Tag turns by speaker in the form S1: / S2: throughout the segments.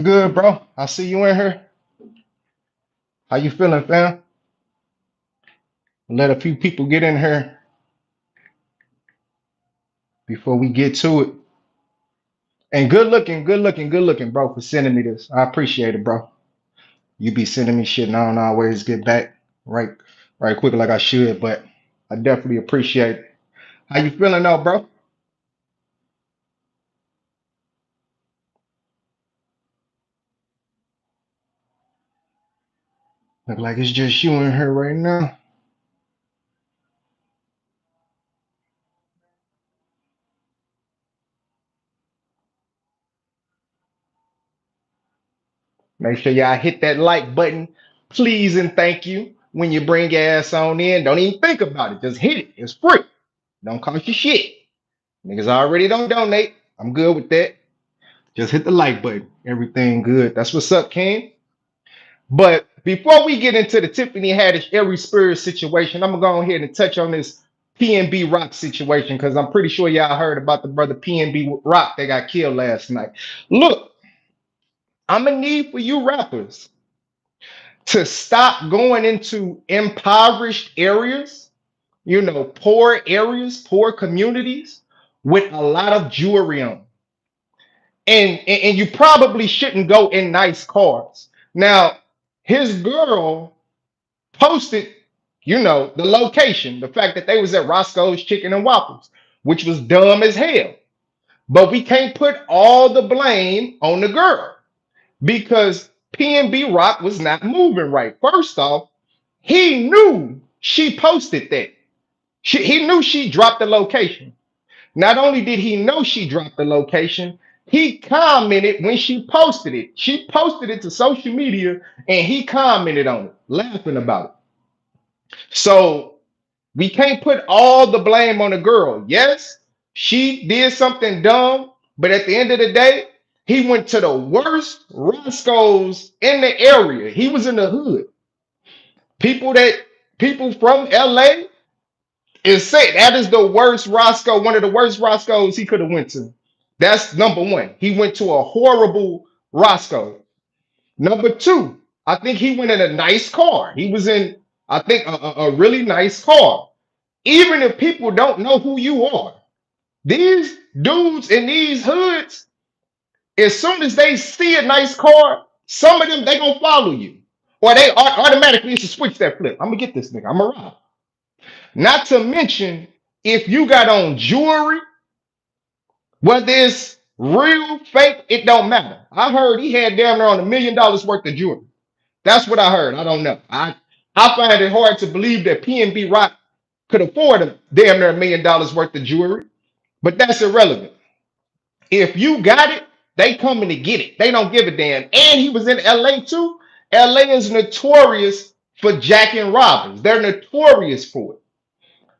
S1: Good, bro. I see you in here. How you feeling, fam? Let a few people get in here before we get to it. And good looking, good looking, good looking, bro, for sending me this. I appreciate it, bro. You be sending me shit and I don't always get back right right quick like I should, but I definitely appreciate it. How you feeling though, bro? Look like it's just you in here right now. Make sure y'all hit that like button, please and thank you. When you bring your ass on in, don't even think about it. Just hit it. It's free. Don't cost you shit. Niggas already don't donate. I'm good with that. Just hit the like button. Everything good. That's what's up, King. But before we get into the Tiffany Haddish Aries Spears situation, I'm gonna go ahead and touch on this PnB Rock situation because I'm pretty sure y'all heard about the brother PnB Rock that got killed last night. Look, I'm gonna need for you rappers to stop going into impoverished areas, poor areas, poor communities with a lot of jewelry on. And you probably shouldn't go in nice cars. Now, his girl posted, the location, the fact that they was at Roscoe's Chicken and Waffles, which was dumb as hell. But we can't put all the blame on the girl because PnB Rock was not moving right. First off, he knew she posted that. He knew she dropped the location. Not only did he know she dropped the location, he commented when she posted it. She posted it to social media and he commented on it, laughing about it. So we can't put all the blame on the girl. Yes, she did something dumb, but at the end of the day, he went to the worst Roscoe's in the area. He was in the hood. People that people from LA is say that is the worst Roscoe, one of the worst Roscoe's he could have went to. That's number one. He went to a horrible Roscoe. Number two, I think he went in a nice car. He was in, I think, a really nice car. Even if people don't know who you are, these dudes in these hoods, as soon as they see a nice car, some of them they gonna follow you, or they automatically used to switch that flip. I'm gonna get this nigga. I'm gonna rob. Not to mention, if you got on jewelry, whether it's real, fake, it don't matter. I heard he had damn near on $1 million worth of jewelry. That's what I heard. I don't know. I find it hard to believe that PnB Rock could afford a damn near $1 million worth of jewelry, but that's irrelevant. If you got it, they coming to get it. They don't give a damn. And he was in LA too. LA is notorious for jacking robbers. They're notorious for it.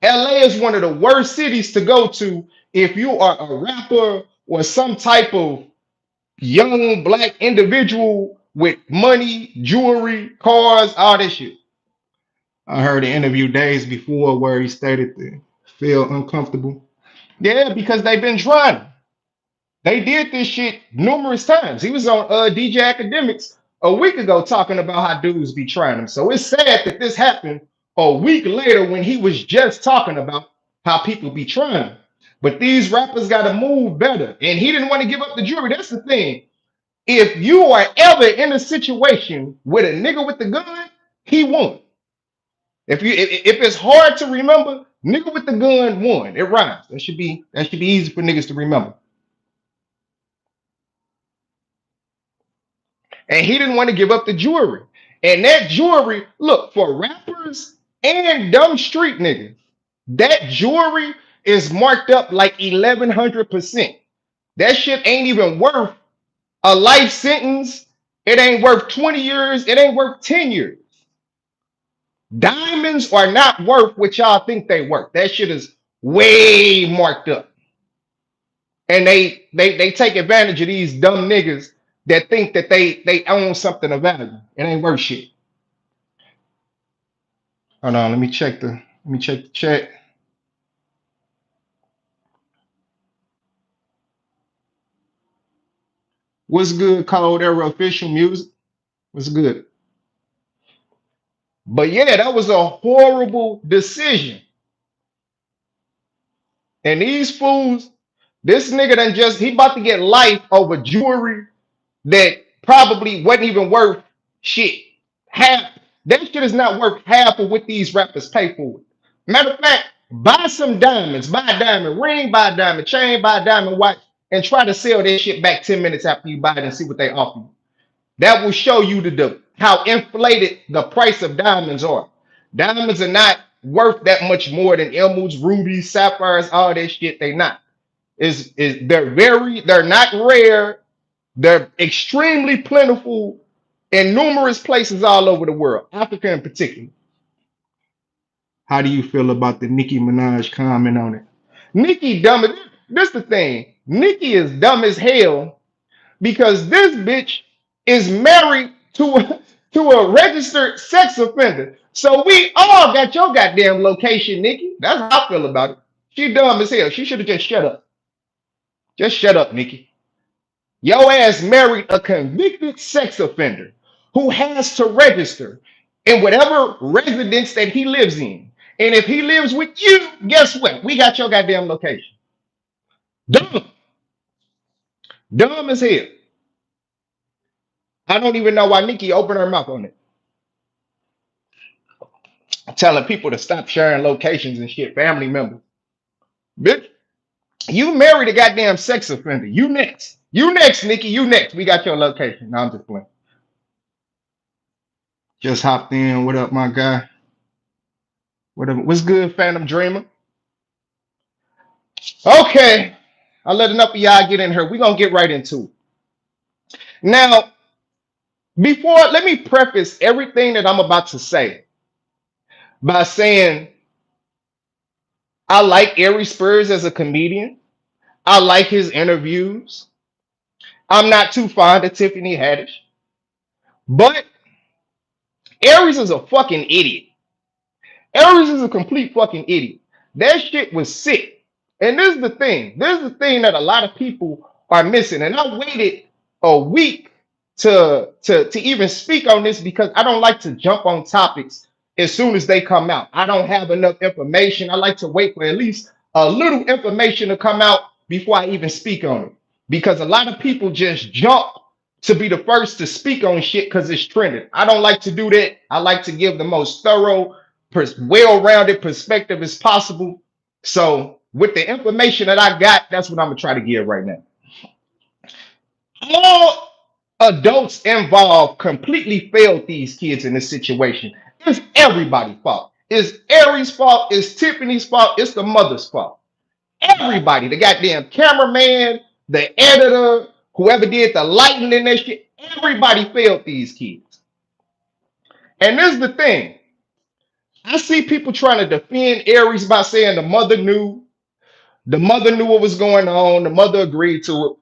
S1: LA is one of the worst cities to go to if you are a rapper or some type of young black individual with money, jewelry, cars, all that shit. I heard an interview days before where he stated to feel uncomfortable. Yeah, because they've been trying. They did this shit numerous times. He was on DJ Academics a week ago talking about how dudes be trying him. So it's sad that this happened a week later when he was just talking about how people be trying him. But these rappers got to move better. And he didn't want to give up the jury. That's the thing. If you are ever in a situation with a nigga with the gun, he won. If it's hard to remember, nigga with the gun won. It rhymes. That should be easy for niggas to remember. And he didn't want to give up the jewelry. And that jewelry, look, for rappers and dumb street niggas, that jewelry is marked up like 1100%. That shit ain't even worth a life sentence. It ain't worth 20 years. It ain't worth 10 years. Diamonds are not worth what y'all think they worth. That shit is way marked up. And they take advantage of these dumb niggas that think that they own something of value. It ain't worth shit. Hold on, let me check the chat. What's good, Cold Era official music? What's good? But yeah, that was a horrible decision. And these fools, this nigga done just he about to get life over jewelry that probably wasn't even worth shit. Half that shit is not worth half of what these rappers pay for it. Matter of fact, buy some diamonds, buy a diamond ring, buy a diamond chain, buy a diamond watch, and try to sell that shit back 10 minutes after you buy it and see what they offer you. That will show you how inflated the price of diamonds are. Diamonds are not worth that much more than emeralds, rubies, sapphires, all that shit. They not. Is they're not rare. They're extremely plentiful in numerous places all over the world, Africa in particular. How do you feel about the Nicki Minaj comment on it? Nicki dumb. This the thing. Nicki is dumb as hell because this bitch is married to a registered sex offender. So we all got your goddamn location, Nikki. That's how I feel about it. She dumb as hell. She should have just shut up. Just shut up, Nikki. Your ass married a convicted sex offender who has to register in whatever residence that he lives in. And if he lives with you, guess what? We got your goddamn location. Dumb. Dumb as hell. I don't even know why Nikki opened her mouth on it. Telling people to stop sharing locations and shit, family members. Bitch, you married a goddamn sex offender. You next. You next, Nikki. You next. We got your location. No, I'm just playing. Just hopped in. What up, my guy? Whatever. What's good, Phantom Dreamer? Okay. I'll let enough of y'all get in here. We're gonna get right into it. Now, let me preface everything that I'm about to say by saying I like Aries Spears as a comedian. I like his interviews. I'm not too fond of Tiffany Haddish, but Aries is a fucking idiot. Aries is a complete fucking idiot. That shit was sick. And this is the thing. This is the thing that a lot of people are missing. And I waited a week to even speak on this because I don't like to jump on topics as soon as they come out. I don't have enough information. I like to wait for at least a little information to come out before I even speak on it. Because a lot of people just jump to be the first to speak on shit because it's trending. I don't like to do that. I like to give the most thorough, well-rounded perspective as possible. So with the information that I got, that's what I'm gonna try to give right now. All adults involved completely failed these kids in this situation. It's everybody's fault. It's Aries' fault. It's Tiffany's fault. It's the mother's fault. Everybody, the goddamn cameraman, the editor, whoever did the lighting and that shit, everybody failed these kids. And this is the thing. I see people trying to defend Aries by saying the mother knew what was going on, the mother agreed to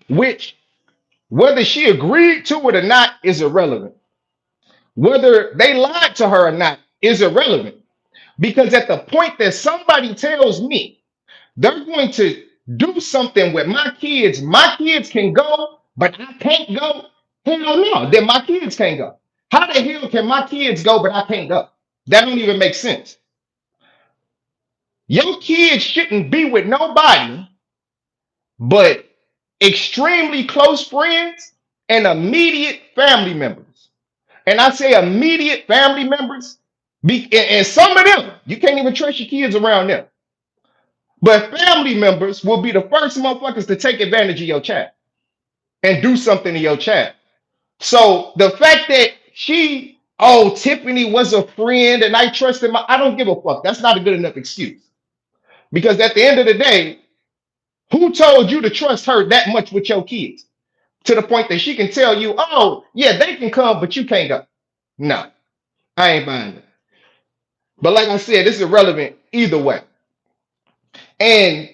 S1: it, which whether she agreed to it or not is irrelevant. Whether they lied to her or not is irrelevant. Because at the point that somebody tells me they're going to do something with my kids can go, but I can't go, hell no, then my kids can't go. How the hell can my kids go, but I can't go? That don't even make sense. Your kids shouldn't be with nobody but extremely close friends and immediate family members. And I say immediate family members, and some of them, you can't even trust your kids around them. But family members will be the first motherfuckers to take advantage of your child and do something to your child. So the fact that Tiffany was a friend and I trusted I don't give a fuck. That's not a good enough excuse. Because at the end of the day, who told you to trust her that much with your kids? To the point that she can tell you, oh, yeah, they can come, but you can't go. No, I ain't buying it. But like I said, this is irrelevant either way. And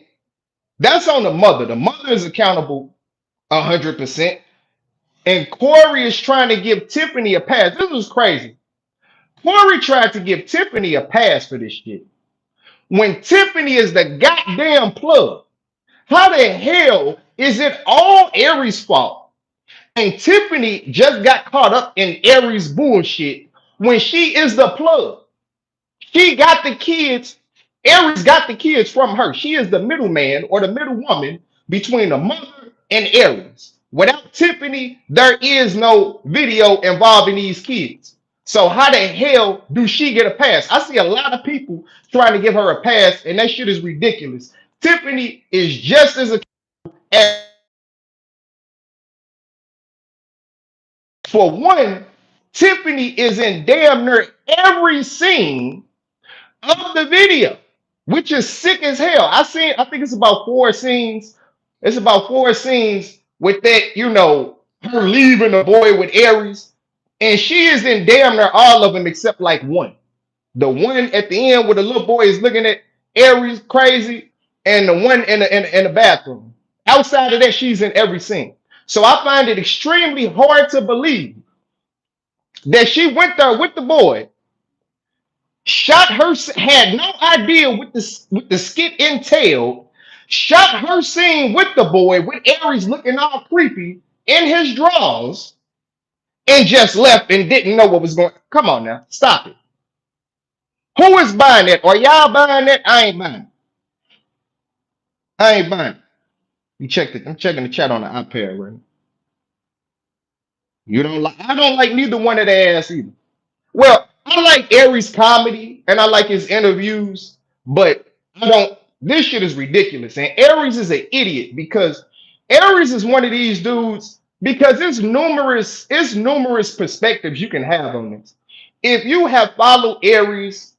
S1: that's on the mother. The mother is accountable 100%. And Corey is trying to give Tiffany a pass. This was crazy. Corey tried to give Tiffany a pass for this shit. When Tiffany is the goddamn plug. How the hell Is it all Aries' fault? And Tiffany just got caught up in Aries' bullshit when she is the plug. She got the kids. Aries got the kids from her. She is the middleman or the middle woman between the mother and Aries. Without Tiffany, there is no video involving these kids. So how the hell do she get a pass? I see a lot of people trying to give her a pass, and that shit is ridiculous. Tiffany is just as a as for one, Tiffany is in damn near every scene of the video, which is sick as hell. I think it's about four scenes. It's about four scenes with that, her leaving the boy with Aries. And she is in damn near all of them except like one. The one at the end where the little boy is looking at Aries crazy, and the one in the bathroom. Outside of that, she's in every scene. So I find it extremely hard to believe that she went there with the boy, shot her, had no idea what the skit entailed, shot her scene with the boy with Aries looking all creepy in his drawers, and just left and didn't know what was going. Come on now, stop it. Who is buying that? Are y'all buying that? I ain't buying it. I ain't buying it. You check it. I'm checking the chat on the iPad right now. You don't like. I don't like neither one of their ass either. Well, I like Aries' comedy and I like his interviews, but I don't. This shit is ridiculous. And Aries is an idiot because Aries is one of these dudes because it's numerous perspectives you can have on this. If you have followed Aries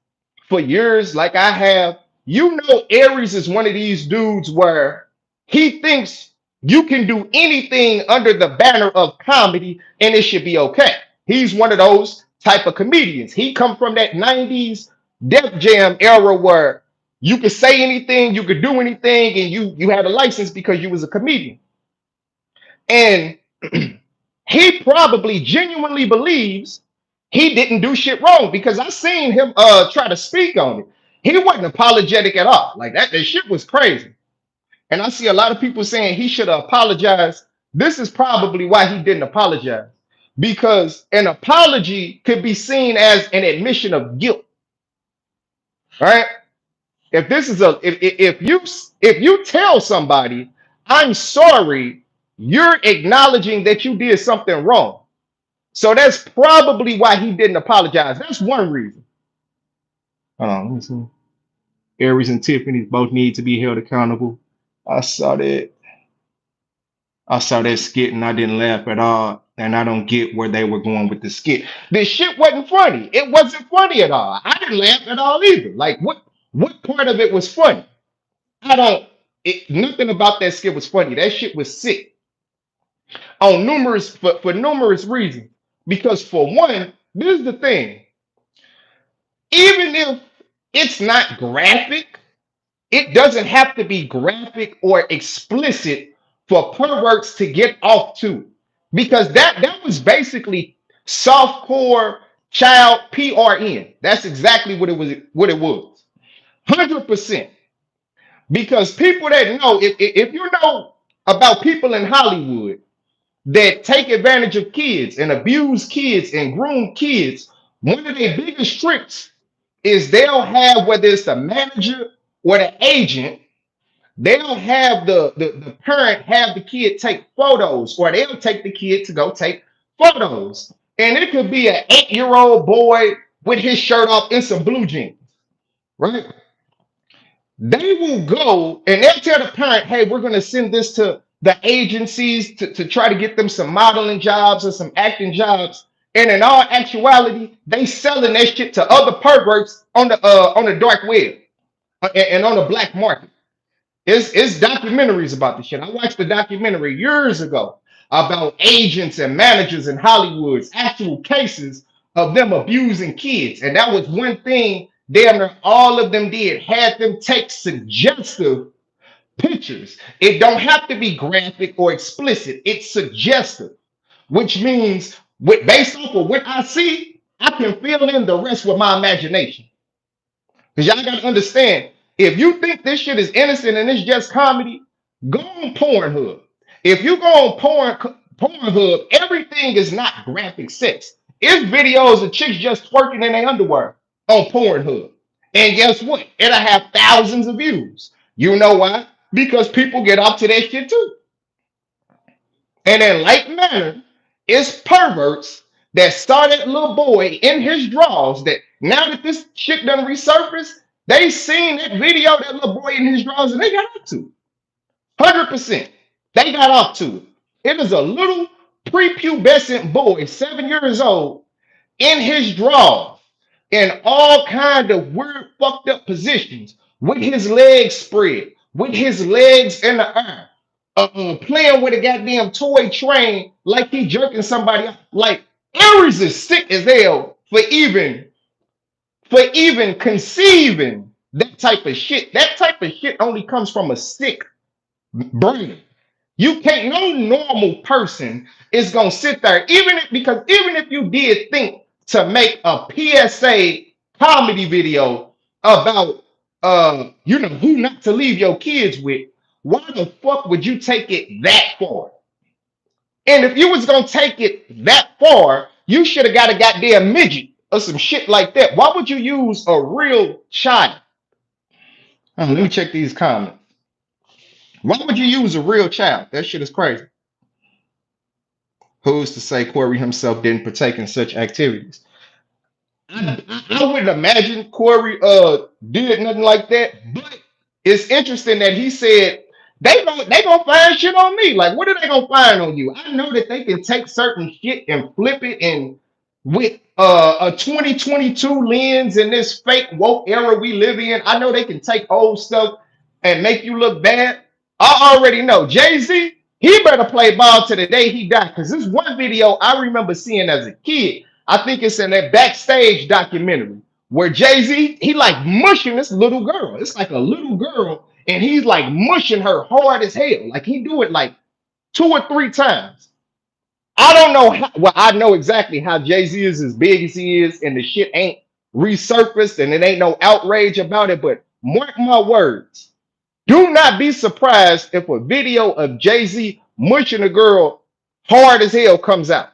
S1: for years, like I have, you know Aries is one of these dudes where he thinks you can do anything under the banner of comedy and it should be okay. He's one of those type of comedians. He come from that 90s Def Jam era where you could say anything, you could do anything, and you had a license because you was a comedian. And he probably genuinely believes he didn't do shit wrong because I seen him try to speak on it. He wasn't apologetic at all. Like that shit was crazy. And I see a lot of people saying he should have apologized. This is probably why he didn't apologize. Because an apology could be seen as an admission of guilt. Right? If this is if you tell somebody, I'm sorry, you're acknowledging that you did something wrong. So that's probably why he didn't apologize. That's one reason. Hold on, let me see. Aries and Tiffany both need to be held accountable. I saw that. I saw that skit and I didn't laugh at all. And I don't get where they were going with the skit. This shit wasn't funny. It wasn't funny at all. I didn't laugh at all either. Like what part of it was funny? I don't nothing about that skit was funny. That shit was sick on for numerous reasons. Because for one, this is the thing. Even if it's not graphic, it doesn't have to be graphic or explicit for perverts to get off to. Because that was basically softcore child PRN. That's exactly what it was. 100%. Because people that know, if you know about people in Hollywood that take advantage of kids and abuse kids and groom kids, one of their biggest tricks is they'll have, whether it's the manager or the agent, they'll have the parent have the kid take photos, or they'll take the kid to go take photos. And it could be an 8-year-old boy with his shirt off in some blue jeans, right? They will go and they'll tell the parent, hey, we're going to send this to the agencies to try to get them some modeling jobs or some acting jobs. And in all actuality, they selling that shit to other perverts on the dark web and on the black market. It's documentaries about this shit. I watched the documentary years ago about agents and managers in Hollywood's actual cases of them abusing kids. And that was one thing damn near all of them did, had them take suggestive pictures. It don't have to be graphic or explicit. It's suggestive, which means based off of what I see, I can fill in the rest with my imagination. Because y'all got to understand, if you think this shit is innocent and it's just comedy, go on Pornhub. If you go on Pornhub, everything is not graphic sex. It's videos of chicks just twerking in their underwear on Pornhub. And guess what? It'll have thousands of views. You know why? Because people get up to that shit too. And in like manner, it's perverts that saw that little boy in his drawers that now that this shit done resurfaced, they seen that video, that little boy in his drawers, and they got up to it. 100%. They got up to it. It is a little prepubescent boy, 7 years old, in his drawers, in all kind of weird, fucked up positions, with his legs spread, with his legs in the air, playing with a goddamn toy train like he jerking somebody up. Like Aries is sick as hell for even conceiving that type of shit. That type of shit only comes from a sick brain. You can't, no normal person is gonna sit there, even if you did think to make a PSA comedy video about who not to leave your kids with, why the fuck would you take it that far? And if you was gonna take it that far, you should have got a goddamn midget or some shit like that. Why would you use a real child? Let me check these comments. Why would you use a real child? That shit is crazy. Who's to say Corey himself didn't partake in such activities? I wouldn't imagine Corey did nothing like that, but it's interesting that he said they gonna find shit on me. Like, what are they gonna find on you? I know that they can take certain shit and flip it, and with a 2022 lens in this fake woke era we live in, I know they can take old stuff and make you look bad. I already know Jay-Z, he better play ball to the day he died. Because this one video I remember seeing as a kid. I think it's in that backstage documentary where Jay-Z, he like mushing this little girl. It's like a little girl, and he's like mushing her hard as hell. Like he do it like 2 or 3 times. I don't know how, well, I know exactly how Jay-Z is as big as he is, and the shit ain't resurfaced and it ain't no outrage about it. But mark my words, do not be surprised if a video of Jay-Z mushing a girl hard as hell comes out.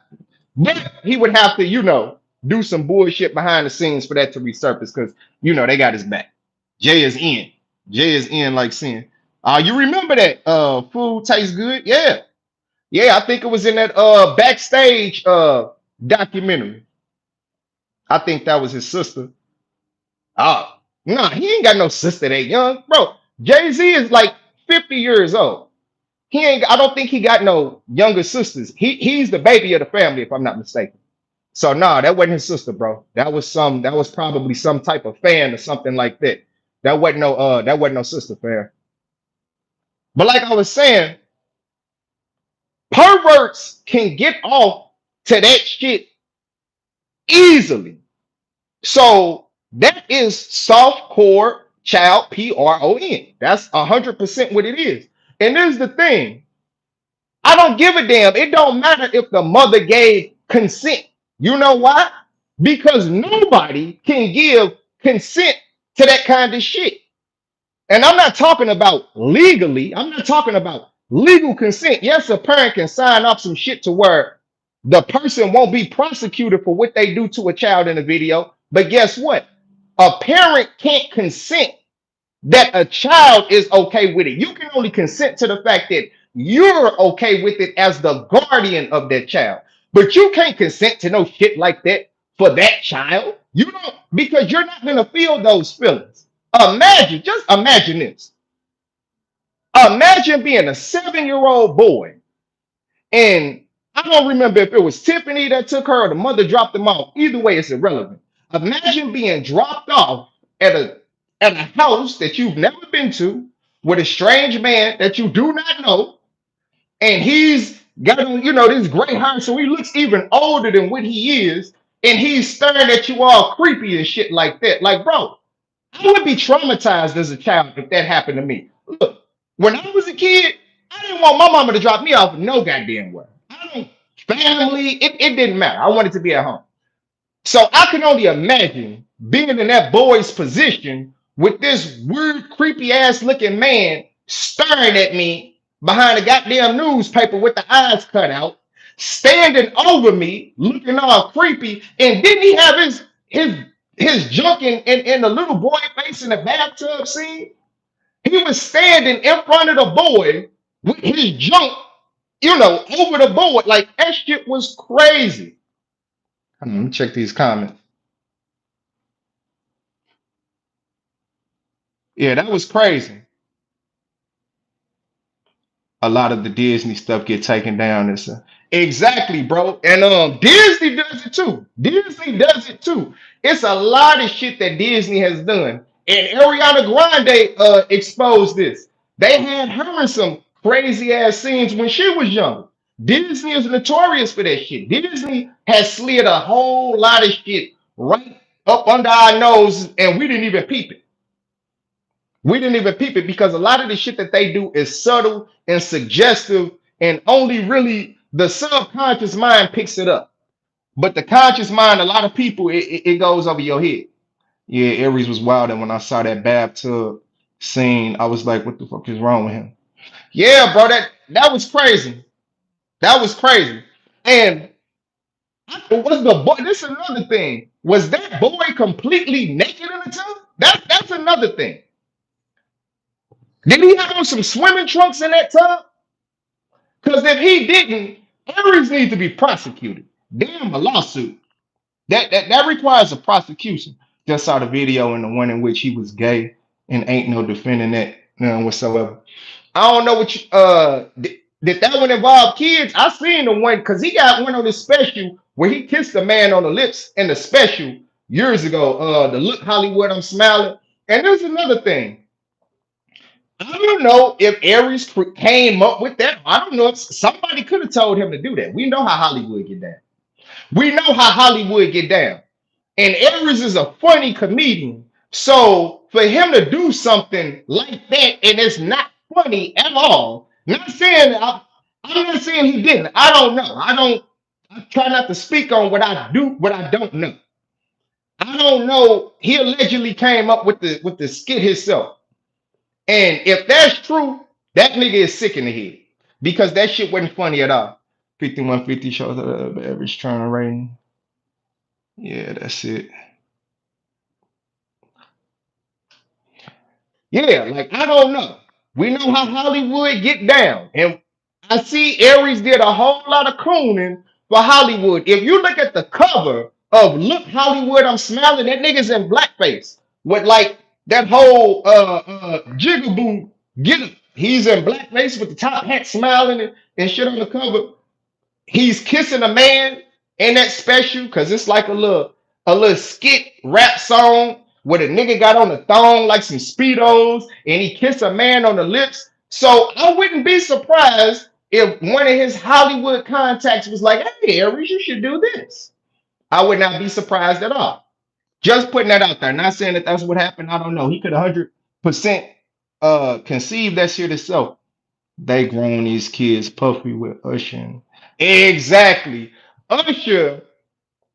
S1: But he would have to, do some bullshit behind the scenes for that to resurface because, they got his back. Jay is in. Jay is in like sin. You remember that food tastes good? Yeah. Yeah, I think it was in that backstage documentary. I think that was his sister. Oh, no, he ain't got no sister that young. Bro, Jay-Z is like 50 years old. I don't think he got no younger sisters. He's the baby of the family, if I'm not mistaken. So no, that wasn't his sister, bro. That was probably some type of fan or something like that. That wasn't no sister fan. But like I was saying, perverts can get off to that shit easily. So that is softcore child PRON. That's 100% what it is. And here's the thing. I don't give a damn. It don't matter if the mother gave consent. You know why? Because nobody can give consent to that kind of shit. And I'm not talking about legally. I'm not talking about legal consent. Yes, a parent can sign off some shit to where the person won't be prosecuted for what they do to a child in a video. But guess what? A parent can't consent that a child is okay with it. You can only consent to the fact that you're okay with it as the guardian of that child. But you can't consent to no shit like that for that child. You don't, because you're not going to feel those feelings. Just imagine this. Imagine being a 7-year-old boy, and I don't remember if it was Tiffany that took her or the mother dropped them off. Either way, it's irrelevant. Imagine being dropped off at a house that you've never been to with a strange man that you do not know, and he's got on, this gray hair, so he looks even older than what he is, and he's staring at you all creepy and shit like that. Like, bro, I would be traumatized as a child if that happened to me. Look, when I was a kid, I didn't want my mama to drop me off no goddamn way. I don't family, it didn't matter. I wanted to be at home. So I can only imagine being in that boy's position with this weird, creepy ass looking man staring at me behind a goddamn newspaper with the eyes cut out, standing over me, looking all creepy. And didn't he have his junk in the little boy face in the bathtub scene? He was standing in front of the boy with his junk, over the board. Like that shit was crazy. Let me check these comments. Yeah, that was crazy. A lot of the Disney stuff get taken down. Exactly, bro. And Disney does it too. Disney does it too. It's a lot of shit that Disney has done. And Ariana Grande exposed this. They had her in some crazy ass scenes when she was young. Disney is notorious for that shit. Disney has slid a whole lot of shit right up under our nose, and we didn't even peep it. We didn't even peep it because a lot of the shit that they do is subtle and suggestive, and only really the subconscious mind picks it up. But the conscious mind, a lot of people, it goes over your head. Yeah, Aries was wild, and when I saw that bathtub scene, I was like, "What the fuck is wrong with him?" Yeah, bro, that was crazy. That was crazy. And was the boy? This is another thing. Was that boy completely naked in the tub? That's another thing. Did he have on some swimming trunks in that tub? Because if he didn't, Aries needs to be prosecuted. Damn, a lawsuit. That requires a prosecution. Just saw the video and the one in which he was gay and ain't no defending that none whatsoever. I don't know what you did that one involve kids? I seen the one because he got one on this special where he kissed a man on the lips in the special years ago. The Look Hollywood, I'm Smiling. And there's another thing. I don't know if Aries came up with that. I don't know if somebody could have told him to do that. We know how Hollywood get down. We know how Hollywood get down. And Aries is a funny comedian. So for him to do something like that and it's not funny at all, I'm not saying he didn't. I don't know. I try not to speak on what I don't know. I don't know. He allegedly came up with the skit himself. And if that's true, that nigga is sick in the head because that shit wasn't funny at all. 5150 shows the average turn rating. Yeah, that's it. Yeah, like I don't know. We know how Hollywood get down, and I see Aries did a whole lot of cooning for Hollywood. If you look at the cover of Look Hollywood, I'm Smiling, that nigga's in blackface with like that whole jigaboo get him. He's in blackface with the top hat smiling and shit on the cover. He's kissing a man in that special because it's like a little skit rap song where the nigga got on the thong like some speedos and he kissed a man on the lips. So I wouldn't be surprised if one of his Hollywood contacts was like, "Hey, Aries, you should do this." I would not be surprised at all. Just putting that out there. Not saying that that's what happened. I don't know. He could 100% conceive that shit himself. They grown these kids puffy with Usher. Exactly. Usher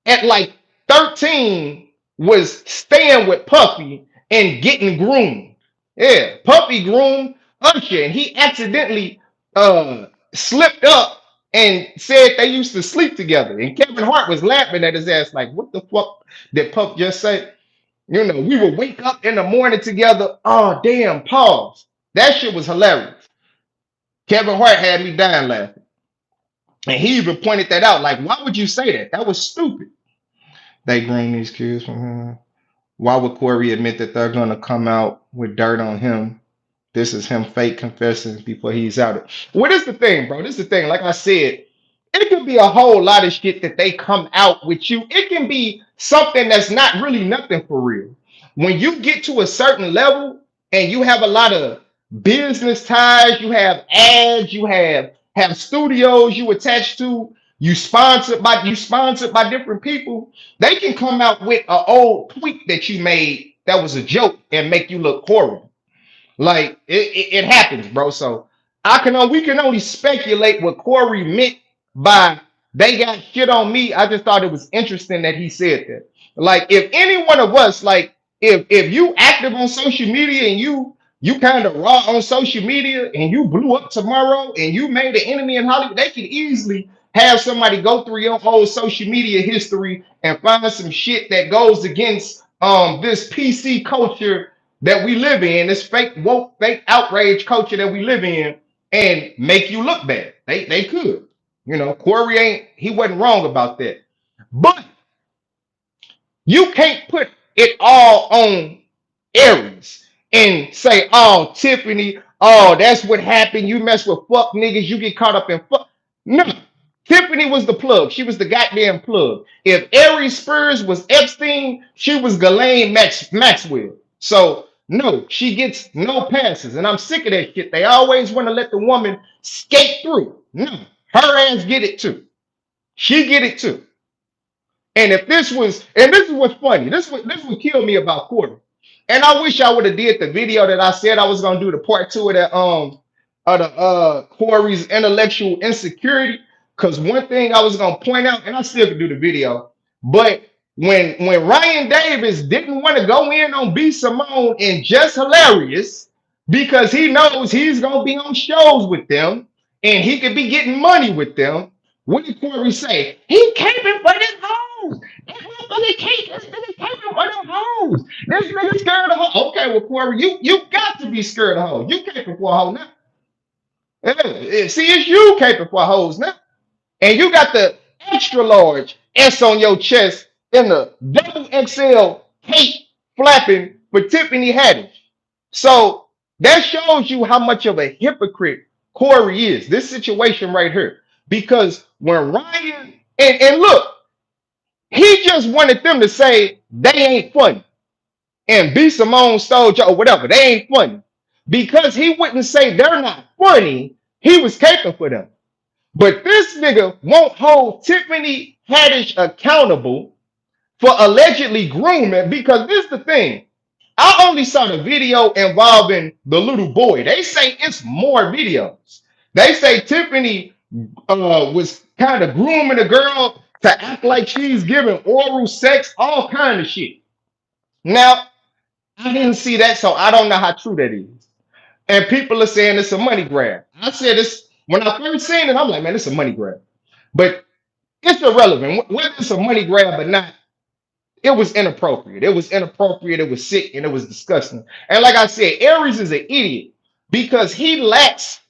S1: at like 13 was staying with Puffy and getting groomed. Yeah, Puffy groomed Usher, and he accidentally slipped up and said they used to sleep together. And Kevin Hart was laughing at his ass, like, "What the fuck did Puff just say?" We would wake up in the morning together. Oh, damn, pause. That shit was hilarious. Kevin Hart had me dying laughing. And he even pointed that out. Like, why would you say that? That was stupid. They groom these kids from him. Why would Corey admit that they're gonna come out with dirt on him? This is him fake confessing before he's out. What is the thing, bro? This is the thing. Like I said, it could be a whole lot of shit that they come out with you. It can be something that's not really nothing for real. When you get to a certain level and you have a lot of business ties, you have ads, you have studios you attached to, you sponsored by different people, they can come out with an old tweet that you made that was a joke and make you look horrible. Like it happens, bro. So we can only speculate what Corey meant by they got shit on me. I just thought it was interesting that he said that. Like if any one of us, like if you active on social media and you You kind of raw on social media and you blew up tomorrow and you made an enemy in Hollywood, they could easily have somebody go through your whole social media history and find some shit that goes against this PC culture that we live in, this fake woke, fake outrage culture that we live in, and make you look bad. They could. You know, Corey he wasn't wrong about that. But you can't put it all on Aries and say, oh, Tiffany, oh, that's what happened. You mess with fuck niggas, you get caught up in fuck. No. Tiffany was the plug. She was the goddamn plug. If Aries Spears was Epstein, she was Ghislaine Maxwell. So, no, she gets no passes. And I'm sick of that shit. They always want to let the woman skate through. No, her ass get it too. She get it too. And if this was, and this is what's funny, this would kill me about Corey. And I wish I would have did the video that I said I was gonna do the part two of the Corey's intellectual insecurity. Cause one thing I was gonna point out, and I still could do the video, but when Ryan Davis didn't want to go in on B Simone and Just Hilarious because he knows he's gonna be on shows with them and he could be getting money with them. What did Corey say? He caping for this hoes. This motherfucker this nigga caping for them hoes. This nigga scared of hoes. Okay, well, Corey, you got to be scared of hoes. You caping for a hoe now. See, it's you caping for hoes now. And you got the extra large S on your chest and the double XL cape flapping for Tiffany Haddish. So that shows you how much of a hypocrite Corey is. This situation right here. Because when Ryan and look, he just wanted them to say they ain't funny. And B Simone stole Joe, or whatever, they ain't funny. Because he wouldn't say they're not funny, he was caping for them. But this nigga won't hold Tiffany Haddish accountable for allegedly grooming because this is the thing. I only saw the video involving the little boy. They say it's more videos. They say Tiffany was kind of grooming a girl to act like she's giving oral sex, all kind of shit. Now, I didn't see that, so I don't know how true that is. And people are saying it's a money grab. I said this when I first seen it, I'm like, man, it's a money grab. But it's irrelevant. Whether it's a money grab or not, it was inappropriate. It was inappropriate. It was sick and it was disgusting. And like I said, Aries is an idiot because he lacks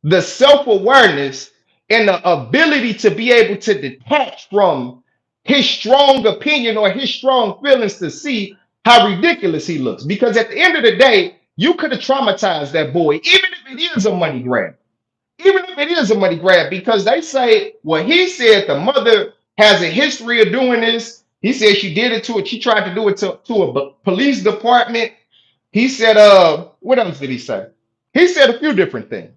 S1: the self-awareness and the ability to be able to detach from his strong opinion or his strong feelings to see how ridiculous he looks. Because at the end of the day, you could have traumatized that boy, even if it is a money grab. Even if it is a money grab, because they say, well, he said the mother has a history of doing this. He said she did it to it. She tried to do it to a police department. He said, what else did he say? He said a few different things.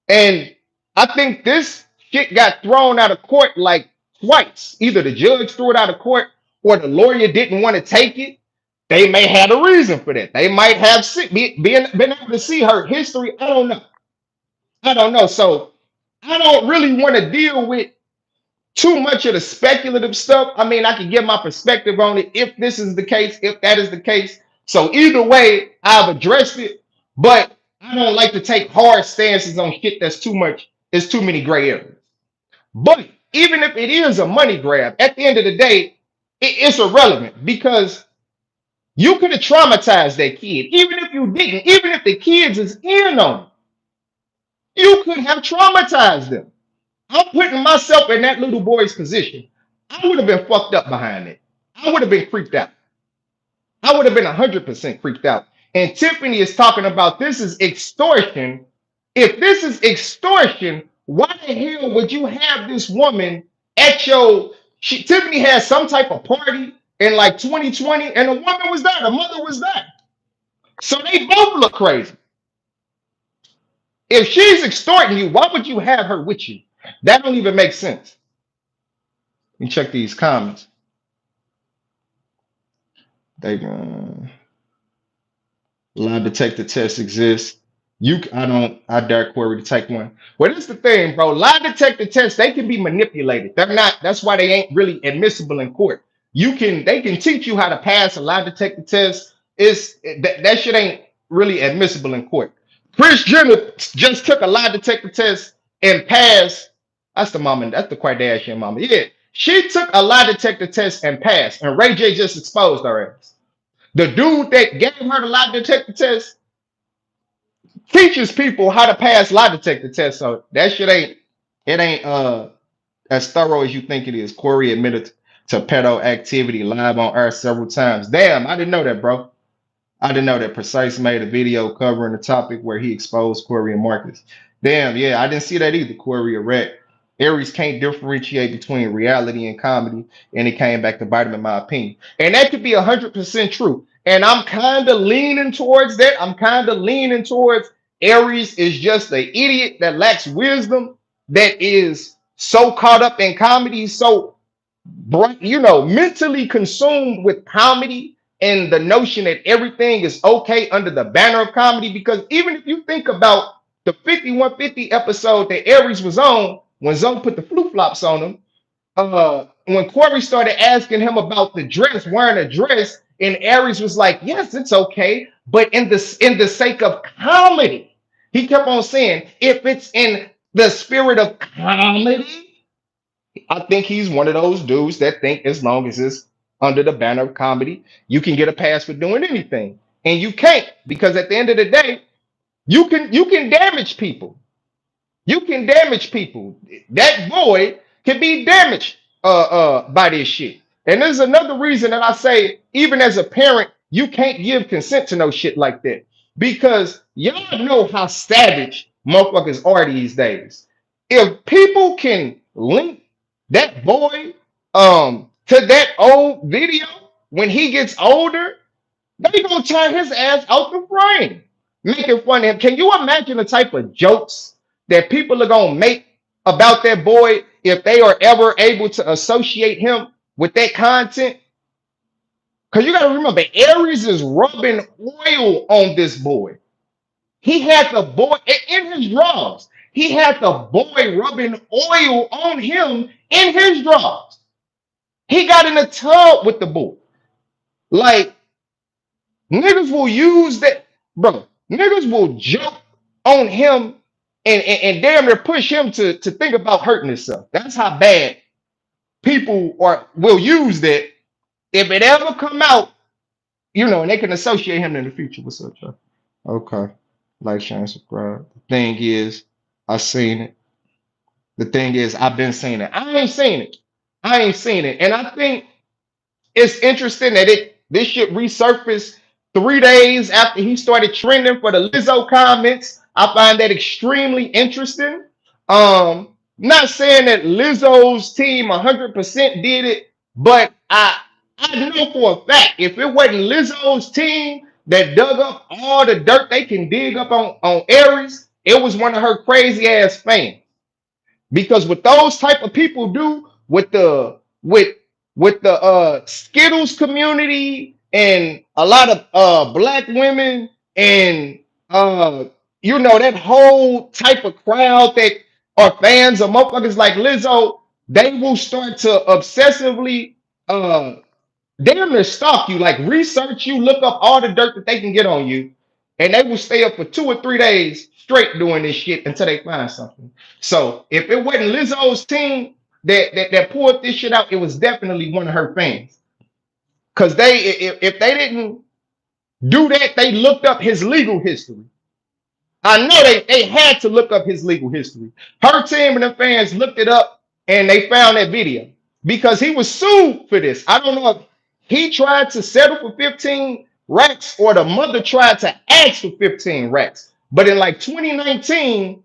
S1: And I think this shit got thrown out of court like twice. Either the judge threw it out of court or the lawyer didn't want to take it. They may have a reason for that. They might have been able to see her history. I don't know. I don't know. So I don't really want to deal with too much of the speculative stuff. I mean, I can give my perspective on it if this is the case, if that is the case. So either way, I've addressed it, but I don't like to take hard stances on shit that's too much. It's too many gray areas. But even if it is a money grab, at the end of the day, it's irrelevant because you could have traumatized that kid. Even if you didn't, even if the kids is in on it, you could have traumatized them. I'm putting myself in that little boy's position. I would have been fucked up behind it. I would have been creeped out. I would have been 100% creeped out. And Tiffany is talking about this is extortion. If this is extortion, why the hell would you have this woman at your... Tiffany had some type of party in like 2020 and the woman was there. The mother was there. So they both look crazy. If she's extorting you, why would you have her with you? That don't even make sense. Let me check these comments. They lie detector test exists. I dare Corey to take one. Well, this is the thing, bro. Lie detector tests, they can be manipulated. They're not, that's why they ain't really admissible in court. They can teach you how to pass a lie detector test. That shit ain't really admissible in court. Chris Jenner just took a lie detector test and passed. That's the mama. That's the Kardashian mama. Yeah, she took a lie detector test and passed, and Ray J just exposed her ass. The dude that gave her the lie detector test teaches people how to pass lie detector tests. So that shit ain't as thorough as you think it is. Corey admitted to pedo activity live on air several times. Damn, I didn't know that, bro. I didn't know that Precise made a video covering the topic where he exposed Corey and Marcus. Damn, yeah, I didn't see that either, Corey or Rhett. Aries can't differentiate between reality and comedy, and it came back to bite him, in my opinion. And that could be 100% true. And I'm kind of leaning towards that. I'm kind of leaning towards Aries is just an idiot that lacks wisdom, that is so caught up in comedy, so mentally consumed with comedy and the notion that everything is okay under the banner of comedy. Because even if you think about the 5150 episode that Aries was on, when Zoe put the flip flops on him, when Corey started asking him about the dress, wearing a dress, and Aries was like, "Yes, it's okay, but in the sake of comedy," he kept on saying, "If it's in the spirit of comedy." I think he's one of those dudes that think as long as it's under the banner of comedy, you can get a pass for doing anything. And you can't, because at the end of the day, you can damage people. You can damage people. That boy can be damaged by this shit. And there's another reason that I say, even as a parent, you can't give consent to no shit like that. Because y'all know how savage motherfuckers are these days. If people can link that boy to that old video when he gets older, they gonna turn his ass out the frame, making fun of him. Can you imagine the type of jokes that people are gonna make about that boy if they are ever able to associate him with that content? Because you gotta remember, Aries is rubbing oil on this boy. He had the boy in his drawers. He had the boy rubbing oil on him in his drawers. He got in the tub with the boy. Like, niggas will use that, bro. Niggas will joke on him and damn near push him to think about hurting himself. That's how bad people will use that if it ever come out, and they can associate him in the future with such a. Okay. Like, share, and subscribe. The thing is, I seen it. The thing is, I've been seeing it. I ain't seen it. I ain't seen it. And I think it's interesting that this shit resurfaced 3 days after he started trending for the Lizzo comments. I find that extremely interesting. Not saying that Lizzo's team 100% did it, but I know for a fact if it wasn't Lizzo's team that dug up all the dirt they can dig up on Aries, it was one of her crazy ass fans. Because what those type of people do with the Skittles community and a lot of black women and that whole type of crowd that are fans of motherfuckers like Lizzo, they will start to obsessively uh damn near stalk you, like research you, look up all the dirt that they can get on you, and they will stay up for 2 or 3 days straight doing this shit until they find something. So if it wasn't Lizzo's team that pulled this shit out, it was definitely one of her fans. Cause if they didn't do that, they looked up his legal history. I know they had to look up his legal history. Her team and the fans looked it up and they found that video because he was sued for this. I don't know if he tried to settle for 15 racks or the mother tried to ask for 15 racks. But in like 2019,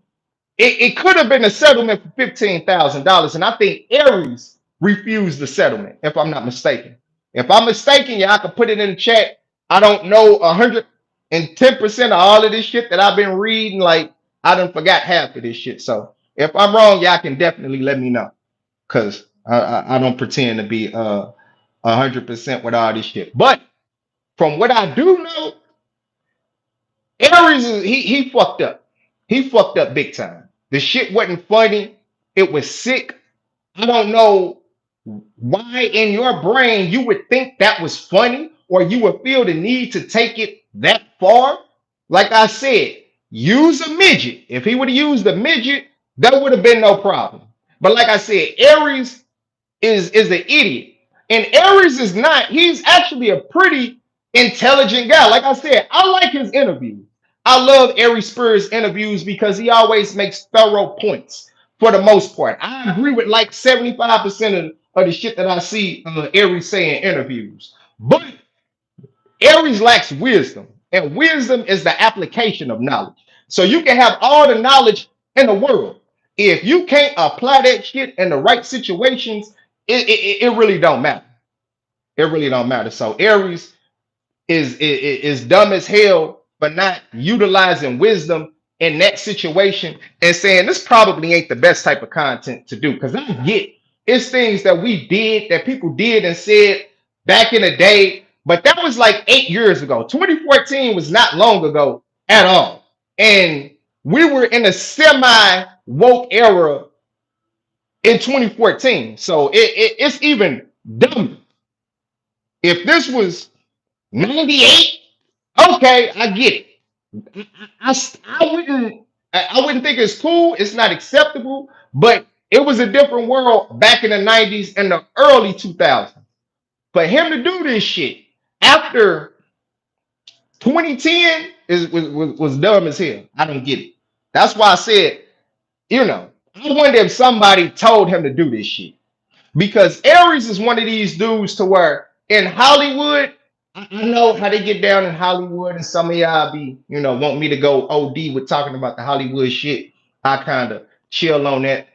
S1: it could have been a settlement for $15,000. And I think Aries refused the settlement, if I'm not mistaken. If I'm mistaken, y'all can put it in the chat. I don't know 110% of all of this shit that I've been reading. Like, I done forgot half of this shit. So if I'm wrong, y'all can definitely let me know. Cause I don't pretend to be 100% with all this shit. But from what I do know, Aries he fucked up. He fucked up big time. The shit wasn't funny. It was sick. I don't know why in your brain you would think that was funny or you would feel the need to take it that far. Like I said, use a midget. If he would have used a midget, that would have been no problem. But like I said, Aries is an idiot. And Aries is not, he's actually a pretty intelligent guy. Like I said, I like his interviews. I love Aries Spears interviews because he always makes thorough points for the most part. I agree with like 75% of the shit that I see Aries say in interviews. But Aries lacks wisdom, and wisdom is the application of knowledge. So you can have all the knowledge in the world. If you can't apply that shit in the right situations, it really don't matter. It really don't matter. So Aries is dumb as hell for not utilizing wisdom in that situation and saying this probably ain't the best type of content to do. Because I get it's things that we did that people did and said back in the day, but that was like 8 years ago. 2014 was not long ago at all. And we were in a semi woke era in 2014. So it's even dumber. If this was 98, okay, I get it. I wouldn't think it's cool. It's not acceptable, but it was a different world back in the 90s and the early 2000s. For him to do this shit after 2010 was dumb as hell. I don't get it. That's why I said, I wonder if somebody told him to do this shit. Because Aries is one of these dudes to where in Hollywood, I know how they get down in Hollywood, and some of y'all be, want me to go OD with talking about the Hollywood shit. I kind of chill on that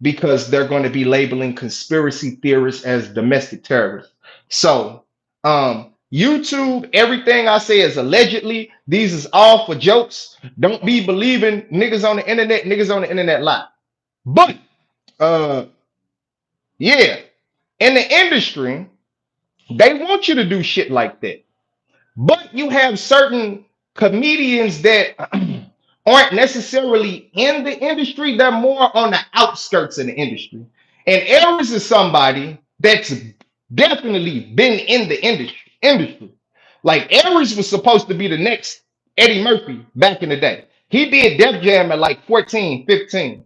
S1: because they're going to be labeling conspiracy theorists as domestic terrorists. So, YouTube, everything I say is allegedly. These is all for jokes. Don't be believing niggas on the internet. Niggas on the internet lie. But, uh, yeah, in the industry, they want you to do shit like that. But you have certain comedians that aren't necessarily in the industry, they're more on the outskirts of the industry. And Aries is somebody that's definitely been in the industry. Like Aries was supposed to be the next Eddie Murphy back in the day. He did Def Jam at like 14, 15.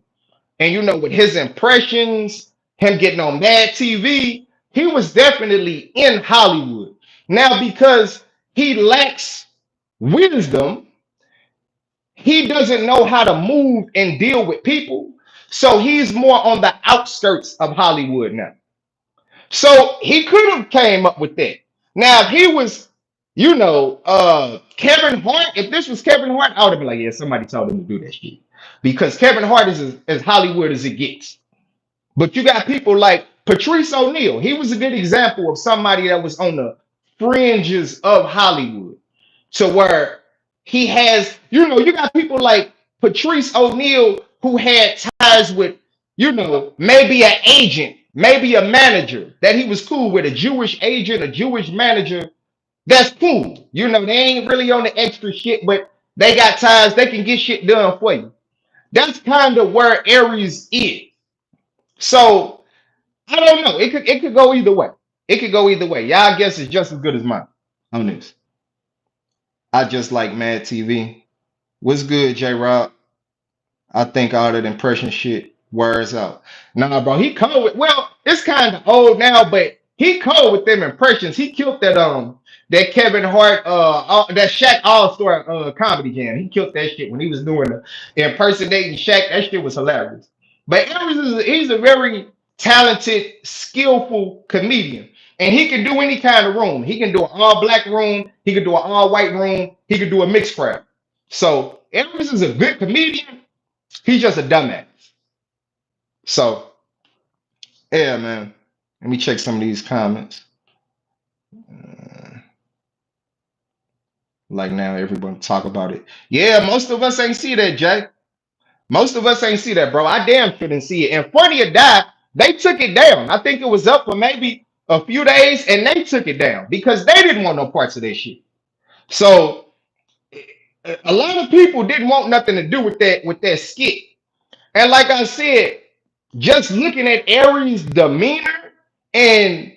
S1: And with his impressions, him getting on Mad TV, he was definitely in Hollywood. Now, because he lacks wisdom, he doesn't know how to move and deal with people. So he's more on the outskirts of Hollywood now. So he could have came up with that. Now, if he was, Kevin Hart, if this was Kevin Hart, I would have been like, yeah, somebody told him to do that shit. Because Kevin Hart is as Hollywood as it gets. But you got people like Patrice O'Neal. He was a good example of somebody that was on the fringes of Hollywood. To where he has, you got people like Patrice O'Neal who had ties with, maybe an agent, maybe a manager that he was cool with, a Jewish agent, a Jewish manager. That's cool. They ain't really on the extra shit, but they got ties. They can get shit done for you. That's kind of where Aries is. So I don't know. It could go either way. It could go either way. Y'all guess is just as good as mine on this. I just like Mad TV. What's good, J Rob? I think all that impression shit wears out. Nah, bro, he cold with it's kind of old now, but he cold with them impressions. He killed that Kevin Hart that Shaq All-Star comedy jam. He killed that shit when he was doing the impersonating Shaq. That shit was hilarious. But he's a very talented, skillful comedian. And he can do any kind of room. He can do an all black room. He can do an all white room. He can do a mixed crowd. So Aries is a good comedian. He's just a dumbass. So yeah, man. Let me check some of these comments. Like now, everyone talk about it. Yeah, most of us ain't see that, Jay. Most of us ain't see that, bro. I damn sure didn't see it. And Funny or Die, they took it down. I think it was up for maybe a few days, and they took it down because they didn't want no parts of that shit. So a lot of people didn't want nothing to do with that skit. And like I said, just looking at Aries' demeanor, and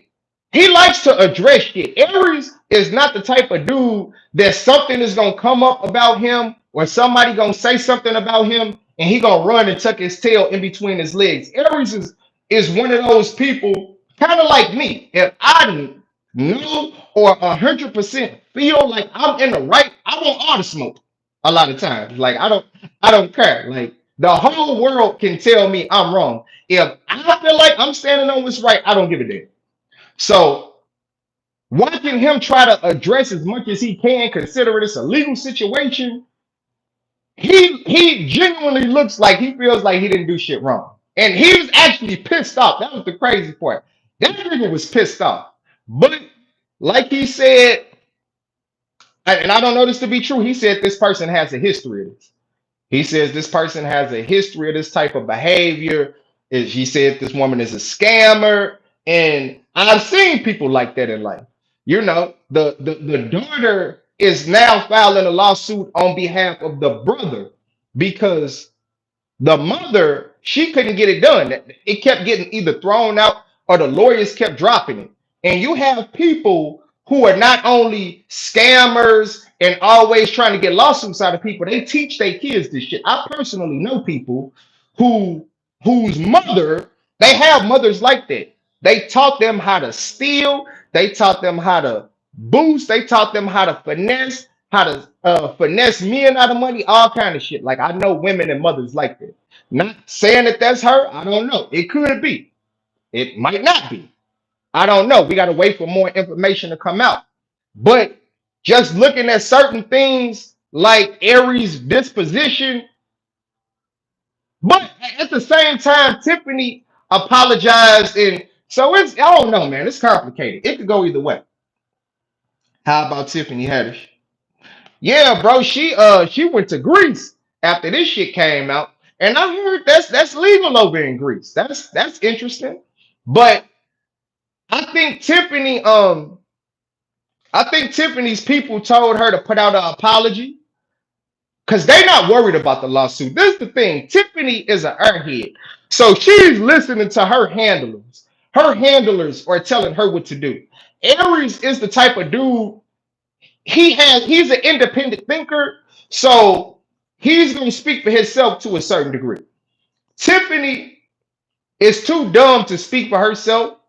S1: he likes to address shit. Aries is not the type of dude that something is gonna come up about him or somebody gonna say something about him and he gonna run and tuck his tail in between his legs. Aries is one of those people, kind of like me. If I know or 100% feel like I'm in the right, I want all the smoke. A lot of times, like I don't care. Like the whole world can tell me I'm wrong. If I feel like I'm standing on what's right, I don't give a damn. So watching him try to address as much as he can, consider it's a legal situation, he genuinely looks like he feels like he didn't do shit wrong. And he was actually pissed off. That was the crazy part. That nigga was pissed off. But like he said, and I don't know this to be true, he said this person has a history of this. He says this person has a history of this type of behavior. He said this woman is a scammer. And I've seen people like that in life. You know, the daughter is now filing a lawsuit on behalf of the brother because the mother, she couldn't get it done. It kept getting either thrown out or the lawyers kept dropping it. And you have people who are not only scammers and always trying to get lawsuits out of people, they teach their kids this shit. I personally know people who whose mother, they have mothers like that. They taught them how to steal, they taught them how to boost, they taught them how to finesse men out of money, all kind of shit. Like I know women and mothers like that. Not saying that that's her. I don't know. It could be. It might not be. I don't know. We got to wait for more information to come out. But just looking at certain things like Aries' disposition, but at the same time, Tiffany apologized, and so it's I don't know, man. It's complicated. It could go either way. How about Tiffany Haddish? Yeah, bro. She went to Greece after this shit came out, and I heard that's legal over in Greece. That's interesting. But I think Tiffany's people told her to put out an apology because they're not worried about the lawsuit. This is the thing. Tiffany is an airhead, so she's listening to her handlers. Her handlers are telling her what to do. Aries is the type of dude, he's an independent thinker, so he's going to speak for himself to a certain degree. Tiffany is too dumb to speak for herself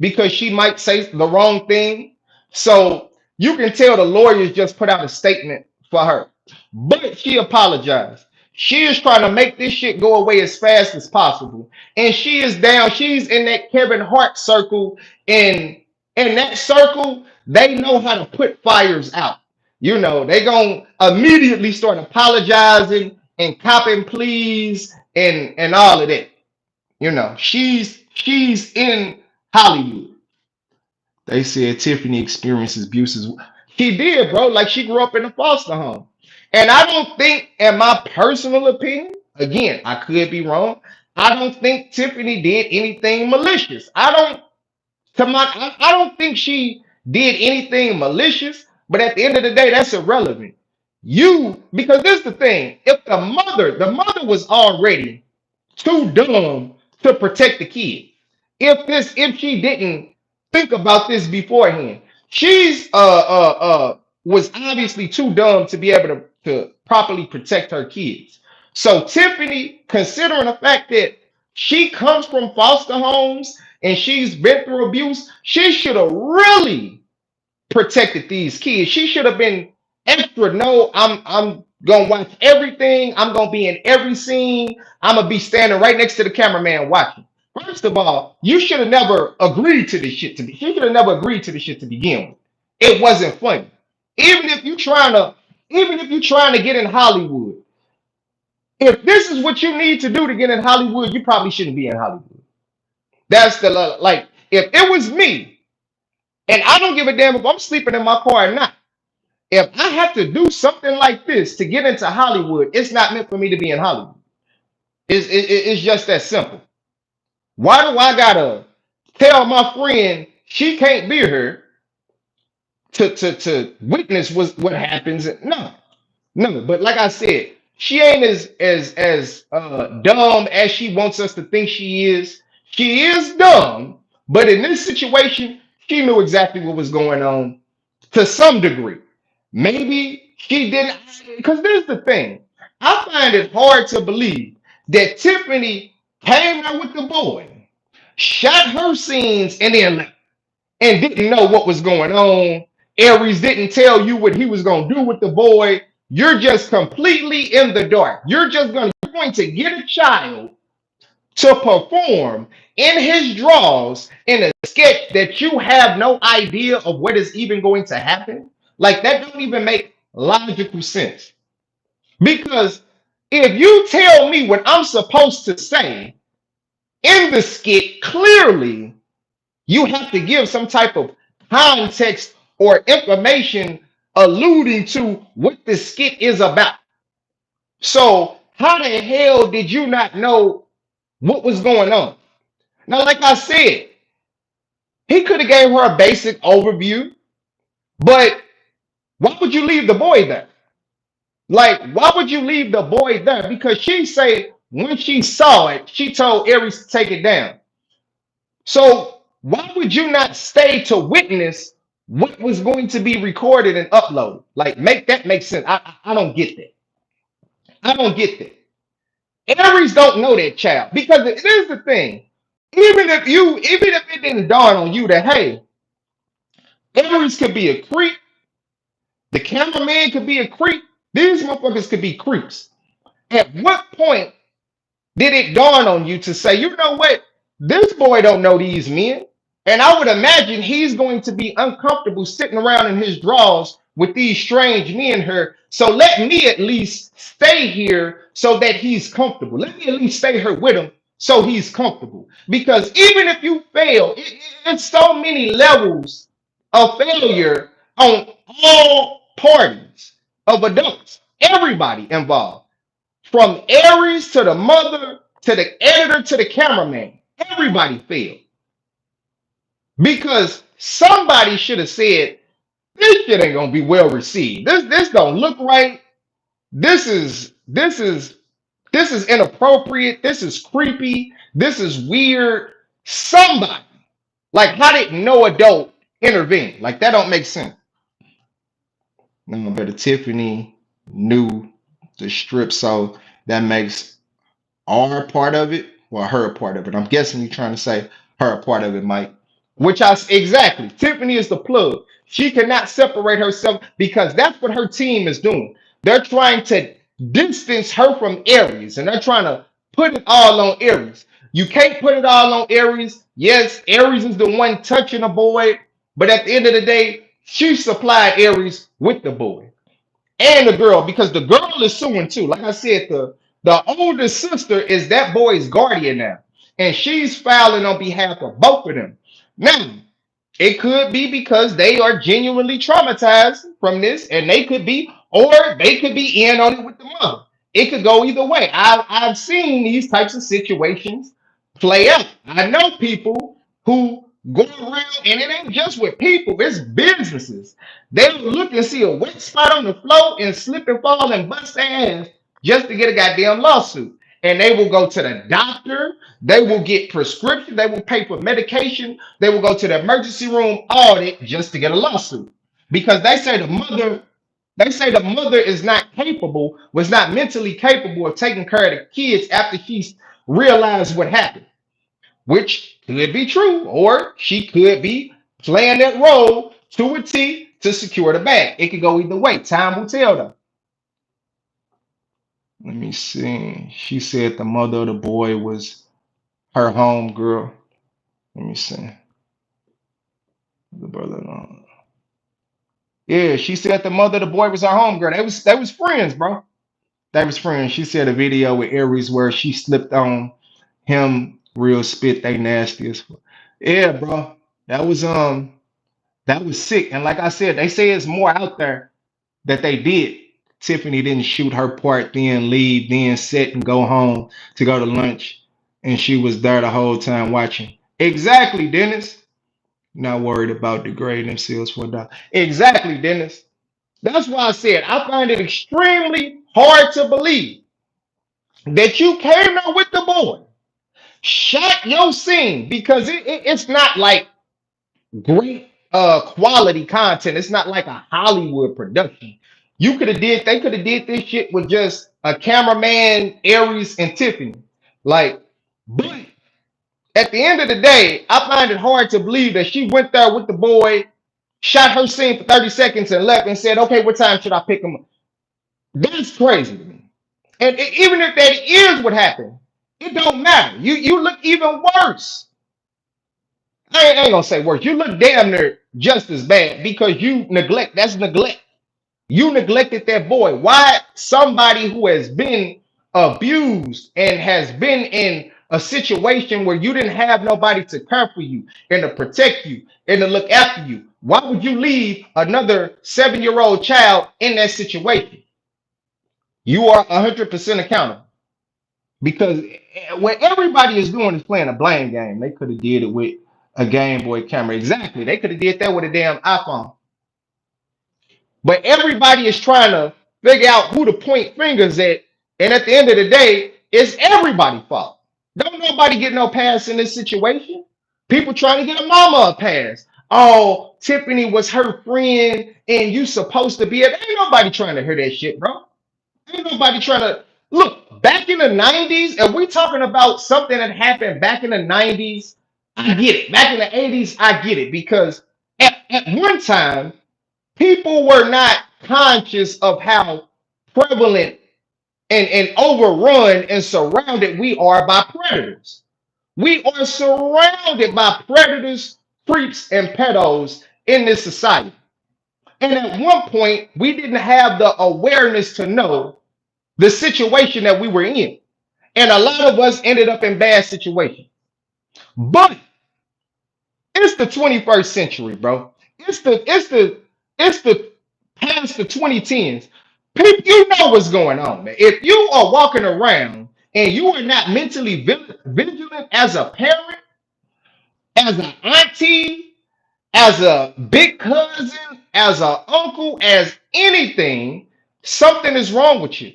S1: because she might say the wrong thing. So you can tell the lawyers just put out a statement for her. But she apologized. She is trying to make this shit go away as fast as possible. And she is down. She's in that Kevin Hart circle. And in that circle, they know how to put fires out. You know, they gonna immediately start apologizing and copping pleas and all of that. You know, she's in Hollywood. They said Tiffany experiences abuses. She did, bro. Like she grew up in a foster home. And I don't think, in my personal opinion, again, I could be wrong. I don't think Tiffany did anything malicious. I don't think she did anything malicious, but at the end of the day, that's irrelevant. Because this is the thing. If the mother was already too dumb to protect the kid. If she didn't think about this beforehand, she's was obviously too dumb to be able to properly protect her kids. So Tiffany, considering the fact that she comes from foster homes and she's been through abuse, she should have really protected these kids. She should have been extra. No, I'm gonna watch everything. I'm gonna be in every scene. I'm gonna be standing right next to the cameraman watching. First of all, you should have never agreed to this shit to be. She should have never agreed to this shit to begin with. It wasn't funny. Even if you're trying to, even if you're trying to get in Hollywood, if this is what you need to do to get in Hollywood, you probably shouldn't be in Hollywood. That's the like. If it was me, and I don't give a damn if I'm sleeping in my car or not. If I have to do something like this to get into Hollywood, it's not meant for me to be in Hollywood. It's just that simple. Why do I gotta tell my friend she can't be here to witness what happens? No, no. But like I said, she ain't as dumb as she wants us to think she is. She is dumb, but in this situation, she knew exactly what was going on. to some degree. Maybe she didn't, because this is the thing. I find it hard to believe that Tiffany came out with the boy, shot her scenes, and then left, and didn't know what was going on. Aries didn't tell you what he was going to do with the boy. You're just completely in the dark. You're going to get a child to perform in his draws in a sketch that you have no idea of what is even going to happen. Like that don't even make logical sense. Because if you tell me what I'm supposed to say in the skit, clearly you have to give some type of context or information alluding to what the skit is about. So how the hell did you not know what was going on? Now, like I said, he could have gave her a basic overview, but why would you leave the boy there? Like, why would you leave the boy there? Because she say when she saw it, she told Aries to take it down. So why would you not stay to witness what was going to be recorded and uploaded? Like, make that make sense. I don't get that. I don't get that. Aries don't know that child because here's the thing. Even if it didn't dawn on you that hey, Aries could be a creep. The cameraman could be a creep. These motherfuckers could be creeps. At what point did it dawn on you to say, you know what? This boy don't know these men. And I would imagine he's going to be uncomfortable sitting around in his drawers with these strange men here. So let me at least stay here so that he's comfortable. Let me at least stay here with him so he's comfortable. Because even if you fail, it's so many levels of failure on all parties of adults, everybody involved. From Aries to the mother to the editor to the cameraman, everybody failed because somebody should have said, "This shit ain't gonna be well received. This don't look right. This is inappropriate. This is creepy. This is weird." Somebody like how did no adult intervene? Like that don't make sense. No, but Tiffany knew the strip, so that makes our part of it, well, her part of it. I'm guessing you're trying to say her part of it, Mike. Exactly. Tiffany is the plug. She cannot separate herself because that's what her team is doing. They're trying to distance her from Aries, and they're trying to put it all on Aries. You can't put it all on Aries. Yes, Aries is the one touching a boy, but at the end of the day, she supplied Aries with the boy and the girl because the girl is suing too. Like I said, the older sister is that boy's guardian now, and she's filing on behalf of both of them. Now, it could be because they are genuinely traumatized from this, and they could be in on it with the mother. It could go either way. I've seen these types of situations play out. I know people who go around, and it ain't just with people, it's businesses. They'll look and see a wet spot on the floor and slip and fall and bust their ass just to get a goddamn lawsuit. And they will go to the doctor, they will get prescription, they will pay for medication, they will go to the emergency room audit just to get a lawsuit. Because they say the mother is not capable, was not mentally capable of taking care of the kids after she's realized what happened, which could be true, or she could be playing that role to a T to secure the bag. It could go either way. Time will tell, though. Let me see. She said the mother of the boy was her home girl. Let me see. The brother. Yeah, she said the mother of the boy was her home girl. They was friends, bro. They was friends. She said a video with Aries where she slipped on him real spit. They nasty as fuck. Yeah, bro. That was that was sick. And like I said, they say it's more out there that they did. Tiffany didn't shoot her part, then leave, then sit and go home to go to lunch. And she was there the whole time watching. Exactly, Dennis. Not worried about degrading themselves for a dollar. Exactly, Dennis. That's why I said I find it extremely hard to believe that you came out with the boy, shot your scene because it's not like great. quality content. It's not like a Hollywood production. They could have did this shit with just a cameraman, Aries and Tiffany. Like, but at the end of the day, I find it hard to believe that she went there with the boy, shot her scene for 30 seconds and left and said, okay, what time should I pick him up? That's crazy to me. And even if that is what happened, it don't matter. You look even worse. I ain't gonna say worse. You look damn near just as bad because you neglect. That's neglect. You neglected that boy. Why somebody who has been abused and has been in a situation where you didn't have nobody to care for you and to protect you and to look after you? Why would you leave another 7-year-old child in that situation? You are 100% accountable because what everybody is doing is playing a blame game. They could have did it with a Game Boy camera. Exactly. They could have did that with a damn iPhone. But everybody is trying to figure out who to point fingers at. And at the end of the day, it's everybody's fault. Don't nobody get no pass in this situation. People trying to get a mama a pass. Oh, Tiffany was her friend and you supposed to be it. Ain't nobody trying to hear that shit, bro. Ain't nobody trying to look back in the 90s. And we talking about something that happened back in the 90s. I get it. Back in the 80s, I get it. Because at one time, people were not conscious of how prevalent and overrun and surrounded we are by predators. We are surrounded by predators, creeps, and pedos in this society. And at one point, we didn't have the awareness to know the situation that we were in. And a lot of us ended up in bad situations. But it's the 21st century, bro. It's the past the 2010s. People, you know what's going on, man. If you are walking around and you are not mentally vigilant as a parent, as an auntie, as a big cousin, as an uncle, as anything, something is wrong with you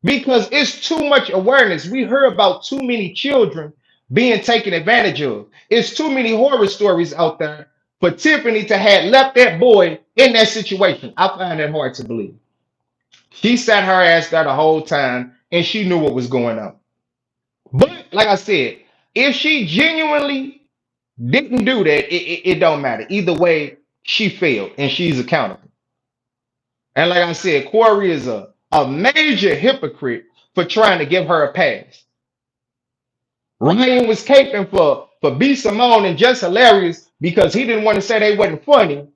S1: because it's too much awareness. We heard about too many children being taken advantage of. It's too many horror stories out there for Tiffany to have left that boy in that situation. I find that hard to believe. She sat her ass there the whole time and she knew what was going on. But like I said, if she genuinely didn't do that, it don't matter. Either way, she failed and she's accountable. And like I said, Corey is a major hypocrite for trying to give her a pass. Ryan was caping for B. Simone and Just Hilarious because he didn't want to say they wasn't funny,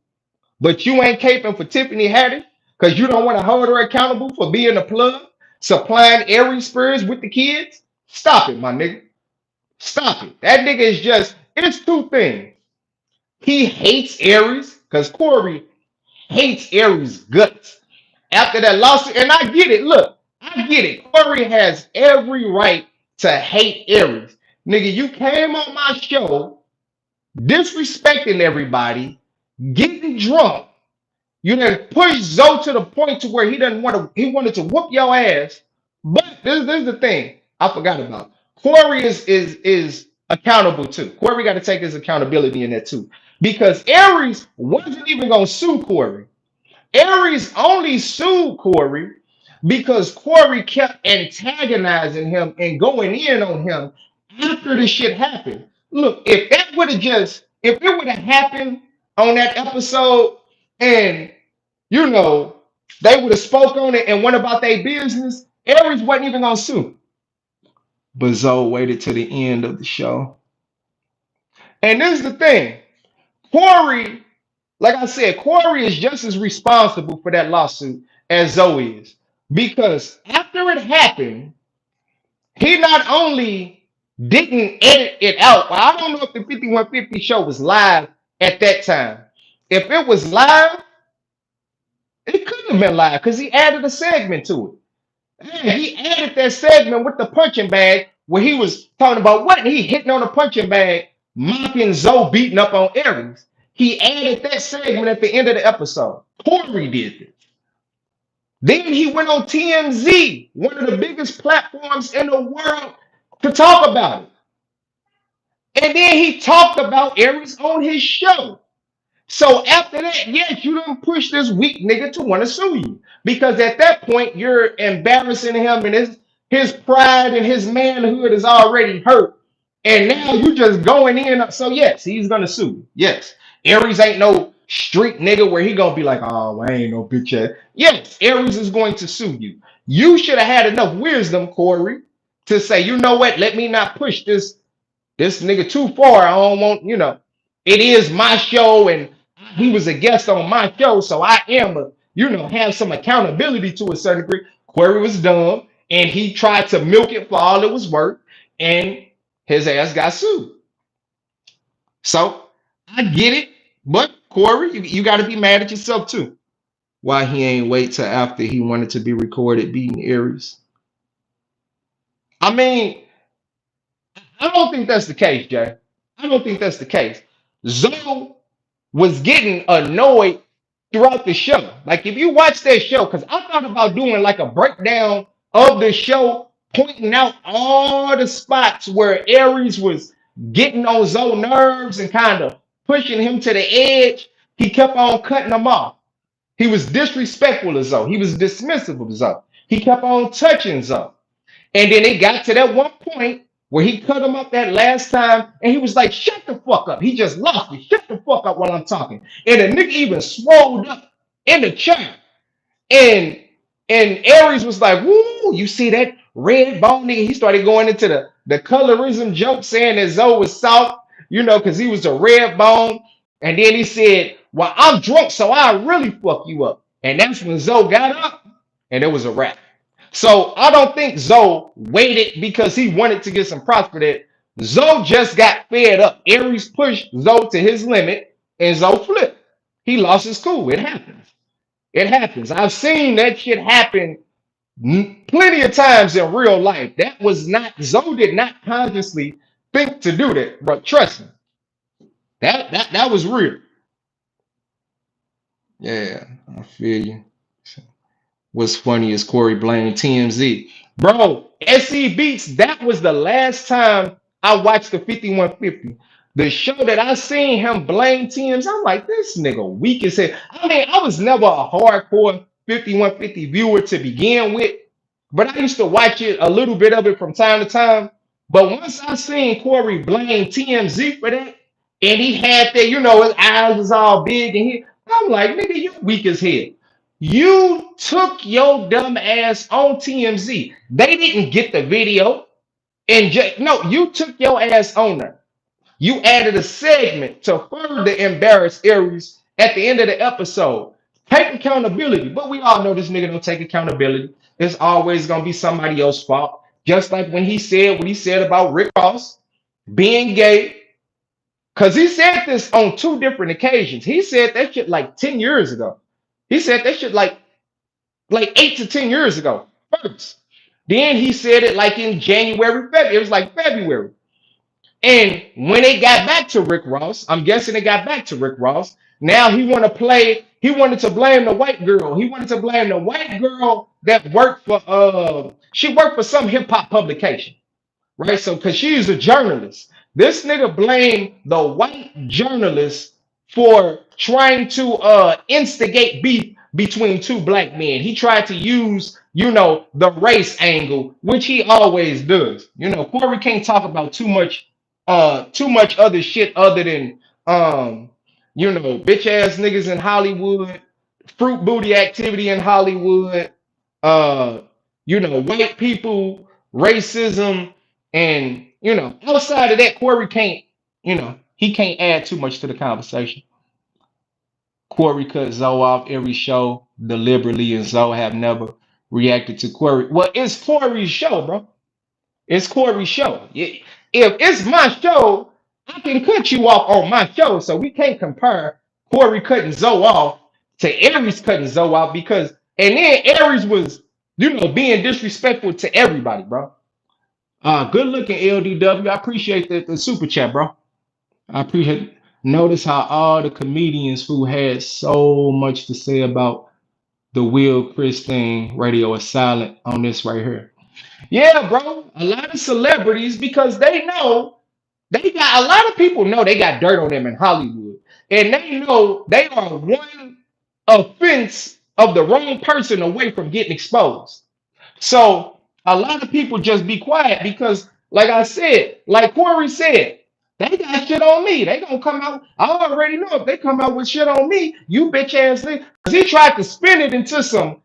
S1: but you ain't caping for Tiffany Haddish because you don't want to hold her accountable for being a plug, supplying Aries Spears with the kids. Stop it, my nigga. Stop it. That nigga is just, it's two things. He hates Aries because Corey hates Aries' guts after that lawsuit. And I get it. Look, I get it. Corey has every right to hate Aries. Nigga, you came on my show disrespecting everybody, getting drunk. You done push Zoe to the point to where he wanted to whoop your ass. But this is the thing I forgot about. Corey is accountable too. Corey got to take his accountability in that too. Because Aries wasn't even gonna sue Corey. Aries only sued Corey because Corey kept antagonizing him and going in on him after the shit happened. Look, if it would have happened on that episode and you know they would have spoke on it and went about their business, Aries wasn't even gonna sue. But Zoe waited to the end of the show. And this is the thing. Corey, like I said, Corey is just as responsible for that lawsuit as Zoe is. Because after it happened, he not only didn't edit it out, but I don't know if the 5150 show was live at that time. If it was live, it couldn't have been live because he added a segment to it. Yeah, he added that segment with the punching bag where he was talking about what he hitting on the punching bag, mocking Zoe beating up on Aries. He added that segment at the end of the episode. Corey did this. Then he went on TMZ, one of the biggest platforms in the world, to talk about it. And then he talked about Aries on his show. So after that, yes, you don't push this weak nigga to want to sue you. Because at that point, you're embarrassing him and his pride and his manhood is already hurt. And now you just going in. So yes, he's gonna sue you. Yes. Aries ain't no street nigga where he gonna be like, oh, I ain't no bitch ass. Yes, Aries is going to sue you. You should have had enough wisdom, Corey, to say, you know what, let me not push this nigga too far. I don't want, it is my show and he was a guest on my show, so I am have some accountability to a certain degree. Corey was dumb and he tried to milk it for all it was worth, and his ass got sued. So I get it, but Corey, you got to be mad at yourself too. Why he ain't wait till after he wanted to be recorded beating Aries? I mean, I don't think that's the case, Jay. I don't think that's the case. Zoe was getting annoyed throughout the show. Like if you watch that show, because I thought about doing like a breakdown of the show, pointing out all the spots where Aries was getting on Zoe nerves and kind of pushing him to the edge. He kept on cutting him off. He was disrespectful of Zoe. He was dismissive of Zoe. He kept on touching Zoe. And then it got to that one point where he cut him up that last time, and he was like, shut the fuck up. He just lost me. Shut the fuck up while I'm talking. And the nigga even swelled up in the chair. And Aries was like, woo, you see that red bone nigga? He started going into the colorism joke, saying that Zoe was soft, because he was a red bone. And then he said, well, I'm drunk, so I really fuck you up. And that's when Zoe got up, and it was a wrap. So I don't think Zoe waited because he wanted to get some props for that. Zoe just got fed up. Aries pushed Zoe to his limit, and Zoe flipped. He lost his cool. It happens. It happens. I've seen that shit happen plenty of times in real life. That was not, Zoe did not consciously think to do that, but trust me, that was real. Yeah, I feel you. What's funny is Corey blamed TMZ. Bro, SE Beats, that was the last time I watched the 5150. The show that I seen him blame TMZ, I'm like, this nigga weak as hell. I mean, I was never a hardcore 5150 viewer to begin with, but I used to watch it, a little bit of it from time to time. But once I seen Corey blame TMZ for that, and he had that, his eyes was all big, and I'm like, nigga, you weak as hell. You took your dumb ass on TMZ. They didn't get the video. And no, you took your ass on there. You added a segment to further embarrass Aries at the end of the episode. Take accountability. But we all know this nigga don't take accountability. It's always gonna be somebody else's fault. Just like when he said what he said about Rick Ross being gay. Because he said this on two different occasions. He said that shit like 10 years ago. He said that shit like 8 to 10 years ago first. Then he said it like in January, February. It was like February. And when it got back to Rick Ross, I'm guessing it got back to Rick Ross. Now he wanted to blame the white girl. He wanted to blame the white girl that worked for she worked for some hip hop publication. Right? So because she's a journalist. This nigga blamed the white journalist for trying to instigate beef between two black men. He tried to use, the race angle, which he always does. Corey can't talk about too much other shit other than bitch ass niggas in Hollywood, fruit booty activity in Hollywood, uh, white people, racism, and outside of that, Corey can't, he can't add too much to the conversation. Corey cut Zoe off every show deliberately, and Zoe have never reacted to Corey. Well, it's Corey's show, bro. It's Corey's show. If it's my show, I can cut you off on my show. So we can't compare Corey cutting Zoe off to Aries cutting Zoe off because, and then Aries was, being disrespectful to everybody, bro. Good looking LDW. I appreciate the super chat, bro. I appreciate it. Notice how all the comedians who had so much to say about the Will Chris thing radio is silent on this right here. Yeah, bro. A lot of celebrities because they know they got a lot of people know they got dirt on them in Hollywood. and they know they are one offense of the wrong person away from getting exposed. So a lot of people just be quiet because, like I said, like Corey said, they got shit on me. They gonna come out. I already know if they come out with shit on me, you bitch ass nigga. Cause he tried to spin it into some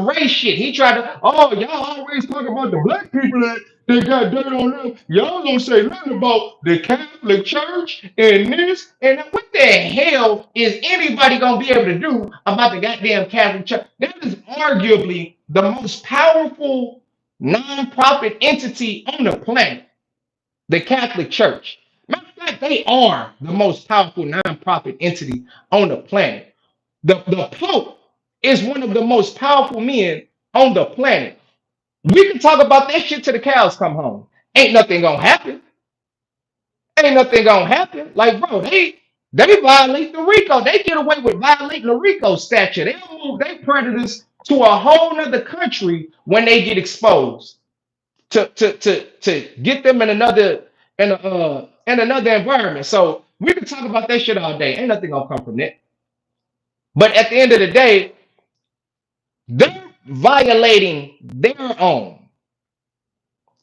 S1: race shit. He tried to, oh, y'all always talk about the black people that got dirt on them. Y'all don't say nothing about the Catholic Church and this and that. What the hell is anybody gonna be able to do about the goddamn Catholic Church? That is arguably the most powerful nonprofit entity on the planet, the Catholic Church. Matter of fact, they are the most powerful nonprofit entity on the planet. The Pope is one of the most powerful men on the planet. We can talk about that shit till the cows come home. Ain't nothing gonna happen. Ain't nothing gonna happen. Like, bro, they violate the RICO. They get away with violating the RICO statute. They'll move their predators to a whole nother country when they get exposed to get them in another environment. So we can talk about that shit all day. Ain't nothing gonna come from that. But at the end of the day, they're violating their own.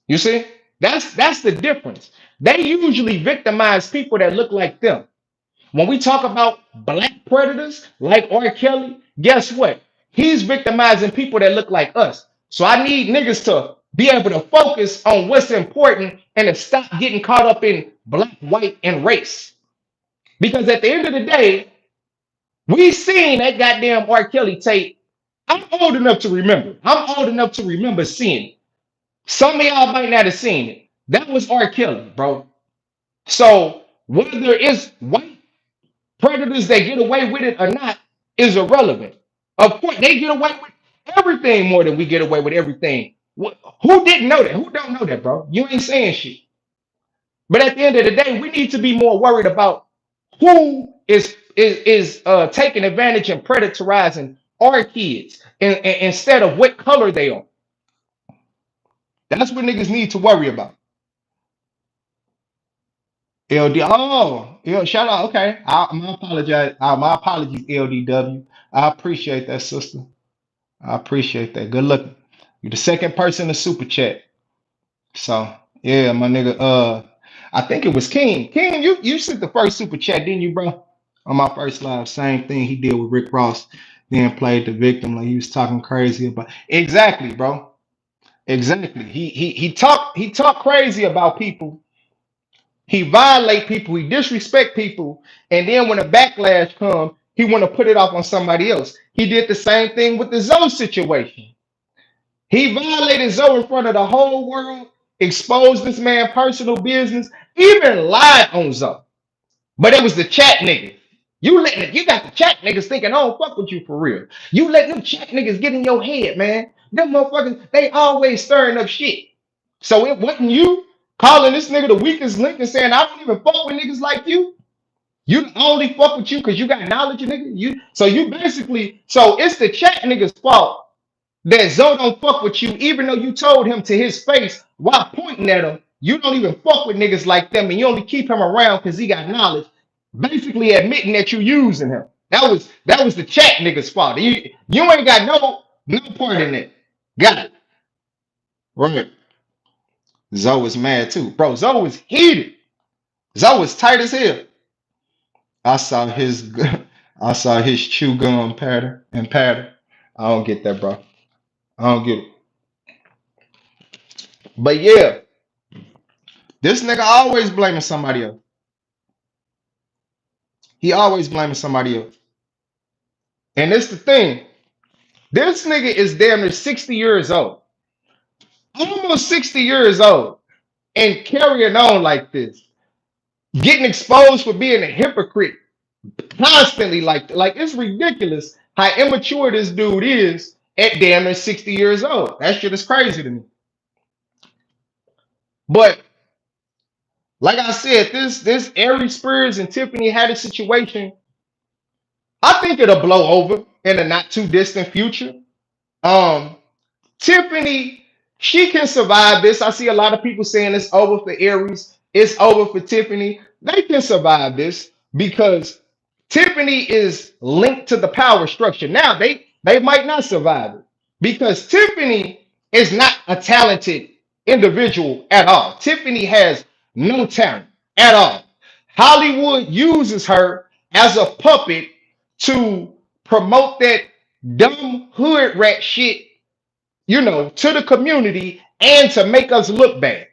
S1: You see? That's the difference. They usually victimize people that look like them. When we talk about black predators like R. Kelly, guess what? He's victimizing people that look like us. So I need niggas to be able to focus on what's important and to stop getting caught up in black, white, and race. Because at the end of the day, we seen that goddamn R. Kelly tape. I'm old enough to remember. I'm old enough to remember seeing it. Some of y'all might not have seen it. That was R. Kelly, bro. So whether it's white predators that get away with it or not is irrelevant. Of course, they get away with everything more than we get away with everything. Who didn't know that? Who don't know that, bro? You ain't saying shit. But at the end of the day, we need to be more worried about who is taking advantage and predatorizing our kids instead of what color they are. That's what niggas need to worry about. LD. Oh, yeah, shout out. Okay. My apologize. My apologies, LDW. I appreciate that, sister. I appreciate that. Good looking. You're the second person to super chat. So yeah, my nigga. I think it was King. King, you sent the first super chat, didn't you, bro? On my first live, same thing he did with Rick Ross. Then played the victim like he was talking crazy about. Exactly, bro. Exactly. He talked crazy about people. He violate people. He disrespect people. And then when a backlash comes, he want to put it off on somebody else. He did the same thing with the Zoe situation. He violated Zoe in front of the whole world, exposed this man' personal business, even lied on Zoe. But it was the chat niggas. You got the chat niggas thinking, I don't fuck with you for real. You let them chat niggas get in your head, man. Them motherfuckers, they always stirring up shit. So it wasn't you calling this nigga the weakest link and saying, I don't even fuck with niggas like you. You only fuck with you because you got knowledge, nigga. So it's the chat nigga's fault that Zoe don't fuck with you, even though you told him to his face while pointing at him, you don't even fuck with niggas like them, and you only keep him around because he got knowledge, basically admitting that you using him. That was the chat nigga's fault. You ain't got no part in it. Got it. Right. Zoe was mad too. Bro, Zoe was heated. Zoe was tight as hell. I saw his I saw his chew gum pattern. I don't get that, bro. I don't get it. But yeah, this nigga always blaming somebody else. He always blaming somebody else. And it's the thing. This nigga is damn near 60 years old. Almost 60 years old. And carrying on like this. Getting exposed for being a hypocrite constantly like it's ridiculous how immature this dude is at damn near 60 years old. That shit is crazy to me. But like I said, this Aries Spears and Tiffany Haddish situation, I think it'll blow over in a not too distant future. Um, Tiffany, she can survive this. I see a lot of people saying it's over for Aries, it's over for Tiffany. They can survive this because Tiffany is linked to the power structure. Now they might not survive it because Tiffany is not a talented individual at all. Tiffany has no talent at all. Hollywood uses her as a puppet to promote that dumb hood rat shit, to the community and to make us look bad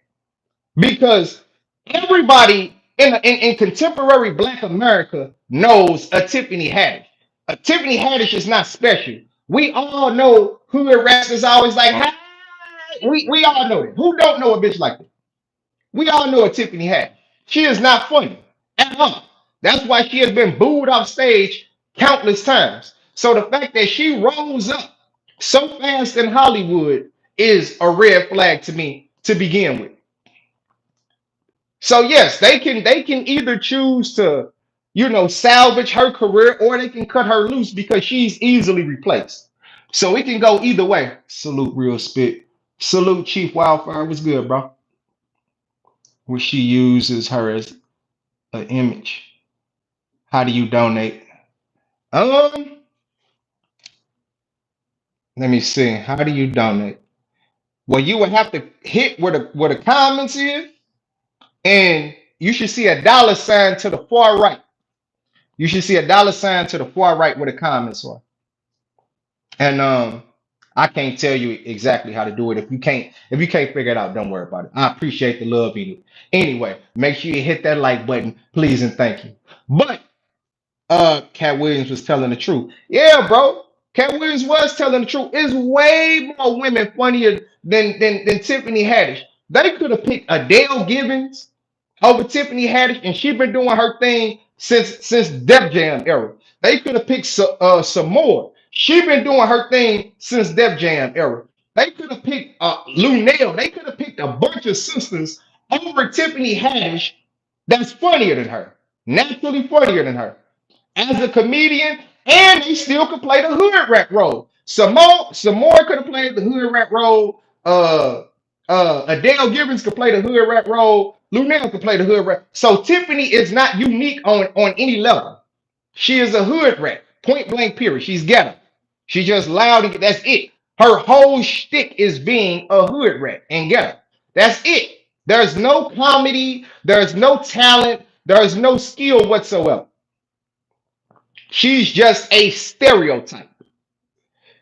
S1: because everybody in contemporary Black America knows a Tiffany Haddish. A Tiffany Haddish is not special. We all know who the rest is always like, hi. We all know that. Who don't know a bitch like that? We all know a Tiffany Haddish. She is not funny at all. That's why she has been booed off stage countless times. So the fact that she rose up so fast in Hollywood is a red flag to me to begin with. So yes, they can either choose to, salvage her career or they can cut her loose because she's easily replaced. So it can go either way. Salute real spit. Salute Chief Wildfire. What's good, bro? Where she uses her as an image. How do you donate? Um, Let me see. How do you donate? Well, you would have to hit where the comments is, and you should see a dollar sign to the far right. You should see a dollar sign to the far right where the comments are. And I can't tell you exactly how to do it. If you can't figure it out, don't worry about it. I appreciate the love in it. Anyway, make sure you hit that like button, please and thank you. But Cat Williams was telling the truth. Yeah, bro. Cat Williams was telling the truth. It's way more women funnier than Tiffany Haddish. They could have picked Adele Givens over Tiffany Haddish, and she been doing her thing since Def Jam era. They could have picked some more. She been doing her thing since Def Jam era. They could have picked Lunel. They could have picked a bunch of sisters over Tiffany Haddish that's funnier than her, naturally funnier than her as a comedian, and they still could play the hood rat role. Some more could have played the hood rat role. Adele Givens could play the hood rat role. Lunel could play the hood rat. So Tiffany is not unique on any level. She is a hood rat, point blank. Period. She's ghetto. She's just loud and that's it. Her whole shtick is being a hood rat and ghetto. That's it. There's no comedy. There's no talent. There's no skill whatsoever. She's just a stereotype.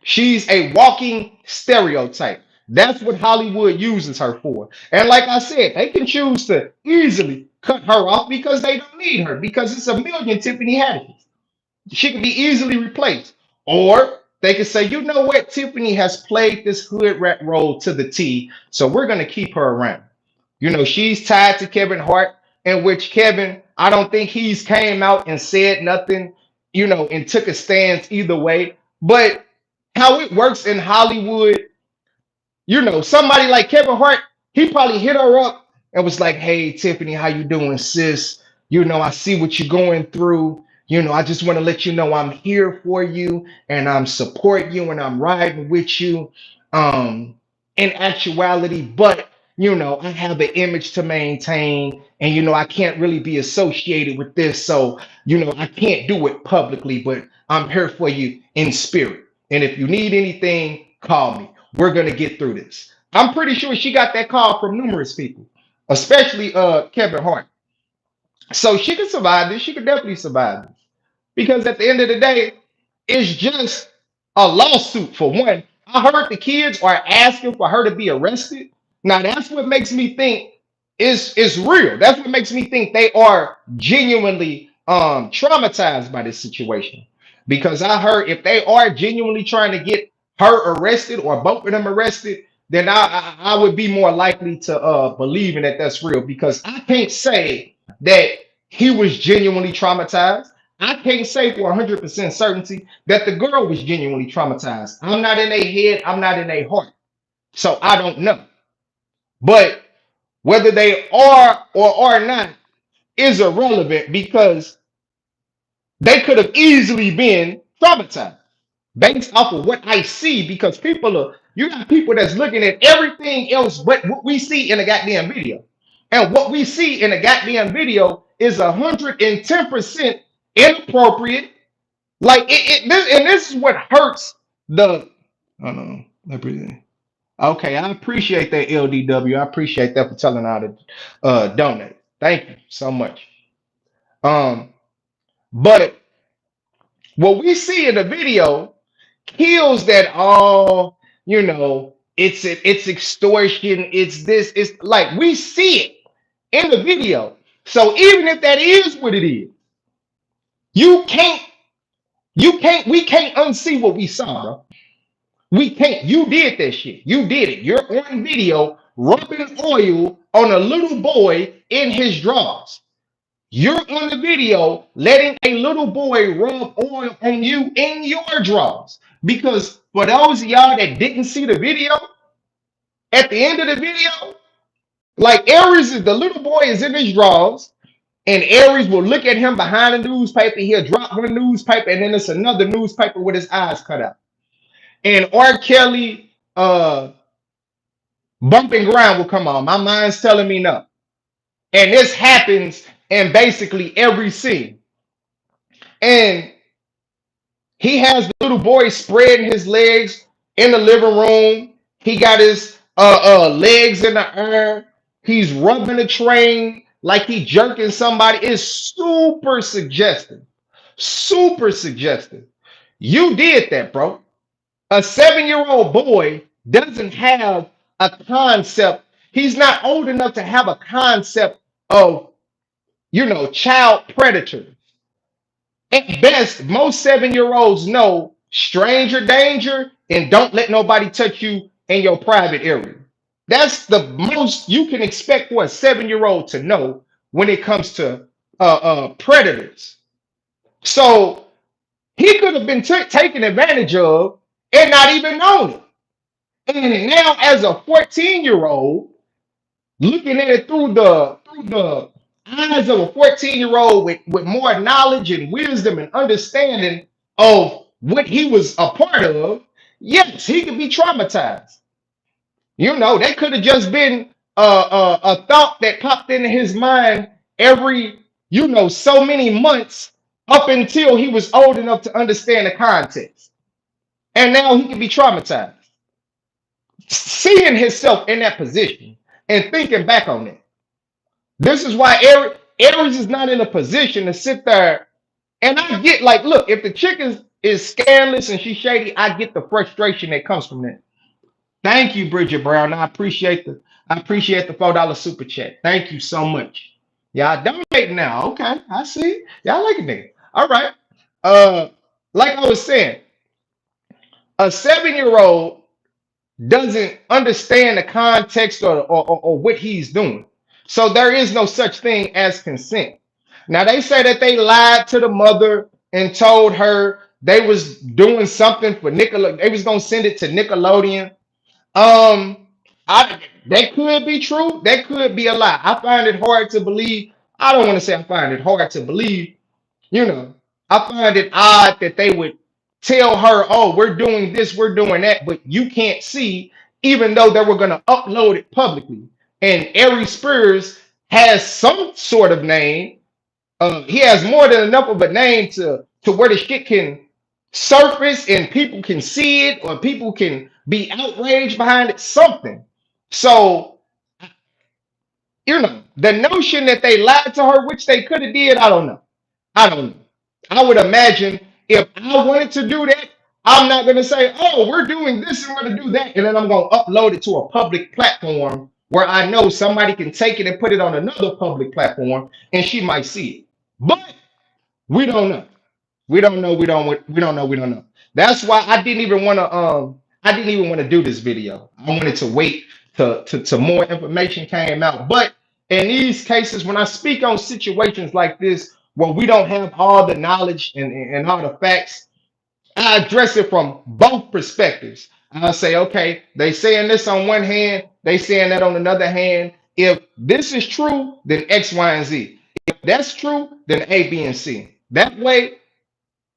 S1: She's a walking stereotype. That's what Hollywood uses her for. And like I said, they can choose to easily cut her off because they don't need her, because it's a million Tiffany Haddishes. She can be easily replaced. Or they could say, you know what? Tiffany has played this hood rat role to the T, so we're going to keep her around. She's tied to Kevin Hart, in which Kevin, I don't think he's came out and said nothing, and took a stance either way. But how it works in Hollywood, somebody like Kevin Hart, he probably hit her up and was like, hey, Tiffany, how you doing, sis? I see what you're going through. I just want to let you know I'm here for you and I'm support you and I'm riding with you. In actuality, but I have an image to maintain, and I can't really be associated with this, so I can't do it publicly, but I'm here for you in spirit. And if you need anything, call me. We're gonna get through this. I'm pretty sure she got that call from numerous people, especially Kevin Hart. So she could survive this. She could definitely survive this. Because at the end of the day, it's just a lawsuit for one. I heard the kids are asking for her to be arrested. Now that's what makes me think is real. That's what makes me think they are genuinely traumatized by this situation. Because I heard if they are genuinely trying to get her arrested or both of them arrested, then I would be more likely to believe in that that's real. Because I can't say that he was genuinely traumatized. I can't say for 100% certainty that the girl was genuinely traumatized. I'm not in a head, I'm not in a heart. So I don't know. But whether they are or are not is irrelevant because they could have easily been traumatized based off of what I see, because you got people that's looking at everything else but what we see in a goddamn video. And what we see in a goddamn video is 110% inappropriate. Like and this is what hurts the. I don't know. Everything. Okay, I appreciate that LDW. I appreciate that for telling how to donate. Thank you so much. Um, but what we see in the video kills that all, it's extortion, it's this, it's like we see it in the video. So even if that is what it is, you can't, we can't unsee what we saw, bro. We can't. You did that shit. You did it. You're on video rubbing oil on a little boy in his drawers. You're on the video letting a little boy rub oil on you in your drawers. Because for those of y'all that didn't see the video, at the end of the video, like Aries is the little boy is in his drawers, and Aries will look at him behind the newspaper. He'll drop one newspaper, and then it's another newspaper with his eyes cut out. And R. Kelly bumping ground will come on. My mind's telling me no. And this happens in basically every scene. And he has the little boy spreading his legs in the living room. He got his legs in the air. He's rubbing the train like he jerking somebody. It's super suggestive. Super suggestive. You did that, bro. A 7-year-old boy doesn't have a concept. He's not old enough to have a concept of, child predator. At best, most 7-year-olds know stranger danger and don't let nobody touch you in your private area. That's the most you can expect for a 7-year-old to know when it comes to predators. So he could have been taken advantage of and not even known it. And now, as a 14-year-old, looking at it through the eyes of a 14-year-old with more knowledge and wisdom and understanding of what he was a part of, yes, he could be traumatized. That could have just been a thought that popped into his mind every, so many months up until he was old enough to understand the context. And now he can be traumatized. Seeing himself in that position and thinking back on it. This is why Aries is not in a position to sit there. And I get, like, look, if the chick is scandalous and she's shady, I get the frustration that comes from that. Thank you, Bridget Brown. I appreciate the $4 super chat. Thank you so much. Y'all donate now. Okay, I see. Y'all like it, nigga. All right. Like I was saying, a 7-year-old doesn't understand the context or what he's doing. So there is no such thing as consent. Now they say that they lied to the mother and told her they was doing something for Nickelodeon. They was gonna send it to Nickelodeon. That could be true. That could be a lie. I find it hard to believe. I don't want to say I find it hard to believe. I find it odd that they would tell her, oh, we're doing this, we're doing that, but you can't see, even though they were going to upload it publicly. And Aries Spears has some sort of name. He has more than enough of a name to where the shit can surface and people can see it or people can be outraged behind it, something. So, the notion that they lied to her, which they could have did, I don't know. I would imagine if I wanted to do that, I'm not going to say, oh, we're doing this and we're going to do that. And then I'm going to upload it to a public platform where I know somebody can take it and put it on another public platform and she might see it. But we don't know. We don't know. That's why I didn't even want to do this video. I wanted to wait to more information came out. But in these cases, when I speak on situations like this, where we don't have all the knowledge and all the facts, I address it from both perspectives. I'll say, okay, they saying this on one hand, they saying that on another hand. If this is true, then X, Y, and Z. If that's true, then A, B, and C. That way,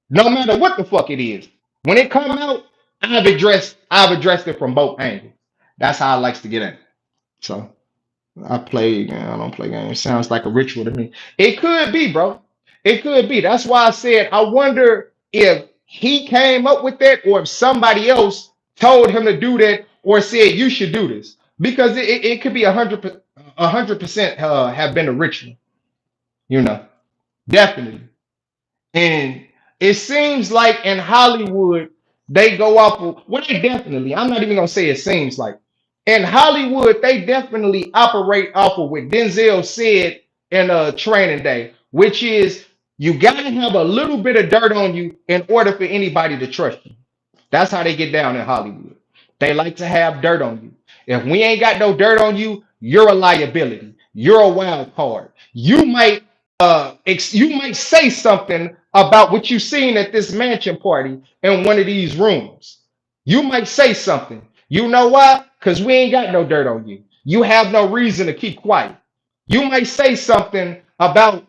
S1: no matter what the fuck it is, when it come out, I've addressed it from both angles. That's how I likes to get in. So I don't play games. Sounds like a ritual to me. It could be, bro. It could be. That's why I said I wonder if he came up with that or if somebody else told him to do that or said you should do this. Because it could be 100% have been a ritual, you know, definitely. And it seems like in Hollywood, they go off of, well, they definitely, I'm not even gonna say it seems like. In Hollywood, they definitely operate off of what Denzel said in Training Day, which is you gotta have a little bit of dirt on you in order for anybody to trust you. That's how they get down in Hollywood. They like to have dirt on you. If we ain't got no dirt on you, you're a liability. You're a wild card. You might say something about what you seen at this mansion party in one of these rooms. You might say something. You know why? Because we ain't got no dirt on you. You have no reason to keep quiet. You might say something about,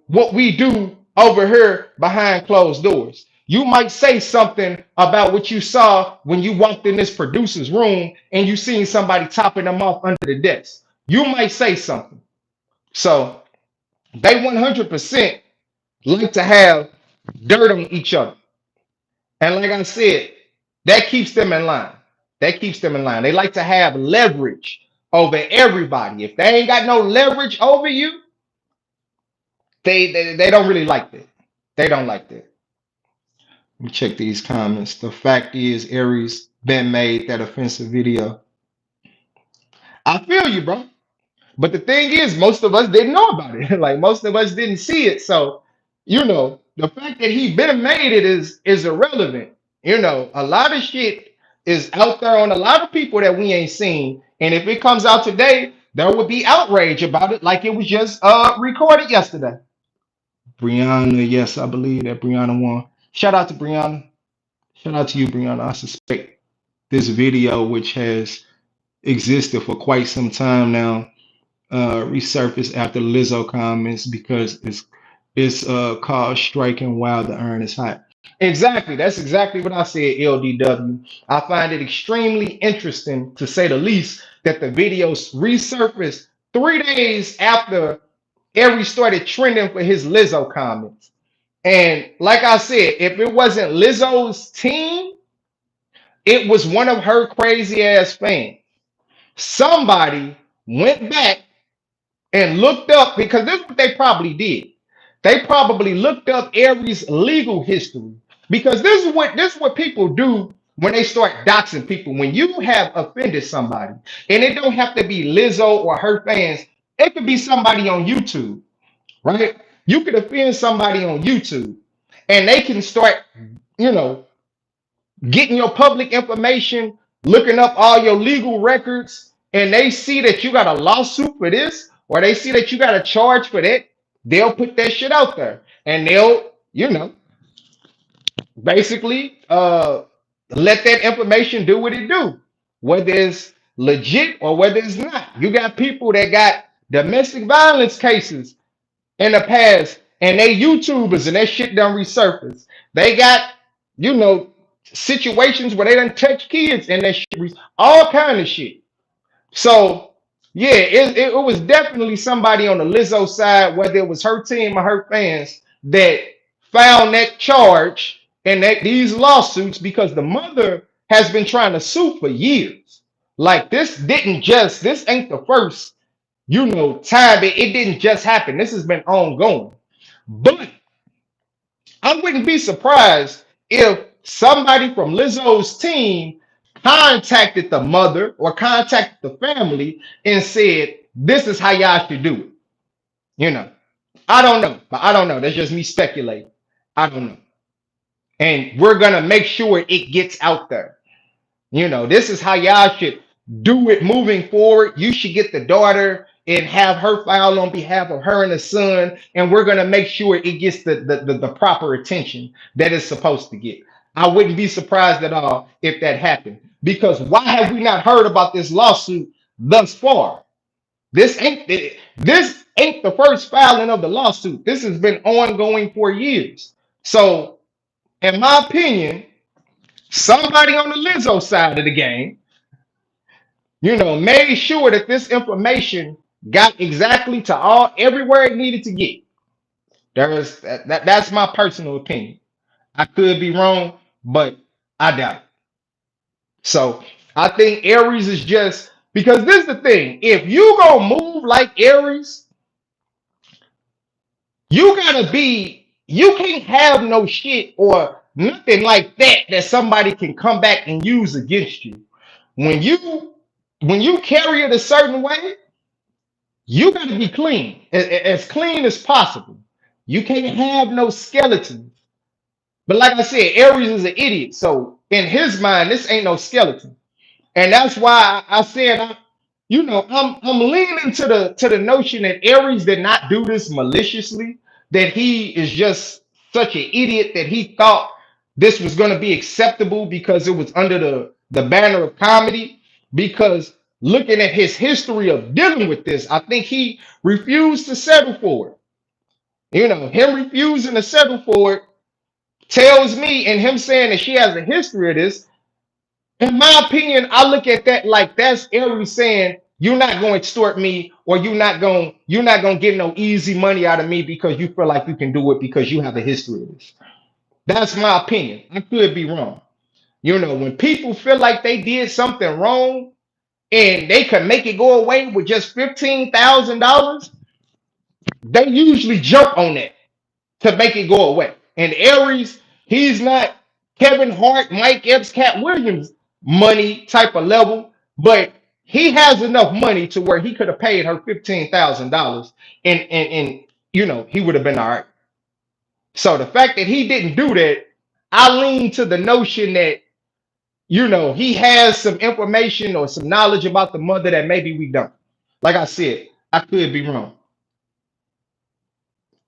S1: what we do over here behind closed doors. You might say something about what you saw when you walked in this producer's room and you seen somebody topping them off under the desk. You might say something. So they 100% like to have dirt on each other. And like I said, that keeps them in line. That keeps them in line. They like to have leverage over everybody. If they ain't got no leverage over you, they don't really like that. They don't like that. Let me check these comments. The fact is, Aries Ben made that offensive video. I feel you, bro. But the thing is, most of us didn't know about it. Like most of us didn't see it. So, the fact that he been made it is irrelevant. A lot of shit is out there on a lot of people that we ain't seen. And if it comes out today, there would be outrage about it, like it was just recorded yesterday. Brianna, yes, I believe that Brianna won. Shout out to Brianna. Shout out to you, Brianna. I suspect this video, which has existed for quite some time now, resurfaced after Lizzo comments because it's called striking while the iron is hot. Exactly. That's exactly what I said, LDW. I find it extremely interesting, to say the least, that the video resurfaced 3 days after Aries started trending for his Lizzo comments. And like I said, if it wasn't Lizzo's team, it was one of her crazy ass fans. Somebody went back and looked up, because this is what they probably did. They probably looked up Aries' legal history, because this is what people do when they start doxing people. When you have offended somebody, and it don't have to be Lizzo or her fans, it could be somebody on YouTube, right? You could offend somebody on YouTube, and they can start, you know, getting your public information, looking up all your legal records, and they see that you got a lawsuit for this, or they see that you got a charge for that, they'll put that shit out there. And they'll, basically let that information do what it do, whether it's legit or whether it's not. You got people that got domestic violence cases in the past, and they YouTubers, and that shit done resurface. They got, you know, situations where they done touch kids, and that shit, all kind of shit. So yeah, it was definitely somebody on the Lizzo side, whether it was her team or her fans, that found that charge and that these lawsuits, because the mother has been trying to sue for years. Like this ain't the first, time. It didn't just happen. This has been ongoing. But I wouldn't be surprised if somebody from Lizzo's team contacted the mother or contacted the family and said, this is how y'all should do it. You know, I don't know, but I don't know. That's just me speculating. I don't know. And we're going to make sure it gets out there. This is how y'all should do it moving forward. You should get the daughter and have her file on behalf of her and the son, and we're going to make sure it gets the proper attention that it's supposed to get. I wouldn't be surprised at all if that happened, because why have we not heard about this lawsuit thus far? This ain't the first filing of the lawsuit. This has been ongoing for years. So, in my opinion, somebody on the Lizzo side of the game, made sure that this information got exactly to everywhere it needed to get. That's my personal opinion. I could be wrong, but I doubt it. So I think Aries is just because this is the thing. If you gonna move like Aries, you can't have no shit or nothing like that that somebody can come back and use against you. When you carry it a certain way, you gotta be clean, as clean as possible. You can't have no skeletons. But like I said, Aries is an idiot. So in his mind, this ain't no skeleton. And that's why I said I'm leaning to the notion that Aries did not do this maliciously, that he is just such an idiot that he thought this was going to be acceptable because it was under the banner of comedy. Because looking at his history of dealing with this, I think he refused to settle for it. Him refusing to settle for it tells me, and him saying that she has a history of this, in my opinion, I look at that like that's Aries saying you're not going to extort me, or you're not going to get no easy money out of me because you feel like you can do it because you have a history of this. That's my opinion. I could be wrong. When people feel like they did something wrong and they can make it go away with just $15,000, they usually jump on that to make it go away. And Aries, he's not Kevin Hart, Mike Epps, Cat Williams money type of level, but he has enough money to where he could have paid her $15,000 and he would have been all right. So the fact that he didn't do that, I lean to the notion that he has some information or some knowledge about the mother that maybe we don't. Like I said, I could be wrong.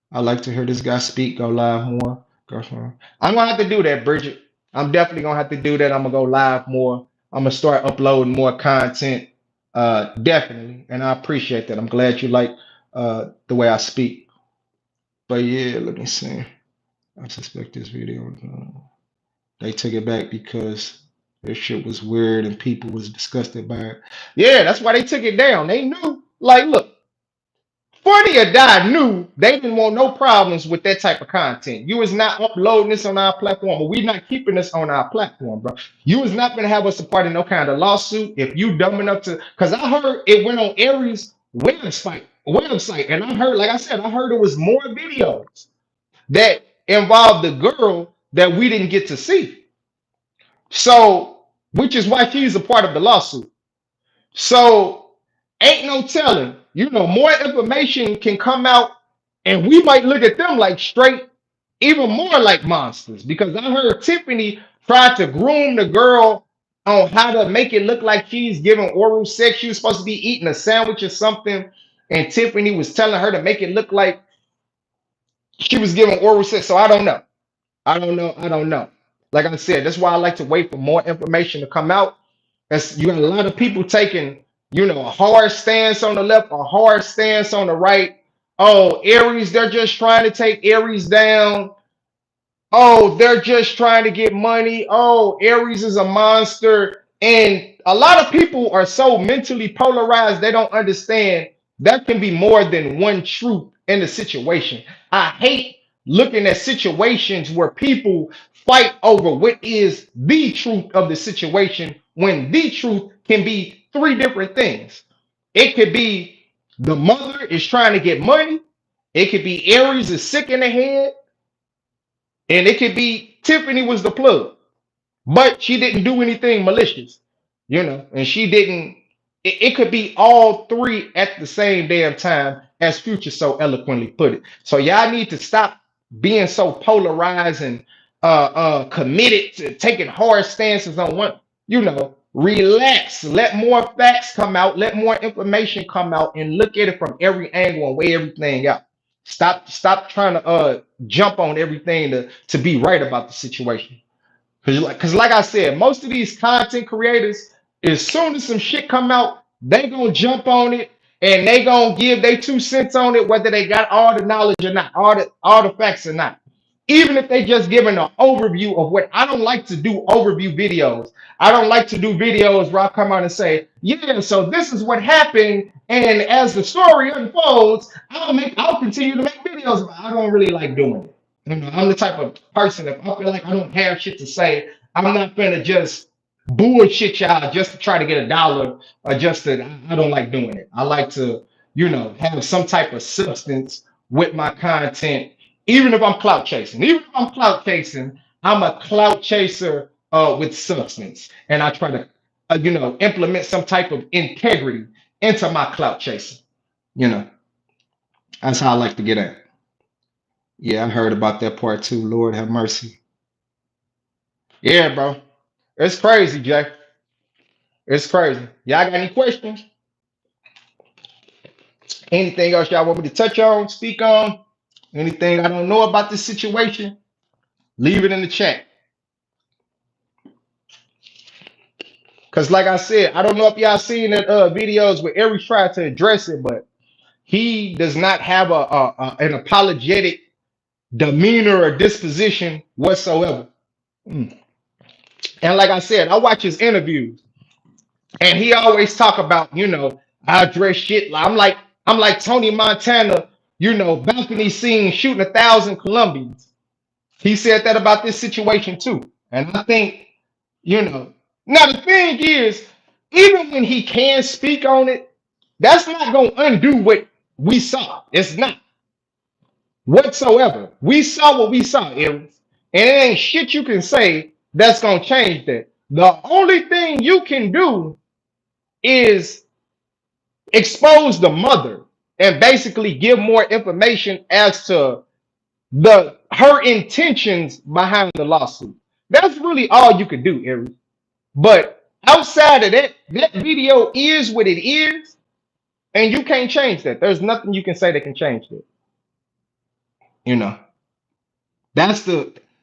S1: I like to hear this guy speak, go live more. Girlfriend. I'm gonna have to do that, Bridget. I'm definitely gonna have to do that. I'm gonna go live more. I'm gonna start uploading more content. Definitely. And I appreciate that. I'm glad you like the way I speak. But yeah, let me see. I suspect this video. They took it back because their shit was weird and people was disgusted by it. Yeah, that's why they took it down. They knew, like, look. Funny or Die knew they didn't want no problems with that type of content. You was not uploading this on our platform, but we not keeping this on our platform, bro. You was not gonna have us a part of no kind of lawsuit if you dumb enough to. Because I heard it went on Aries website, and I heard, like I said, I heard it was more videos that involved the girl that we didn't get to see. So, which is why she's a part of the lawsuit. So ain't no telling. More information can come out, and we might look at them like straight, even more like monsters. Because I heard Tiffany tried to groom the girl on how to make it look like she's giving oral sex. She was supposed to be eating a sandwich or something, and Tiffany was telling her to make it look like she was giving oral sex. So I don't know. I don't know. I don't know. Like I said, that's why I like to wait for more information to come out. You got a lot of people taking, a hard stance on the left, a hard stance on the right. Oh, Aries, they're just trying to take Aries down. Oh, they're just trying to get money. Oh, Aries is a monster. And a lot of people are so mentally polarized, they don't understand there can be more than one truth in the situation. I hate looking at situations where people fight over what is the truth of the situation when the truth can be three different things. It could be the mother is trying to get money. It could be Aries is sick in the head. And it could be Tiffany was the plug, but she didn't do anything malicious, and she didn't. It could be all three at the same damn time, as Future so eloquently put it. So y'all need to stop being so polarized and committed to taking hard stances on one. Relax. Let more facts come out. Let more information come out, and look at it from every angle and weigh everything out. Stop trying to jump on everything to be right about the situation. Because like I said, most of these content creators, as soon as some shit come out, they gonna jump on it and they gonna give their 2 cents on it, whether they got all the knowledge or not, all the facts or not. even if they just giving an overview of what I don't like to do overview videos. I don't like to do videos where I come out and say, yeah, so this is what happened. And as the story unfolds, I'll continue to make videos, but I don't really like doing it. You know, I'm the type of person, if I feel like I don't have shit to say, I'm not gonna just bullshit y'all just to try to get a dollar or just to, I don't like doing it. I like to, have some type of substance with my content, even if I'm clout chasing. Even if I'm clout chasing, I'm a clout chaser with substance. And I try to, implement some type of integrity into my clout chasing. You know, that's how I like to get at. Yeah, I heard about that part too. Lord have mercy. Yeah, bro. It's crazy, Jay. It's crazy. Y'all got any questions? Anything else y'all want me to touch on, speak on? Anything I don't know about this situation? Leave it in the chat. Cause like I said, I don't know if y'all seen the videos where Aries tried to address it, but he does not have an apologetic demeanor or disposition whatsoever. Mm. And like I said, I watch his interviews, and he always talk about, I address shit. I'm like Tony Montana, balcony scene shooting 1,000 Colombians. He said that about this situation too. And I think, now the thing is, even when he can speak on it, that's not going to undo what we saw. It's not whatsoever. We saw what we saw, Aries. And it ain't shit you can say that's going to change that. The only thing you can do is expose the mother and basically give more information as to her intentions behind the lawsuit. That's really all you can do, Aries. But outside of that, that video is what it is, and you can't change that. There's nothing you can say that can change that. You know, that's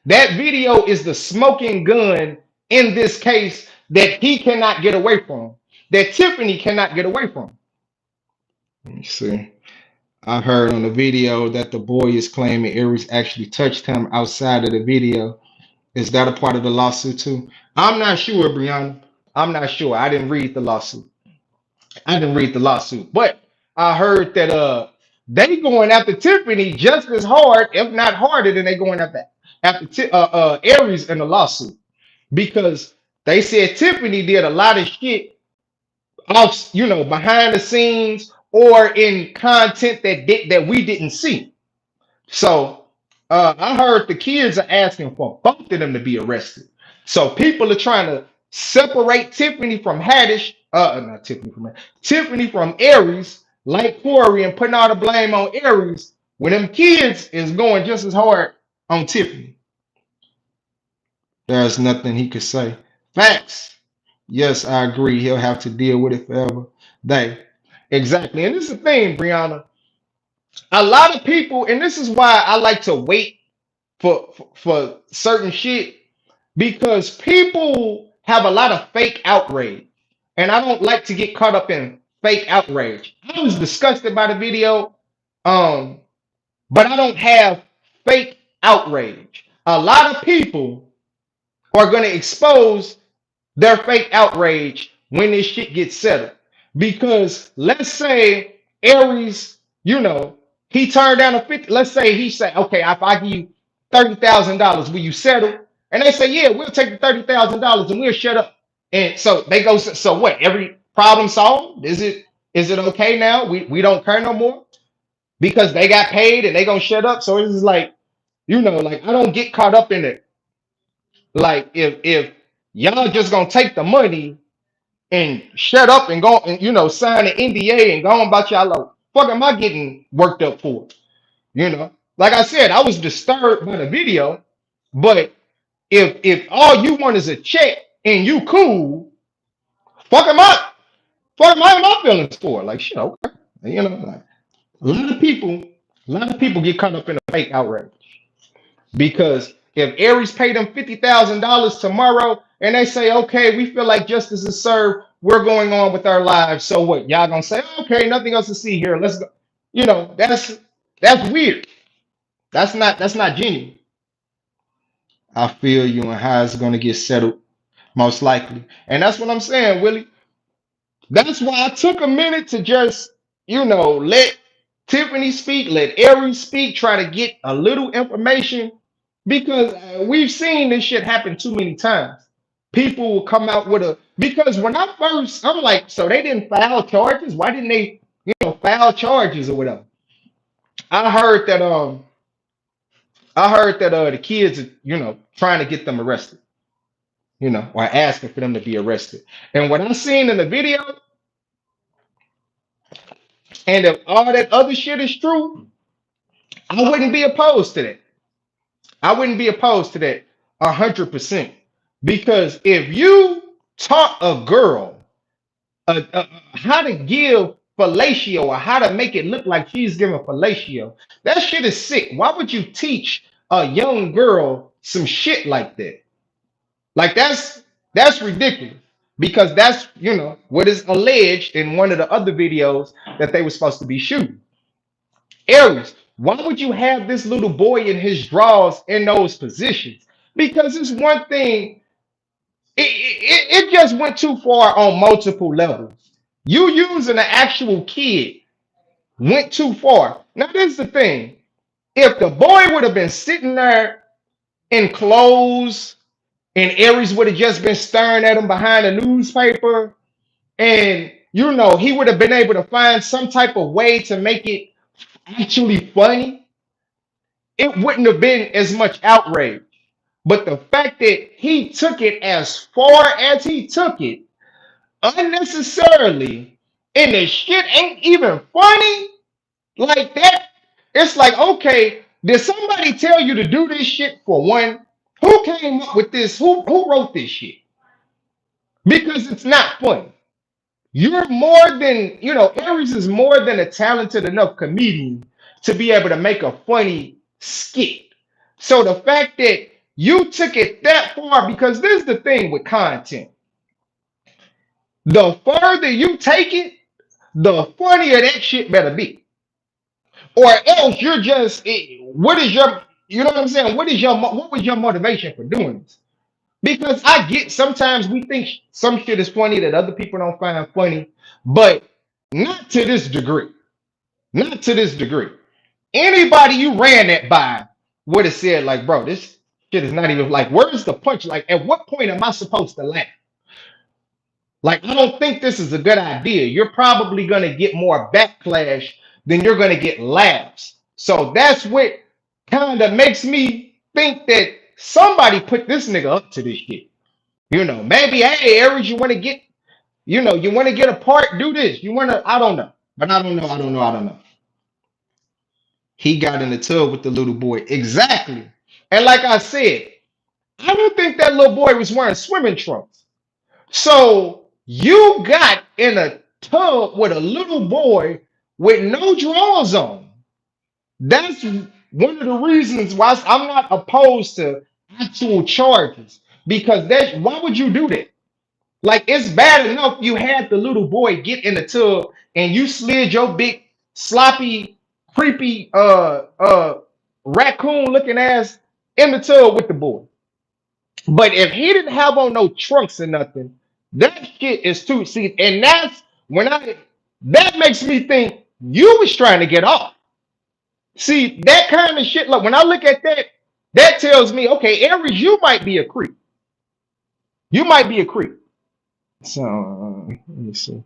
S1: that video is the smoking gun in this case that he cannot get away from, that Tiffany cannot get away from. Let me see. I heard on the video that the boy is claiming Aries actually touched him outside of the video. Is that a part of the lawsuit too? I'm not sure, Brianna. I'm not sure. I didn't read the lawsuit. I didn't read the lawsuit, but I heard that they going after Tiffany just as hard, if not harder, than they going after Aries in the lawsuit, because they said Tiffany did a lot of shit off, behind the scenes or in content that we didn't see. So I heard the kids are asking for both of them to be arrested. So people are trying to separate Tiffany from Haddish, not Tiffany from Tiffany from Aries, like Corey, and putting all the blame on Aries when them kids is going just as hard on Tiffany. There's nothing he could say. Facts. Yes, I agree. He'll have to deal with it forever. Exactly. And this is the thing, Brianna. A lot of people, and this is why I like to wait for certain shit, because people have a lot of fake outrage, and I don't like to get caught up in fake outrage. I was disgusted by the video, but I don't have fake outrage. A lot of people are going to expose their fake outrage when this shit gets settled. Because let's say Aries, he turned down a 50. Let's say he said, okay, if I give you $30,000, will you settle? And they say, yeah, we'll take the $30,000 and we'll shut up. And so they go, so what? Every problem solved? Is it okay now? We don't care no more because they got paid and they gonna shut up. So it's like, like I don't get caught up in it. Like if y'all just gonna take the money and shut up and go and sign an NDA and go on about y'all, like, fuck am I getting worked up for? Like I said, I was disturbed by the video, but if all you want is a check and you cool, fuck am I? Fuck am I in my feelings for? Like shit, okay. Like a lot of people get caught up in a fake outrage. Because if Aries paid them $50,000 tomorrow and they say, okay, we feel like justice is served, we're going on with our lives. So what? Y'all gonna say, okay, nothing else to see here. Let's go. That's weird. That's not genuine. I feel you and how it's gonna get settled, most likely. And that's what I'm saying, Willie. That's why I took a minute to just, let Tiffany speak, let Aries speak, try to get a little information because we've seen this shit happen too many times. People will come out with because when I first, I'm like, so they didn't file charges? Why didn't they, file charges or whatever? I heard that, the kids are, trying to get them arrested, or asking for them to be arrested. And what I seen in the video, and if all that other shit is true, I wouldn't be opposed to that. I wouldn't be opposed to that 100%. Because if you taught a girl how to give fellatio or how to make it look like she's giving fellatio, that shit is sick. Why would you teach a young girl some shit like that? Like that's ridiculous. Because that's what is alleged in one of the other videos that they were supposed to be shooting. Aries, why would you have this little boy in his drawers in those positions? Because it's one thing, it just went too far on multiple levels. You using an actual kid went too far. Now, this is the thing. If the boy would have been sitting there in clothes and Aries would have just been staring at him behind a newspaper, and he would have been able to find some type of way to make it actually funny, it wouldn't have been as much outrage. But the fact that he took it as far as he took it unnecessarily, and the shit ain't even funny like that, it's like, okay, did somebody tell you to do this shit for one? Who came up with this? Who wrote this shit? Because it's not funny. You're more than, Aries is more than a talented enough comedian to be able to make a funny skit. So the fact that you took it that far, because this is the thing with content. The further you take it, the funnier that shit better be. Or else you're just, what is your, you know what I'm saying? What was your motivation for doing this? Because I get sometimes we think some shit is funny that other people don't find funny, but not to this degree. Not to this degree. Anybody you ran that by would have said, like, bro, this shit is not even like, where's the punch? Like, at what point am I supposed to laugh? Like, I don't think this is a good idea. You're probably going to get more backlash than you're going to get laughs. So that's what kind of makes me think that somebody put this nigga up to this shit. Maybe, hey, Aries, you want to get, you want to get a part, do this. You want to, I don't know. But I don't know. He got in the tub with the little boy. Exactly. And like I said, I don't think that little boy was wearing swimming trunks. So you got in a tub with a little boy with no drawers on. That's one of the reasons why I'm not opposed to actual charges. Because why would you do that? Like, it's bad enough you had the little boy get in the tub and you slid your big sloppy, creepy raccoon looking ass in the tub with the boy. But if he didn't have on no trunks or nothing, that shit is too, see, and that's that makes me think you was trying to get off. See, that kind of shit, like when I look at that, that tells me, okay, Aries, you might be a creep. You might be a creep. So let me see.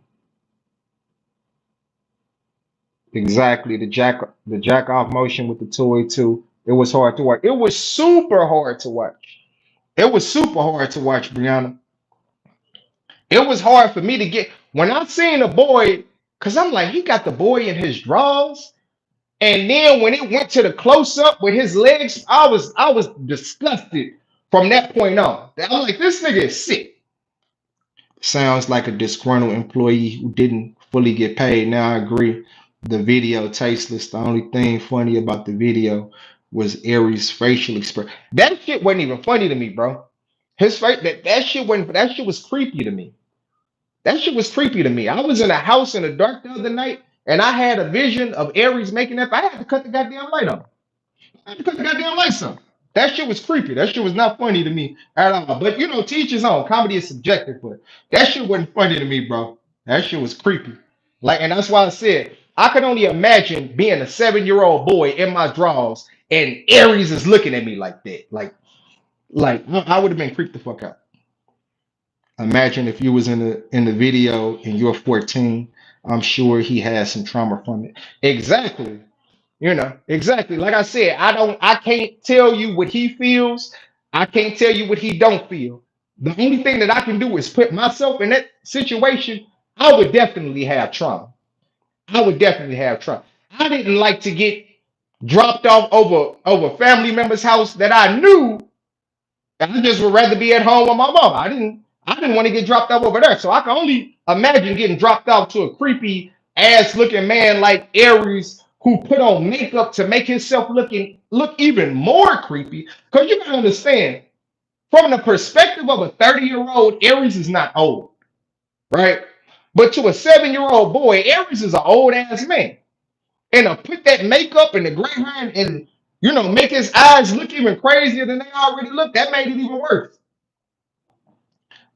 S1: Exactly, the jack off motion with the toy too. It was hard to watch. It was super hard to watch. It was super hard to watch, Brianna. It was hard for me to get when I seen a boy, cause I'm like, he got the boy in his drawers, and then when it went to the close up with his legs, I was disgusted from that point on. I'm like, this nigga is sick. Sounds like a disgruntled employee who didn't fully get paid. Now I agree. The video tasteless. The only thing funny about the video was Aries' facial expression. That shit wasn't even funny to me, bro. His face, that shit wasn't. That shit was creepy to me. That shit was creepy to me. I was in a house in the dark the other night, and I had a vision of Aries making that. I had to cut the goddamn light on. I had to cut the goddamn lights on. That shit was creepy. That shit was not funny to me at all. But you know, teach his own. Comedy is subjective, but that shit wasn't funny to me, bro. That shit was creepy. Like, and that's why I said I could only imagine being a 7-year-old boy in my drawers and Aries is looking at me like that. Like I would have been creeped the fuck out. Imagine if you was in the video and you're 14. I'm sure he had some trauma from it. Exactly. You know, exactly. Like I said, I can't tell you what he feels. I can't tell you what he don't feel. The only thing that I can do is put myself in that situation. I would definitely have trauma. I would definitely have trauma. I didn't like to get dropped off over family members' house that I knew. I just would rather be at home with my mom. I didn't want to get dropped off over there. So I can only imagine getting dropped off to a creepy ass looking man like Aries who put on makeup to make himself look even more creepy. Because you gotta understand, from the perspective of a 30-year-old, Aries is not old, right? But to a 7-year-old boy, Aries is an old ass man. And to put that makeup and the gray hair and you know make his eyes look even crazier than they already look, that made it even worse.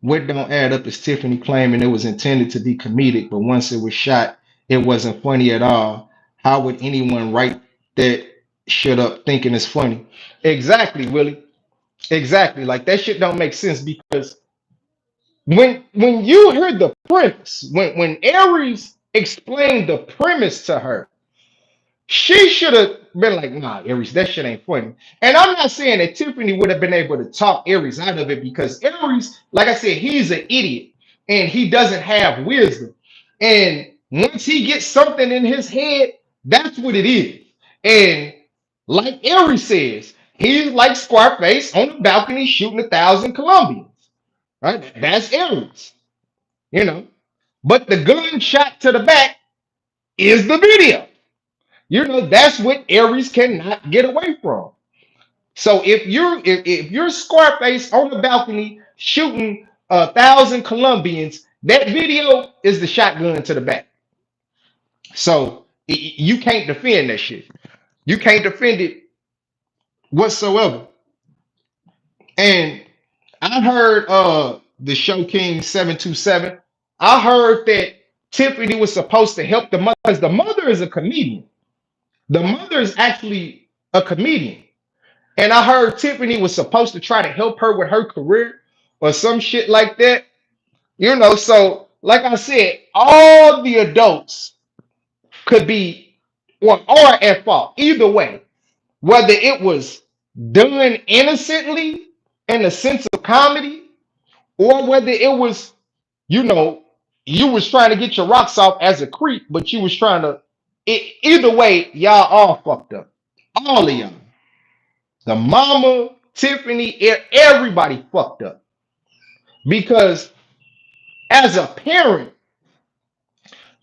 S1: What don't add up is Tiffany claiming it was intended to be comedic, but once it was shot, it wasn't funny at all. How would anyone write that shit up thinking it's funny? Exactly, Willie. Exactly. Like that shit don't make sense because when you heard the premise, when Aries explained the premise to her, she should have been like, nah, Aries, that shit ain't funny. And I'm not saying that Tiffany would have been able to talk Aries out of it because Aries, like I said, he's an idiot and he doesn't have wisdom. And once he gets something in his head, that's what it is. And like Aries says, he's like Scarface on the balcony shooting 1,000 Colombians. Right? That's Aries, you know. But the gunshot to the back is the video. You know, that's what Aries cannot get away from. So if you're Scarface on the balcony shooting 1,000 Colombians, that video is the shotgun to the back. So you can't defend that shit. You can't defend it whatsoever. And I heard the show King 727. I heard that Tiffany was supposed to help the mother because the mother is a comedian. The mother is actually a comedian. And I heard Tiffany was supposed to try to help her with her career or some shit like that. You know, so like I said, all the adults could be or are at fault. Either way, whether it was done innocently in the sense of comedy, or whether it was, you know, you was trying to get your rocks off as a creep, but you was trying to. Either way, y'all all fucked up. All of y'all. The mama, Tiffany, everybody fucked up. Because as a parent,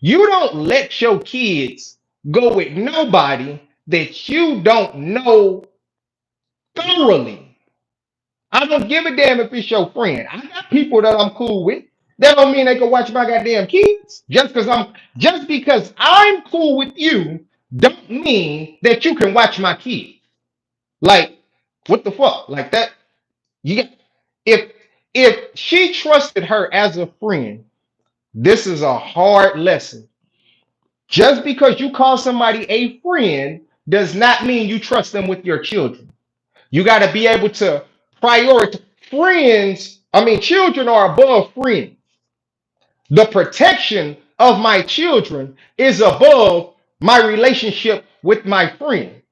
S1: you don't let your kids go with nobody that you don't know thoroughly. I don't give a damn if it's your friend. I got people that I'm cool with. That don't mean they can watch my goddamn kids. Just because I'm cool with you, don't mean that you can watch my kids. Like, what the fuck? Like that. You got if if she trusted her as a friend, this is a hard lesson. Just because you call somebody a friend does not mean you trust them with your children. You got to be able to prioritize friends. I mean, children are above friends. The protection of my children is above my relationship with my friend.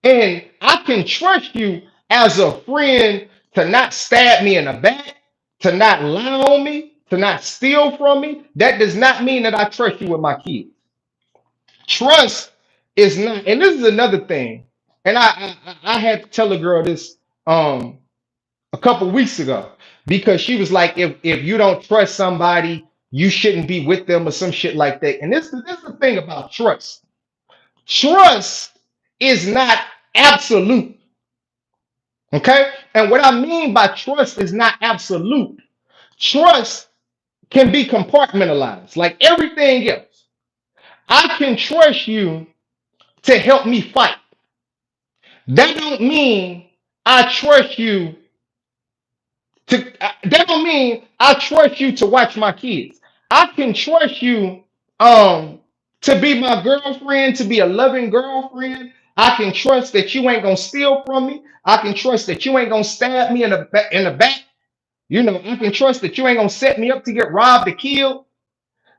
S1: And I can trust you as a friend to not stab me in the back, to not lie on me, to not steal from me. That does not mean that I trust you with my kids. Trust is not, and this is another thing. And I had to tell a girl this a couple weeks ago because she was like, if you don't trust somebody, you shouldn't be with them or some shit like that. And this is the thing about trust. Trust is not absolute. Okay? And what I mean by trust is not absolute. Trust can be compartmentalized like everything else. I can trust you to help me fight. That don't mean I trust you that don't mean I trust you to watch my kids. I can trust you um to be my girlfriend, to be a loving girlfriend. I can trust that you ain't gonna steal from me. I can trust that you ain't gonna stab me in the back. You know, I can trust that you ain't gonna set me up to get robbed or killed.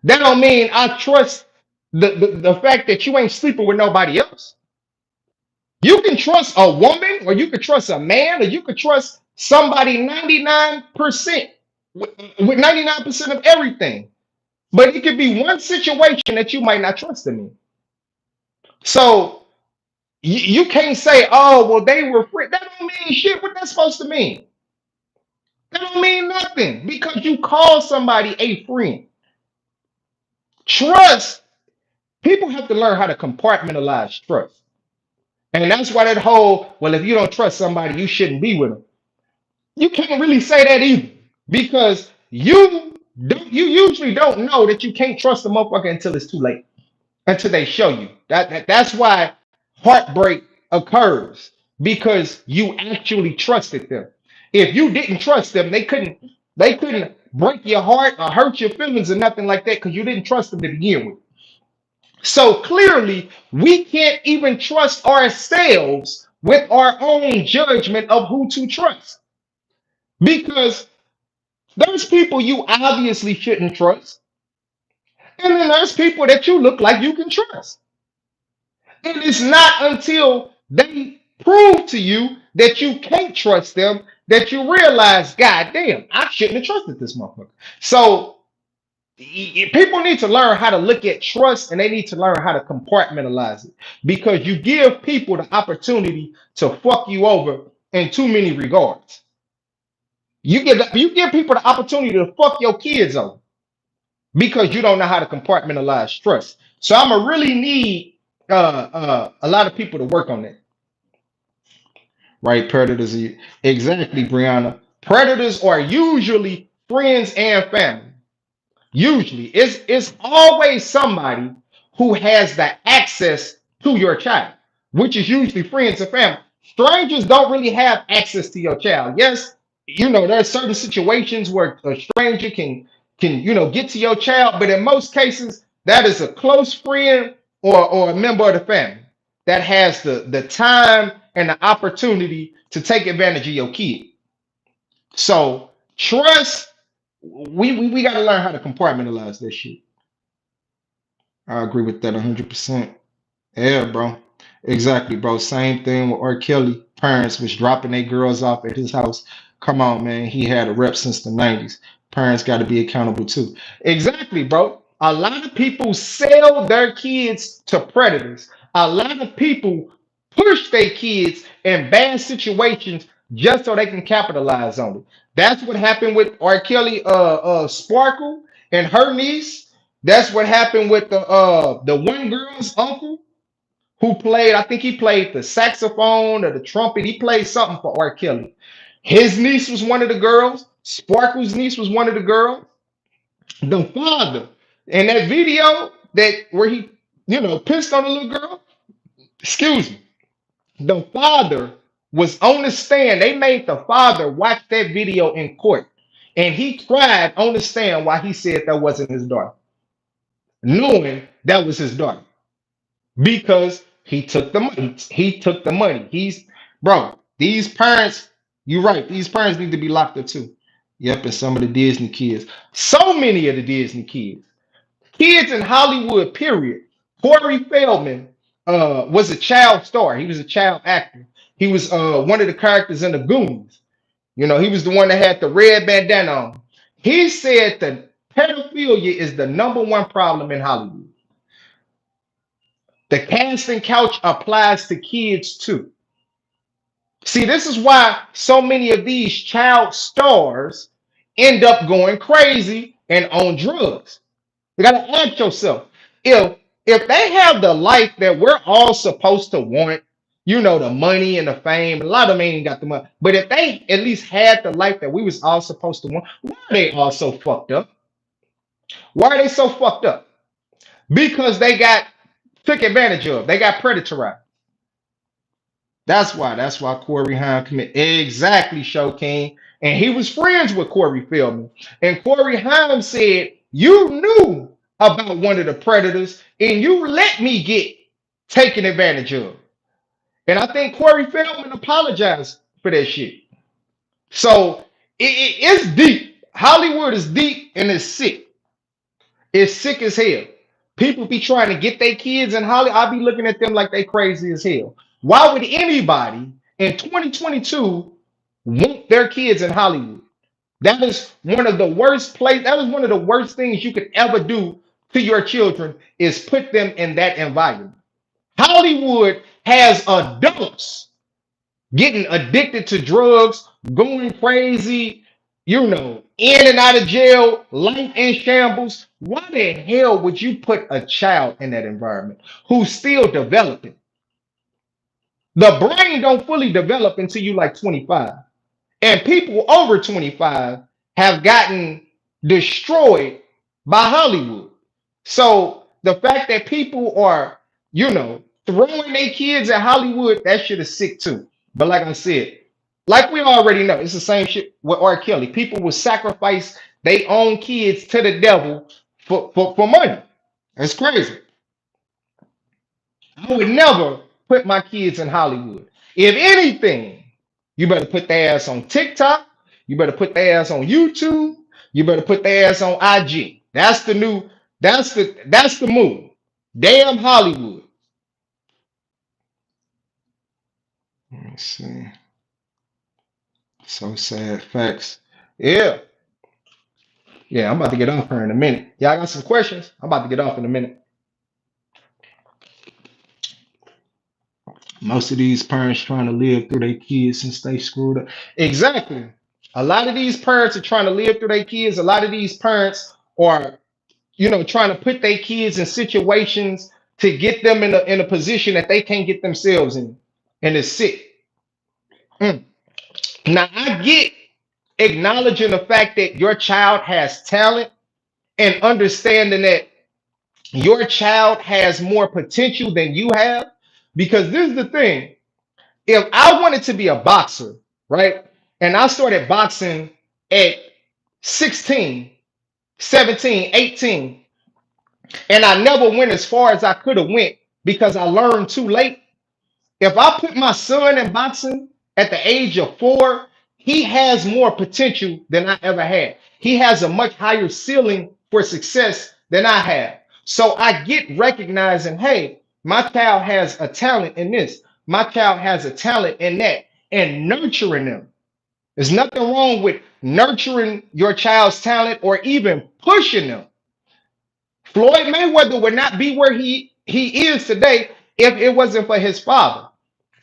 S1: That don't mean I trust the fact that you ain't sleeping with nobody else. You can trust a woman, or you can trust a man, or you can trust somebody 99% with 99% of everything. But it could be one situation that you might not trust them in. So you can't say, oh, well, they were free. That don't mean shit. What that's supposed to mean? That don't mean nothing because you call somebody a friend. Trust, people have to learn how to compartmentalize trust. And that's why that whole, well, if you don't trust somebody, you shouldn't be with them. You can't really say that either because you usually don't know that you can't trust a motherfucker until it's too late, until they show you. That's why heartbreak occurs because you actually trusted them. If you didn't trust them, they couldn't break your heart or hurt your feelings or nothing like that because you didn't trust them to begin with. So clearly, we can't even trust ourselves with our own judgment of who to trust because there's people you obviously shouldn't trust, and then there's people that you look like you can trust. And it's not until they prove to you that you can't trust them that you realize, God damn, I shouldn't have trusted this motherfucker. So people need to learn how to look at trust and they need to learn how to compartmentalize it because you give people the opportunity to fuck you over in too many regards. You give people the opportunity to fuck your kids over because you don't know how to compartmentalize trust. So I'm gonna really need a lot of people to work on that. Right? Predators, exactly, Brianna. Predators are usually friends and family. Usually, it's always somebody who has the access to your child, which is usually friends and family. Strangers don't really have access to your child. Yes, there are certain situations where a stranger can get to your child, but in most cases, that is a close friend or a member of the family that has the time and the opportunity to take advantage of your kid. So trust, we got to learn how to compartmentalize this shit. I agree with that 100%. Yeah, bro. Exactly, bro. Same thing with R. Kelly. Parents was dropping their girls off at his house. Come on, man. He had a rep since the 90s. Parents got to be accountable too. Exactly, bro. A lot of people sell their kids to predators. A lot of people push their kids in bad situations just so they can capitalize on it. That's what happened with R. Kelly, Sparkle and her niece. That's what happened with the one girl's uncle who played, I think he played the saxophone or the trumpet. He played something for R. Kelly. His niece was one of the girls. Sparkle's niece was one of the girls. The father in that video that where he, pissed on the little girl. Excuse me. The father was on the stand. They made the father watch that video in court. And he cried on the stand while he said that wasn't his daughter, knowing that was his daughter. Because he took the money. He took the money. Bro, these parents, you're right. These parents need to be locked up too. Yep, and some of the Disney kids. So many of the Disney kids. Kids in Hollywood, period. Corey Feldman was a child star. He was a child actor. He was one of the characters in the Goonies. He was the one that had the red bandana on. He said that pedophilia is the number one problem in Hollywood. The casting couch applies to kids too. See, this is why so many of these child stars end up going crazy and on drugs. You gotta ask yourself, if if they have the life that we're all supposed to want, the money and the fame, a lot of them ain't got the money. But if they at least had the life that we was all supposed to want, why are they all so fucked up? Why are they so fucked up? Because they got took advantage of. They got predatorized. That's why Corey Haim committed exactly, Show King. And he was friends with Corey Feldman. And Corey Haim said, "You knew about one of the predators, and you let me get taken advantage of." And I think Corey Feldman apologized for that shit. So it's deep. Hollywood is deep and it's sick. It's sick as hell. People be trying to get their kids in Hollywood. I be looking at them like they crazy as hell. Why would anybody in 2022 want their kids in Hollywood? That is one of the worst place. That is one of the worst things you could ever do to your children is put them in that environment. Hollywood has adults getting addicted to drugs, going crazy, in and out of jail, life in shambles. Why the hell would you put a child in that environment who's still developing? The brain don't fully develop until you like 25. And people over 25 have gotten destroyed by Hollywood. So the fact that people are, throwing their kids at Hollywood, that shit is sick too. But like I said, like we already know, it's the same shit with R. Kelly. People will sacrifice their own kids to the devil for money. That's crazy. I would never put my kids in Hollywood. If anything, you better put their ass on TikTok. You better put their ass on YouTube. You better put their ass on IG. That's the move. Damn Hollywood. Let me see. So sad facts. Yeah. Yeah, I'm about to get off here in a minute. Y'all got some questions? I'm about to get off in a minute. Most of these parents trying to live through their kids since they screwed up. Exactly. A lot of these parents are trying to live through their kids. A lot of these parents are, trying to put their kids in situations to get them in a position that they can't get themselves in. And it's sick. Mm. Now I get acknowledging the fact that your child has talent and understanding that your child has more potential than you have. Because this is the thing. If I wanted to be a boxer, right? And I started boxing at 16, 17, 18, and I never went as far as I could have went because I learned too late. If I put my son in boxing at the age of 4, he has more potential than I ever had. He has a much higher ceiling for success than I have. So I get recognizing, hey, my child has a talent in this. My child has a talent in that, and nurturing them. There's nothing wrong with nurturing your child's talent or even pushing them. Floyd Mayweather would not be where he is today if it wasn't for his father.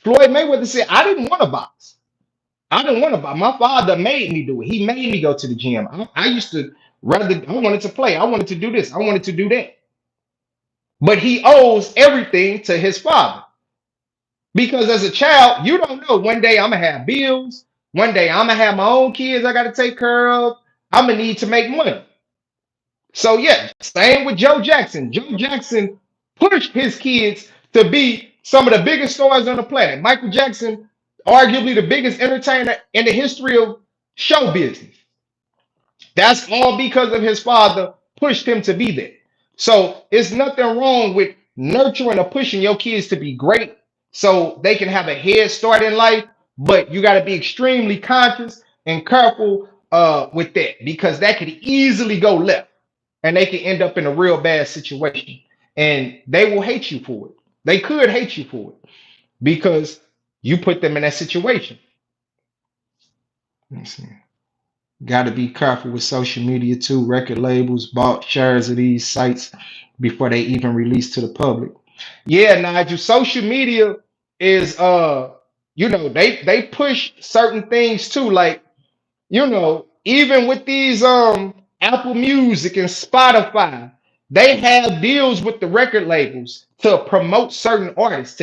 S1: Floyd Mayweather said, I didn't want to box. I didn't want to box. My father made me do it. He made me go to the gym. I used to I wanted to play. I wanted to do this. I wanted to do that. But he owes everything to his father. Because as a child, you don't know. One day I'm going to have bills. One day I'm going to have my own kids I got to take care of. I'm going to need to make money. So yeah, same with Joe Jackson. Joe Jackson pushed his kids to be some of the biggest stars on the planet. Michael Jackson, arguably the biggest entertainer in the history of show business. That's all because of his father pushed him to be there. So it's nothing wrong with nurturing or pushing your kids to be great so they can have a head start in life, but you got to be extremely conscious and careful with that because that could easily go left and they can end up in a real bad situation and they will hate you for it. They could hate you for it because you put them in that situation. Let me see. Got to be careful with social media too. Record labels bought shares of these sites before they even release to the public. Yeah, Nigel. Social media is they push certain things too. Like even with these Apple Music and Spotify, they have deals with the record labels to promote certain artists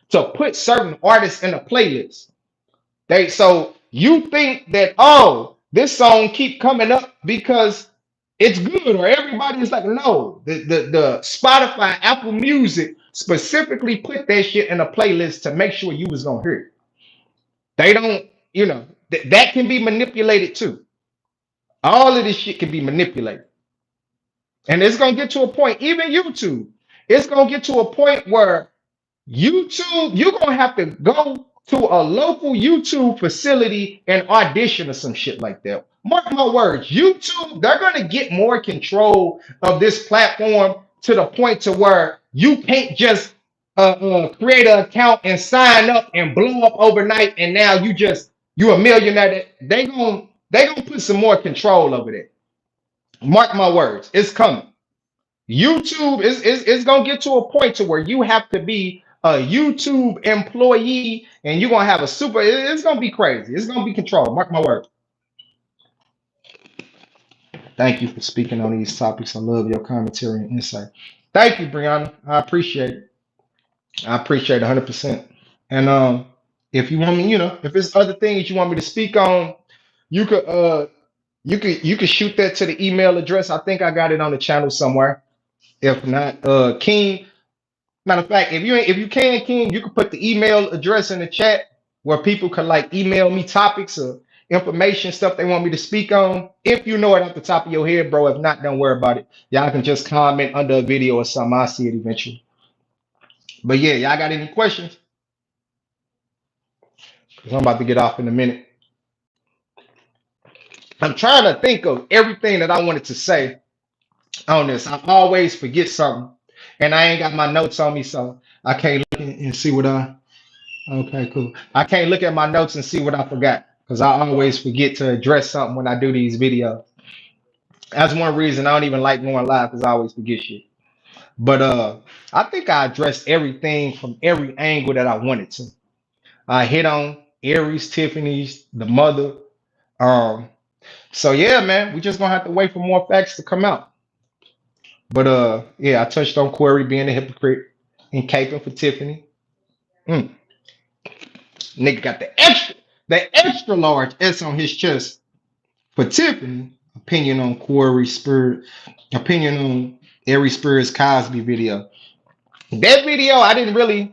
S1: to put certain artists in a playlist. So you think that this song keep coming up because it's good or everybody is like no the Spotify Apple Music specifically put that shit in a playlist to make sure you was gonna hear it. They don't, that can be manipulated too. All of this shit can be manipulated. And it's gonna get to a point, even YouTube, it's gonna get to a point where YouTube, you're gonna have to go to a local YouTube facility and audition or some shit like that. Mark my words, YouTube, they're gonna get more control of this platform to the point to where you can't just create an account and sign up and blow up overnight, and now you a millionaire. They gonna put some more control over that. Mark my words, it's coming. YouTube is gonna get to a point to where you have to be a YouTube employee and you're gonna have a it's gonna be crazy. It's gonna be controlled. Mark my word. Thank you for speaking on these topics. I love your commentary and insight. Thank you, Brianna. I appreciate it. I appreciate it 100%. And if you want me, if there's other things you want me to speak on, you could you could shoot that to the email address. I think I got it on the channel somewhere. If not, King. Matter of fact, if you can, King, you can put the email address in the chat where people can like email me topics or information, stuff they want me to speak on. If you know it off the top of your head, bro. If not, don't worry about it. Y'all can just comment under a video or something. I'll see it eventually. But yeah, y'all got any questions? Because I'm about to get off in a minute. I'm trying to think of everything that I wanted to say on this. I always forget something. And I ain't got my notes on me, so I can't look and see what okay, cool. I can't look at my notes and see what I forgot because I always forget to address something when I do these videos. That's one reason I don't even like going live because I always forget shit. But I think I addressed everything from every angle that I wanted to. I hit on Aries, Tiffany's, the mother. Um, so yeah, man, we just gonna have to wait for more facts to come out. But yeah, I touched on Corey being a hypocrite and caping for Tiffany. Mm. Nigga got the extra large S on his chest for Tiffany. Opinion on Corey Spears, opinion on Aries Spears Cosby video. That video, I didn't really,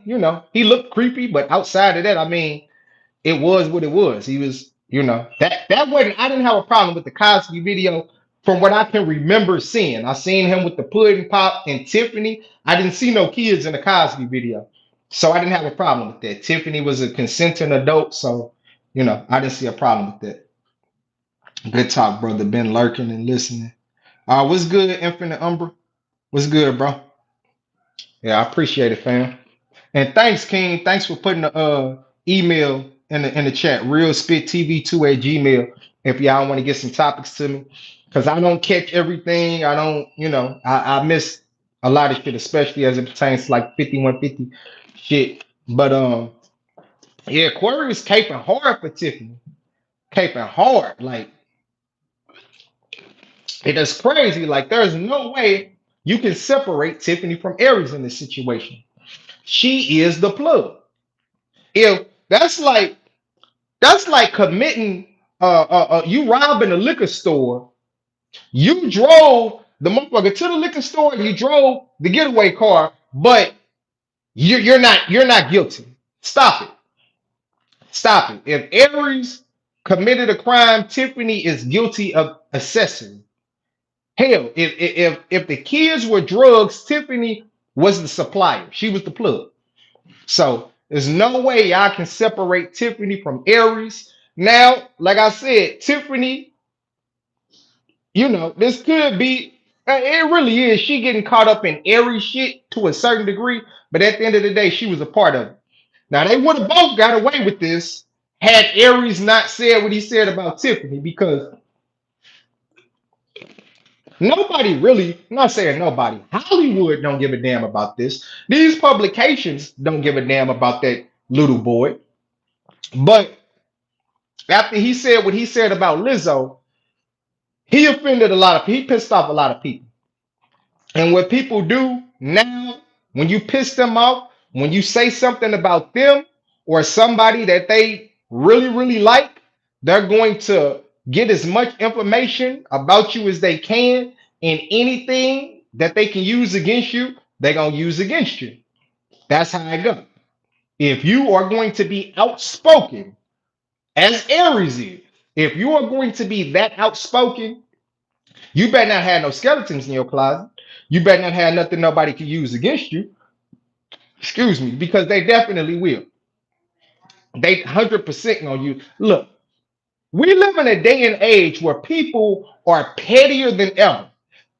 S1: he looked creepy, but outside of that, I mean, it was what it was. He was, that wasn't. I didn't have a problem with the Cosby video from what I can remember seeing. I seen him with the pudding pop and Tiffany. I didn't see no kids in the Cosby video, so I didn't have a problem with that. Tiffany was a consenting adult, so I didn't see a problem with that. Good talk, brother. Been lurking and listening. What's good, Infinite Umbra? What's good, bro? Yeah, I appreciate it, fam. And thanks, King. Thanks for putting the email in the chat. Real Spit TV2 at Gmail. If y'all want to get some topics to me, because I don't catch everything. I don't, I miss a lot of shit, especially as it pertains to like 5150 shit. But yeah, Corey was caping hard for Tiffany. Caping hard, like it is crazy. Like there's no way you can separate Tiffany from Aries in this situation. She is the plug. If that's like committing you robbing a liquor store. You drove the motherfucker to the liquor store and you drove the getaway car, but you're not guilty. Stop it. Stop it. If Aries committed a crime, Tiffany is guilty of accessory. Hell, if the kids were drugs, Tiffany was the supplier. She was the plug. So there's no way y'all can separate Tiffany from Aries. Now, like I said, Tiffany, this could be, it really is. She getting caught up in Aries shit to a certain degree, but at the end of the day, she was a part of it. Now, they would have both got away with this had Aries not said what he said about Tiffany, because nobody really, I'm not saying nobody, Hollywood don't give a damn about this. These publications don't give a damn about that little boy. But after he said what he said about Lizzo, he offended a lot of people. He pissed off a lot of people. And what people do now, when you piss them off, when you say something about them or somebody that they really, really like, they're going to get as much information about you as they can, and anything that they can use against you, they're going to use against you. That's how I go. If you are going to be outspoken, as Aries is, if you are going to be that outspoken, you better not have no skeletons in your closet. You better not have nothing nobody can use against you. Excuse me, because they definitely will. They 100% gonna use. Look, we live in a day and age where people are pettier than ever.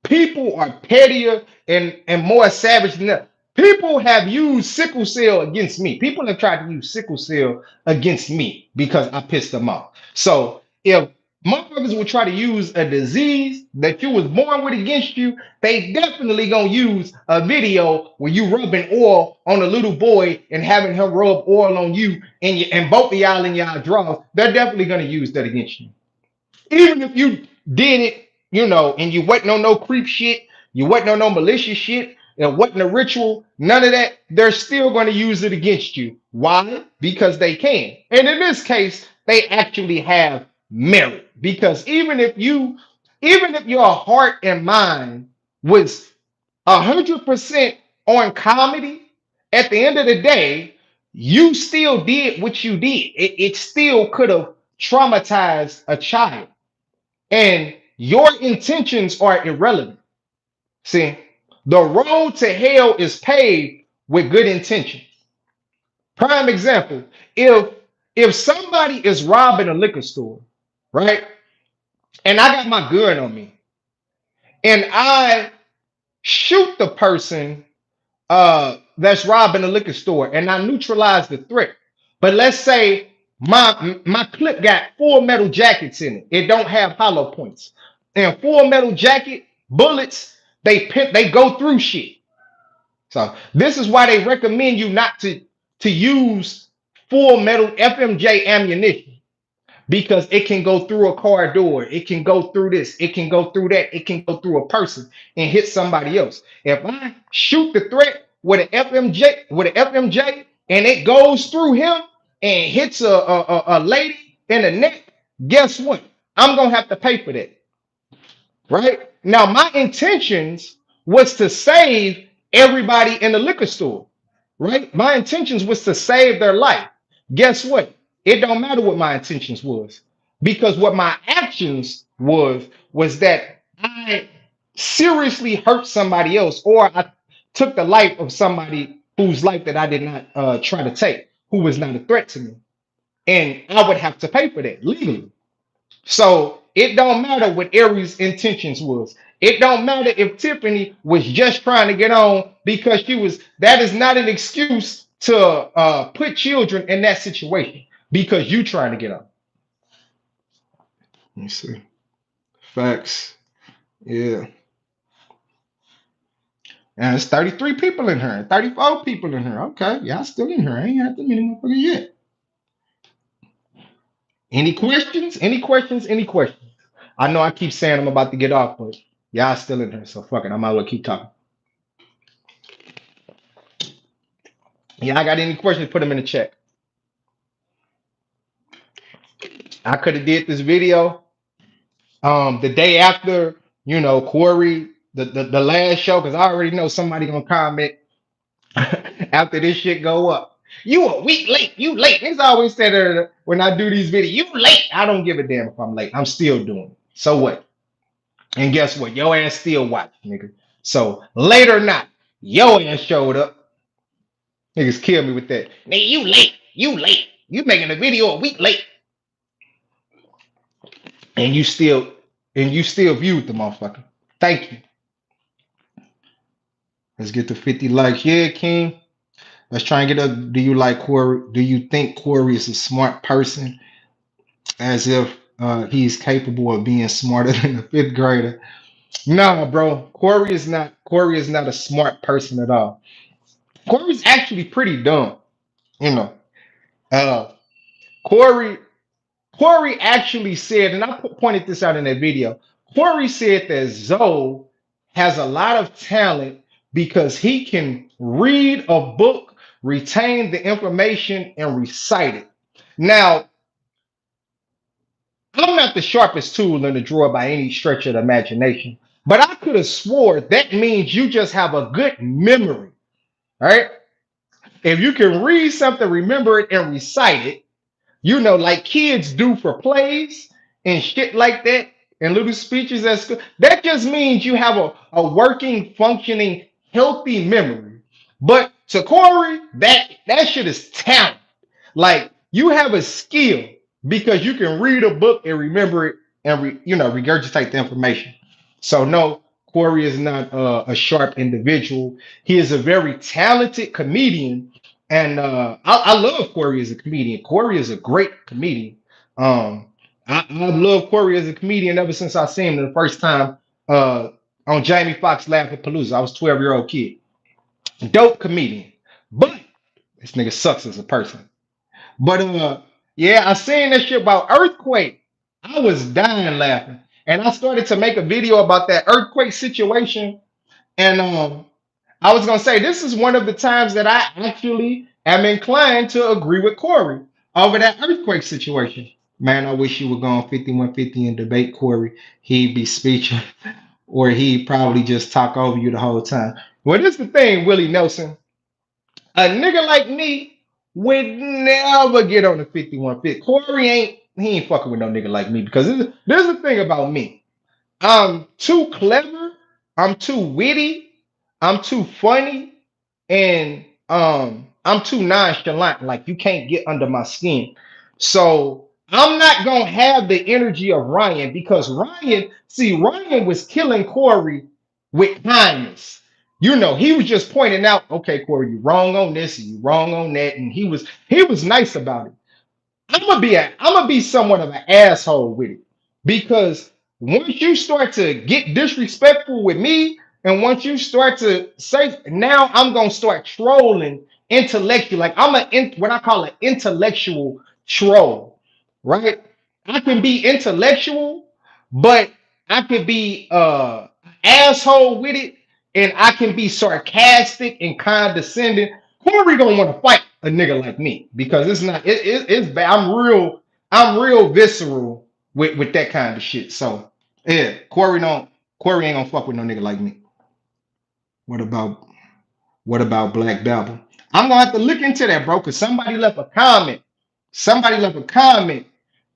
S1: People are pettier and more savage than ever. People have used sickle cell against me. People have tried to use sickle cell against me because I pissed them off. So if motherfuckers would try to use a disease that you was born with against you, they definitely gonna use a video where you rubbing oil on a little boy and having him rub oil on you and both of y'all in y'all drawers. They're definitely gonna use that against you. Even if you did it, and you wasn't on no creep shit, you wasn't on no malicious shit, it wasn't a ritual, none of that, they're still going to use it against you. Why? Because they can. And in this case, they actually have merit. Because even if your heart and mind was 100% on comedy, at the end of the day, you still did what you did. It still could have traumatized a child. And your intentions are irrelevant. See, the road to hell is paved with good intentions. Prime example, if somebody is robbing a liquor store, right? And I got my gun on me, and I shoot the person that's robbing a liquor store and I neutralize the threat. But let's say my clip got four metal jackets in it. It don't have hollow points. And four metal jacket bullets, they go through shit. So this is why they recommend you not to use full metal FMJ ammunition because it can go through a car door, it can go through this, it can go through that, it can go through a person and hit somebody else. If I shoot the threat with an FMJ and it goes through him and hits a lady in the neck, guess what? I'm gonna have to pay for that. Right? Now, my intentions was to save everybody in the liquor store. Right? My intentions was to save their life. Guess what? It don't matter what my intentions was because what my actions was that I seriously hurt somebody else or I took the life of somebody whose life that I did not try to take, who was not a threat to me. And I would have to pay for that legally. So it don't matter what Aries' intentions was. It don't matter if Tiffany was just trying to get on because she was. That is not an excuse to put children in that situation because you trying to get on. Let me see. Facts. Yeah. And it's 33 people in here, 34 people in here. Okay, y'all still in here. I ain't had that many motherfuckers yet. Any questions? Any questions? Any questions? I know I keep saying I'm about to get off, but y'all still in here, so fuck it. I might as well keep talking. Yeah, I got any questions? Put them in the chat. I could have did this video the day after, Corey, the last show, because I already know somebody gonna comment after this shit go up. You a week late. You late. Niggas always say that when I do these videos. You late. I don't give a damn if I'm late. I'm still doing it. So what? And guess what? Your ass still watch, nigga. So late or not, your ass showed up. Niggas kill me with that. Nigga, you late. You late. You making a video a week late. And you still viewed the motherfucker. Thank you. Let's get to 50 likes. Yeah, King. Let's try and get a. Do you like Corey? Do you think Corey is a smart person? As if he's capable of being smarter than a fifth grader. No, bro. Corey is not. Corey is not a smart person at all. Corey's actually pretty dumb. You know. Uh, Corey. Corey actually said, and I pointed this out in that video. Corey said that Zoe has a lot of talent because he can read a book, retain the information, and recite it. Now, I'm not the sharpest tool in the drawer by any stretch of the imagination, but I could have swore that means you just have a good memory, right? If you can read something, remember it, and recite it, like kids do for plays and shit like that, and little speeches at school, that just means you have a working, functioning, healthy memory. But to Corey, that shit is talent. Like you have a skill because you can read a book and remember it and regurgitate the information. So no, Corey is not a sharp individual. He is a very talented comedian, and I love Corey as a comedian. Corey is a great comedian. Um, I love Corey as a comedian ever since I seen him the first time uh, on Jamie Foxx Laugh Palooza. I was 12-year-old kid. Dope comedian, but this nigga sucks as a person. But yeah, I seen that shit about earthquake. I was dying laughing, and I started to make a video about that earthquake situation. And I was gonna say this is one of the times that I actually am inclined to agree with Corey over that earthquake situation. Man, I wish you would go on 5150 and debate Corey. He'd be speechless, or he'd probably just talk over you the whole time. Well, this is the thing, Willie Nelson. A nigga like me would never get on the 5150. Corey he ain't fucking with no nigga like me because there's the thing about me. I'm too clever, I'm too witty, I'm too funny, and I'm too nonchalant. Like you can't get under my skin. So I'm not gonna have the energy of Ryan because Ryan was killing Corey with kindness. He was just pointing out, okay, Corey, you wrong on this and you wrong on that, and he was nice about it. I'm gonna be somewhat of an asshole with it because once you start to get disrespectful with me, and once you start to say, now I'm gonna start trolling intellectual, like what I call an intellectual troll, right? I can be intellectual, but I can be asshole with it, and I can be sarcastic and condescending. Corey gonna want to fight a nigga like me because it's not it's bad. I'm real visceral with that kind of shit. So yeah, Corey ain't gonna fuck with no nigga like me. What about what about Black Babel? I'm gonna have to look into that, bro, because somebody left a comment. Somebody left a comment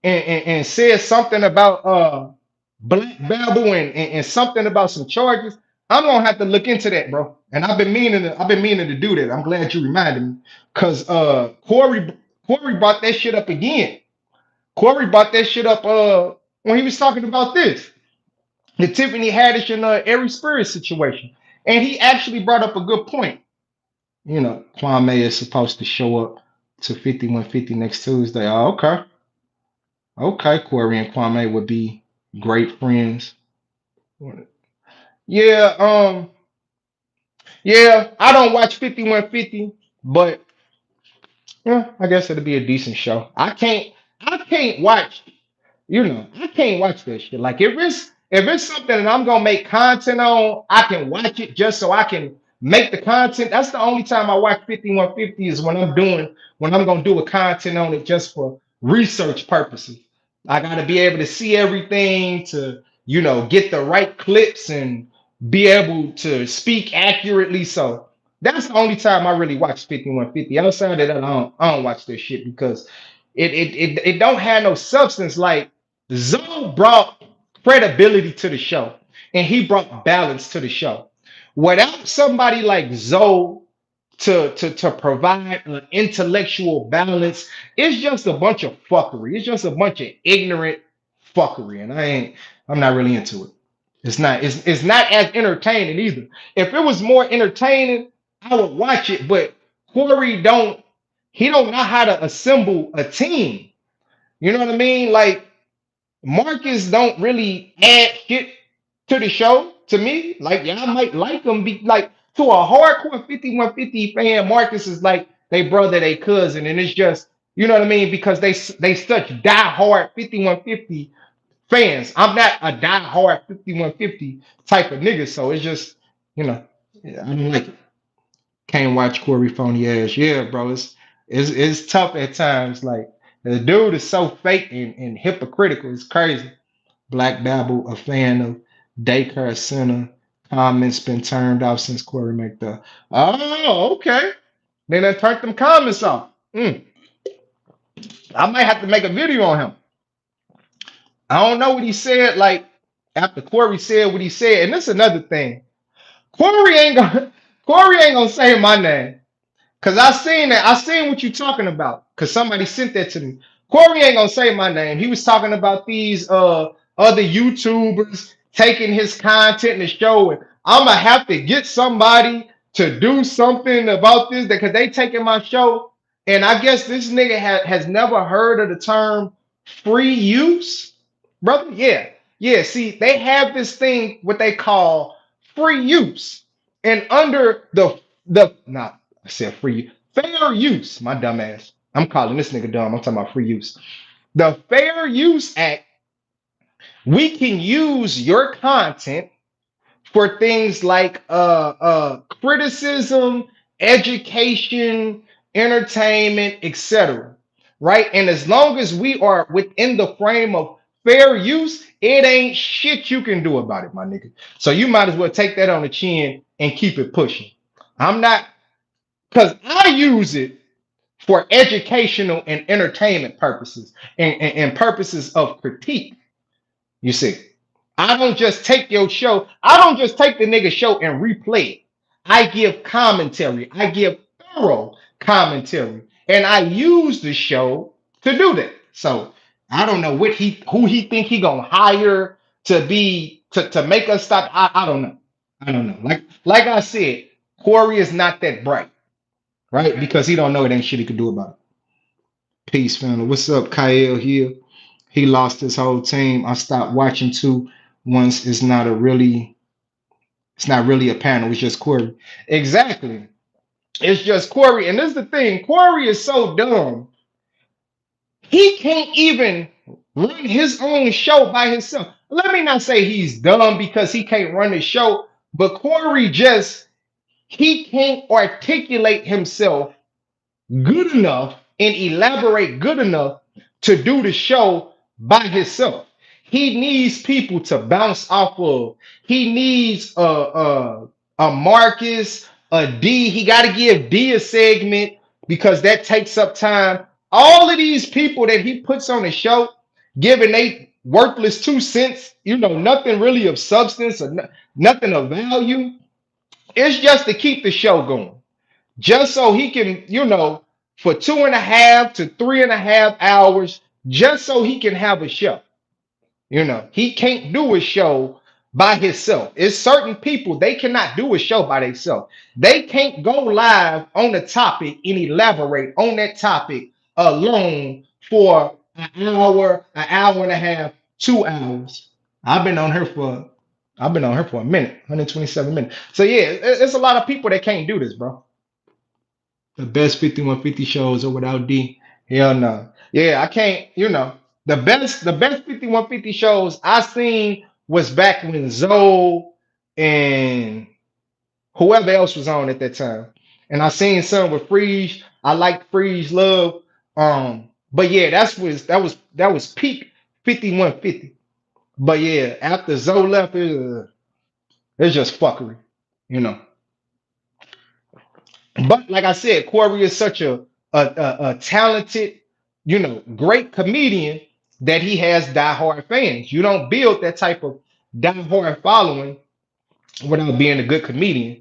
S1: and said something about Black Babel and something about some charges. I'm gonna have to look into that, bro. And I've been meaning to do that. I'm glad you reminded me. Cause Corey brought that shit up again. Corey brought that shit up when he was talking about this. The Tiffany Haddish and Aries Spears situation. And he actually brought up a good point. Kwame is supposed to show up to 5150 next Tuesday. Oh, okay. Okay, Corey and Kwame would be great friends. Yeah, yeah, I don't watch 5150, but yeah, I guess it'll be a decent show. I can't watch, I can't watch that shit. Like if it's something that I'm gonna make content on, I can watch it just so I can make the content. That's the only time I watch 5150 is when I'm gonna do a content on it just for research purposes. I gotta be able to see everything to, get the right clips and be able to speak accurately. So that's the only time I really watch 5150. Outside of that, I don't watch this shit because it don't have no substance. Like Zoe brought credibility to the show, and he brought balance to the show. Without somebody like Zoe to provide an intellectual balance, it's just a bunch of fuckery. It's just a bunch of ignorant fuckery, and I'm not really into it. It's not as entertaining either. If it was more entertaining, I would watch it. But Corey don't know how to assemble a team. You know what I mean? Like Marcus don't really add shit to the show to me. Like y'all might like him, be like to a hardcore 5150 fan. Marcus is like they brother, they cousin, and it's just, you know what I mean, because they such diehard 5150 fans. I'm not a diehard 5150 type of nigga, so it's just, yeah, I don't like it. Can't watch Corey phony ass. Yeah, bro, it's tough at times. Like the dude is so fake and hypocritical. It's crazy. Black Babel, a fan of daycare center. Comments been turned off since Corey McDuff. Oh, okay. They done turned them comments off. I might have to make a video on him. I don't know what he said. Like after Corey said what he said, and this is another thing. Corey ain't gonna Corey ain't gonna say my name. Cause I seen that. I seen what you talking about. Cause somebody sent that to me. Corey ain't gonna say my name. He was talking about these other YouTubers taking his content and show it. I'm gonna have to get somebody to do something about this because they taking my show. And I guess this nigga has never heard of the term free use, brother. Yeah, yeah. See, they have this thing what they call free use, and under the not I said free fair use. My dumb ass. I'm calling this nigga dumb. I'm talking about free use. The Fair Use Act, we can use your content for things like criticism, education, entertainment, etc. Right? And as long as we are within the frame of fair use, it ain't shit you can do about it, my nigga. So you might as well take that on the chin and keep it pushing. I'm not because I use it for educational and entertainment purposes and purposes of critique. You see, I don't just take your show, I don't just take the nigga show and replay it. I give commentary, I give thorough commentary, and I use the show to do that. So I don't know what who he think he gonna hire to be to make us stop. I don't know. I don't know. Like I said, Corey is not that bright, right? Because he don't know it ain't shit he could do about it. Peace, family. What's up, Kyle here? He lost his whole team. I stopped watching too once it's not really a panel, it's just Corey. Exactly. It's just Corey. And this is the thing, Corey is so dumb. He can't even run his own show by himself. Let me not say he's dumb because he can't run his show, but Corey just he can't articulate himself good enough and elaborate good enough to do the show by himself. He needs people to bounce off of. He needs a Marcus, a D. He got to give D a segment because that takes up time. All of these people that he puts on the show, giving they worthless 2 cents, nothing really of substance or nothing of value. It's just to keep the show going just so he can, for 2.5 to 3.5 hours, just so he can have a show. He can't do a show by himself. It's certain people, they cannot do a show by themselves. They can't go live on the topic and elaborate on that topic alone for an hour and a half, 2 hours. I've been on her for a minute, 127 minutes. So yeah, it's a lot of people that can't do this, bro. The best 5150 shows are without D. Hell no. Yeah, I can't, the best 5150 shows I seen was back when Zoe and whoever else was on at that time. And I seen some with Freeze. I liked Freeze Love. But yeah, that was peak 5150. But yeah, after Zoe left, it's just fuckery, you know. But like I said, Corey is such a talented, great comedian that he has diehard fans. You don't build that type of diehard following without being a good comedian,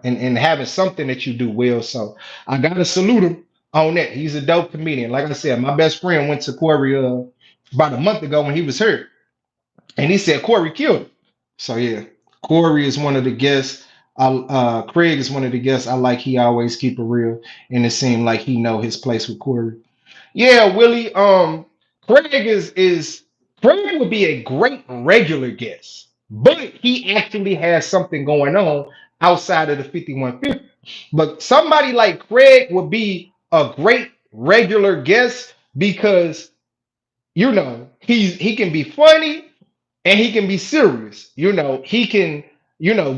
S1: and having something that you do well. So I gotta salute him on that. He's a dope comedian. Like I said, my best friend went to Corey about a month ago when he was hurt, and he said Corey killed him. So yeah, Corey is one of the guests. Craig is one of the guests. I like he always keep it real, and it seemed like he know his place with Corey. Yeah, Willie. Craig is Craig would be a great regular guest, but he actually has something going on outside of the 5150. But somebody like Craig would be a great regular guest because he can be funny and he can be serious. He can,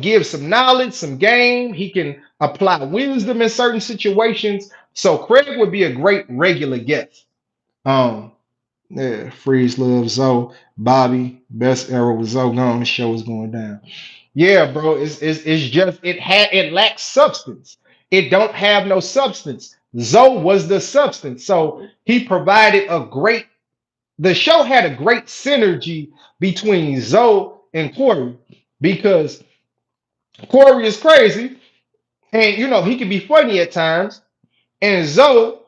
S1: give some knowledge, some game. He can apply wisdom in certain situations. So Craig would be a great regular guest. Um, yeah, Freeze loves Zoe, Bobby, best era with Zoe gone. The show is going down. Yeah, bro. It's just it lacks substance. It don't have no substance. Zoe was the substance. So he provided a great, the show had a great synergy between Zoe and Corey because Corey is crazy and he can be funny at times. And Zoe,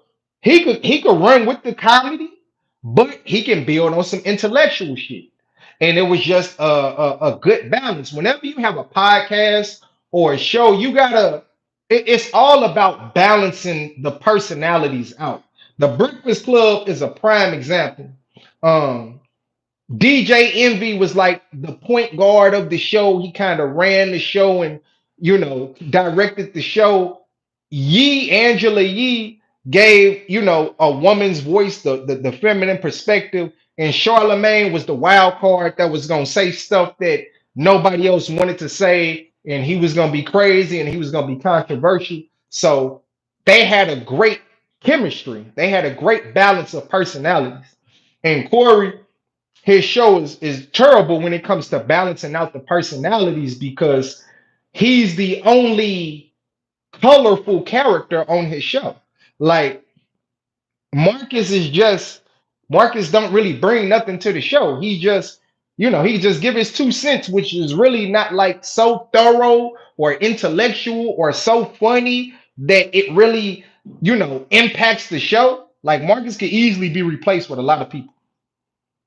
S1: he could run with the comedy, but he can build on some intellectual shit. And it was just a good balance. Whenever you have a podcast or a show, you gotta. It's all about balancing the personalities out. The Breakfast Club is a prime example. Um, DJ Envy was like the point guard of the show. He kind of ran the show and directed the show. Angela Yee gave a woman's voice, the feminine perspective, and Charlemagne was the wild card that was gonna say stuff that nobody else wanted to say, and he was gonna be crazy and he was gonna be controversial. So they had a great chemistry. They had a great balance of personalities. And Corey, his show is terrible when it comes to balancing out the personalities because he's the only colorful character on his show. Like Marcus is just Marcus don't really bring nothing to the show. He just give his 2 cents, which is really not like so thorough or intellectual or so funny that it really, impacts the show. Like Marcus could easily be replaced with a lot of people.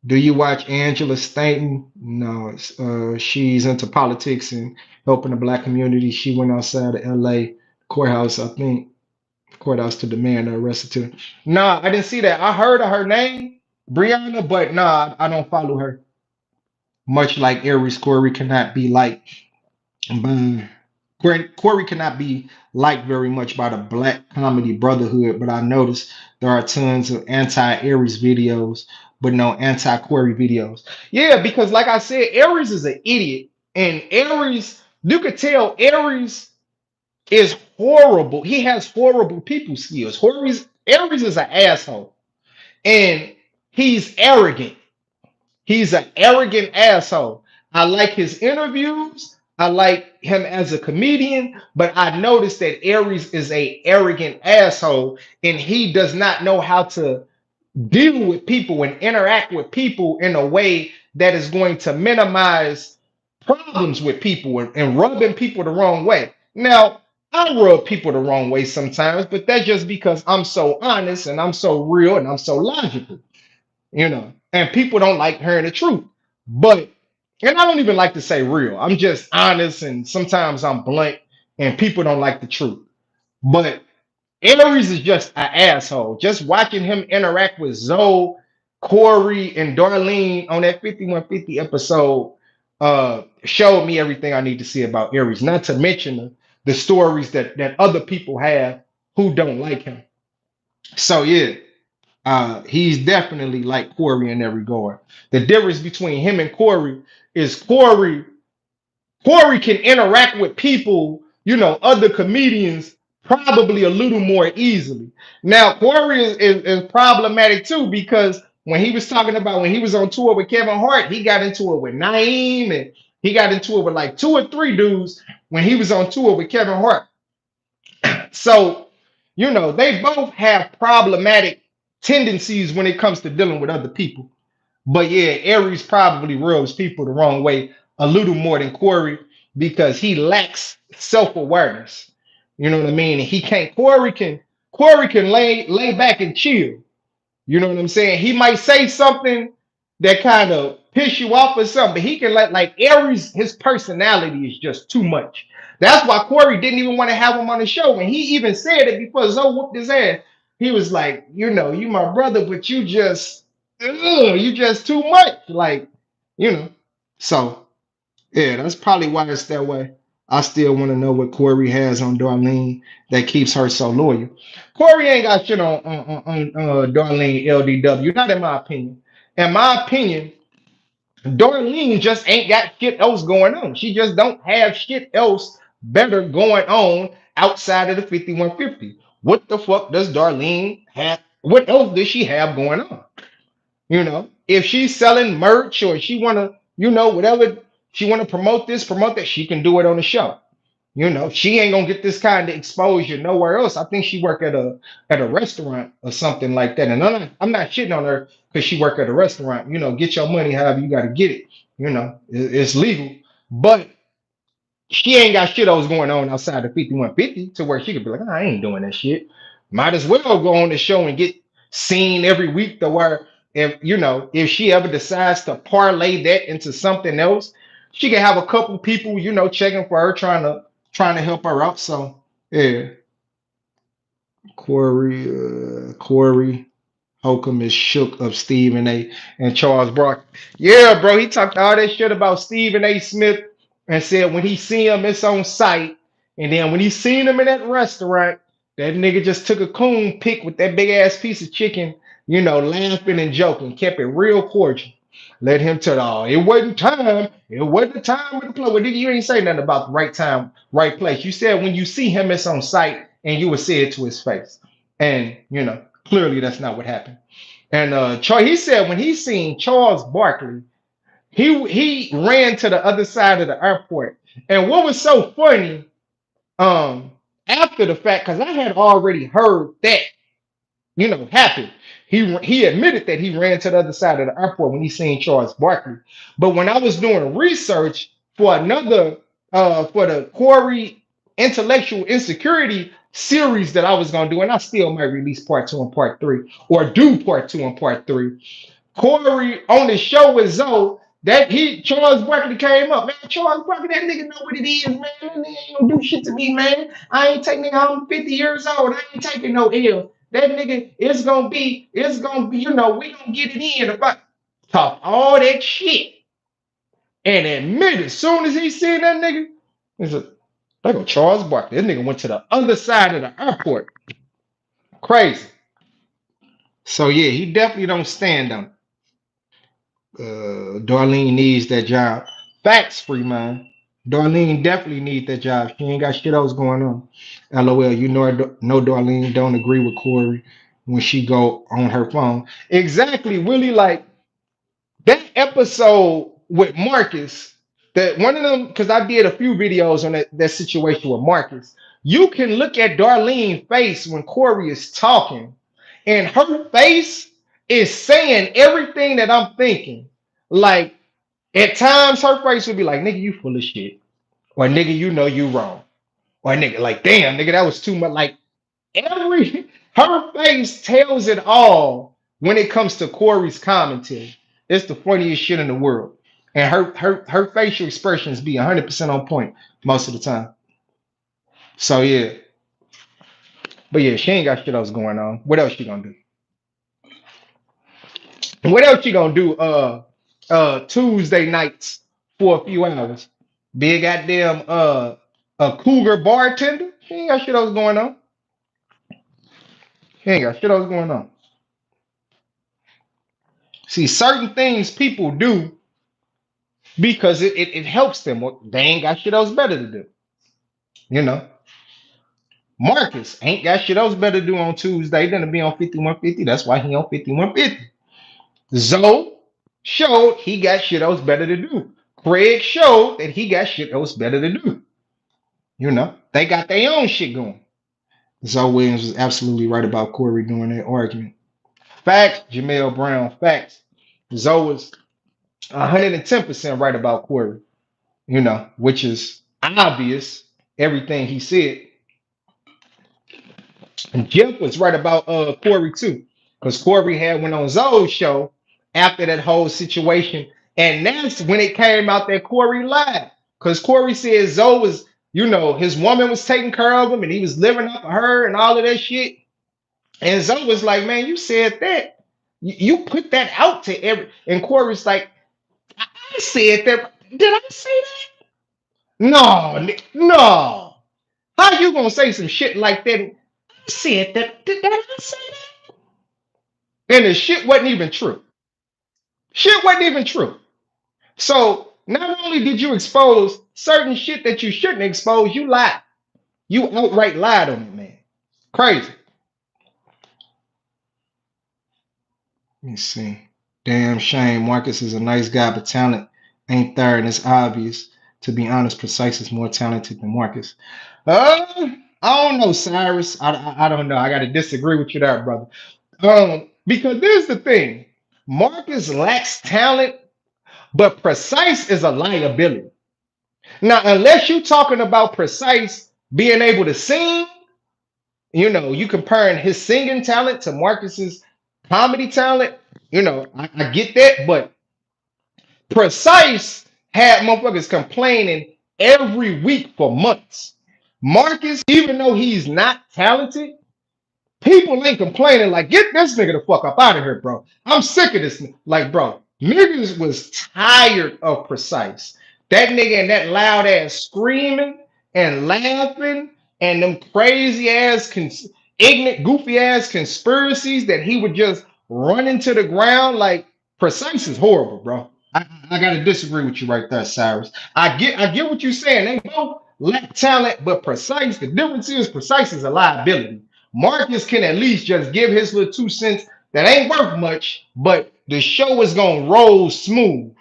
S1: Do you watch Angela Stanton? No, she's into politics and helping the black community. She went outside of LA courthouse, I think, courthouse to demand her arrested too. Nah, I didn't see that. I heard of her name, Brianna, but nah, I don't follow her. Much like Aries, Corey cannot be liked by Corey cannot be liked very much by the Black Comedy Brotherhood, but I noticed there are tons of anti-Aries videos, but no anti-Corey videos. Yeah, because like I said, Aries is an idiot, and Aries, you could tell Aries is horrible. He has horrible people skills. Aries is an asshole, and he's arrogant. He's an arrogant asshole. I like his interviews. I like him as a comedian, but I noticed that Aries is a arrogant asshole, and he does not know how to deal with people and interact with people in a way that is going to minimize problems with people and rubbing people the wrong way. Now, I rub people the wrong way sometimes, but that's just because I'm so honest and I'm so real and I'm so logical, and people don't like hearing the truth. But, and I don't even like to say real, I'm just honest, and sometimes I'm blunt, and people don't like the truth. But Aries is just an asshole. Just watching him interact with Zoe, Corey, and Darlene on that 5150 episode showed me everything I need to see about Aries. Not to mention the stories that other people have who don't like him. So yeah, he's definitely like Corey in that regard. The difference between him and Corey is Corey can interact with people, other comedians probably a little more easily. Now, Corey is problematic too because when he was talking about when he was on tour with Kevin Hart, he got into it with Naeem and he got into it with like two or three dudes when he was on tour with Kevin Hart. So, they both have problematic tendencies when it comes to dealing with other people. But yeah, Aries probably rubs people the wrong way a little more than Corey because he lacks self-awareness. You know what I mean? And he can't. Corey can lay back and chill. You know what I'm saying? He might say something that kind of piss you off or something, but he can like Aries, his personality is just too much. That's why Corey didn't even want to have him on the show. When he even said it before Zoe whooped his ass, he was like, you my brother, but you just too much. Like, you know. So yeah, that's probably why it's that way. I still want to know what Corey has on Darlene that keeps her so loyal. Corey ain't got shit on Darlene LDW, not in my opinion. In my opinion, Darlene just ain't got shit else going on. She just don't have shit else better going on outside of the 5150. What the fuck does Darlene have? What else does she have going on? If she's selling merch or she wanna, whatever she wanna promote this, promote that, she can do it on the show. You know, she ain't gonna get this kind of exposure nowhere else. I think she work at a restaurant or something like that. And I'm not shitting on her because she work at a restaurant. You know, get your money however you got to get it. You know, it's legal, but she ain't got shit else going on outside the 5150 to where she could be like, I ain't doing that shit. Might as well go on the show and get seen every week to where if you know if she ever decides to parlay that into something else, she can have a couple people, you know, checking for her, trying to help her out. So yeah, Corey Holcomb is shook of Stephen A. and Charles Brock. Yeah, bro, he talked all that shit about Stephen A. Smith and said when he see him, it's on site. And then when he seen him in that restaurant, that nigga just took a coon pick with that big ass piece of chicken, you know, laughing and joking, kept it real cordial. Let him tell all. It wasn't time. It wasn't the time of the play. Well, you ain't say nothing about the right time, right place. You said when you see him, it's on site, and you would say it to his face. And you know, clearly that's not what happened. And he said when he seen Charles Barkley, he ran to the other side of the airport. And what was so funny, um, after the fact, because I had already heard that you know, happened. He admitted that he ran to the other side of the airport when he seen Charles Barkley. But when I was doing research for another for the Corey intellectual insecurity series that I was gonna do, and I still might release part two and part three, or do part two and part three. Corey on the show with Zoe, that he Charles Barkley came up. Man, Charles Barkley, that nigga know what it is, man. That nigga ain't gonna do shit to me, man. I ain't taking nigga, I'm 50 years old. I ain't taking no L. That nigga, it's gonna be, you know, we gonna get it in about talk all that shit. And admit as soon as he seen that nigga, he said, there go Charles Barkley. That nigga went to the other side of the airport. Crazy. So yeah, he definitely don't stand on it. Darlene needs that job. Facts, free man. Darlene definitely needs that job. She ain't got shit else going on. LOL. You know Darlene don't agree with Corey when she go on her phone. Exactly, Willie. Like that episode with Marcus, that one of them, because I did a few videos on that situation with Marcus. You can look at Darlene's face when Corey is talking, and her face is saying everything that I'm thinking. Like at times, her face would be like, "Nigga, you full of shit," or "Nigga, you know you wrong," or "Nigga, like damn, nigga, that was too much." Like every her face tells it all when it comes to Corey's commentary. It's the funniest shit in the world. And her facial expressions be 100% on point most of the time. So yeah. But yeah, she ain't got shit else going on. What else she gonna do? What else she gonna do Tuesday nights for a few hours? Be a goddamn a cougar bartender? She ain't got shit else going on. She ain't got shit else going on. See, certain things people do because it helps them. Well, they ain't got shit else better to do. You know, Marcus ain't got shit else better to do on Tuesday than to be on 5150. That's why he on 5150. Zoe showed he got shit else better to do. Craig showed that he got shit else better to do. You know, they got their own shit going. Zoe Williams was absolutely right about Corey doing that argument. Facts, Jamel Brown, facts. Zoe was 110% right about Corey, you know, which is obvious, everything he said. And Jeff was right about Corey too, because Corey had went on Zoe's show after that whole situation, and that's when it came out that Corey lied, because Corey said Zoe was, you know, his woman was taking care of him, and he was living up for her and all of that shit. And Zoe was like, "Man, you said that. You put that out to every." And Corey's like, "I said that. Did I say that? No, no. How you gonna say some shit like that? I said that. Did I say that?" And the shit wasn't even true. Shit wasn't even true. So not only did you expose certain shit that you shouldn't expose, you lied. You outright lied on it, man. Crazy. Let me see. Damn shame. Marcus is a nice guy, but talent ain't there, and it's obvious. To be honest, Precise is more talented than Marcus. Uh, I don't know, Cyrus. I don't know. I got to disagree with you there, brother. Because there's the thing. Marcus lacks talent, but Precise is a liability. Now, unless you're talking about Precise being able to sing, you comparing his singing talent to Marcus's comedy talent, I get that, but Precise had motherfuckers complaining every week for months. Marcus, even though he's not talented, people ain't complaining like, get this nigga the fuck up out of here, bro. I'm sick of this. Like, bro, niggas was tired of Precise. That nigga and that loud ass screaming and laughing and them crazy ass, ignorant, goofy ass conspiracies that he would just run into the ground. Like, Precise is horrible, bro. I gotta disagree with you right there, Cyrus. I get what you're saying. They both lack talent, but Precise, the difference is Precise is a liability. Marcus can at least just give his little 2 cents that ain't worth much, but the show is gonna roll smooth.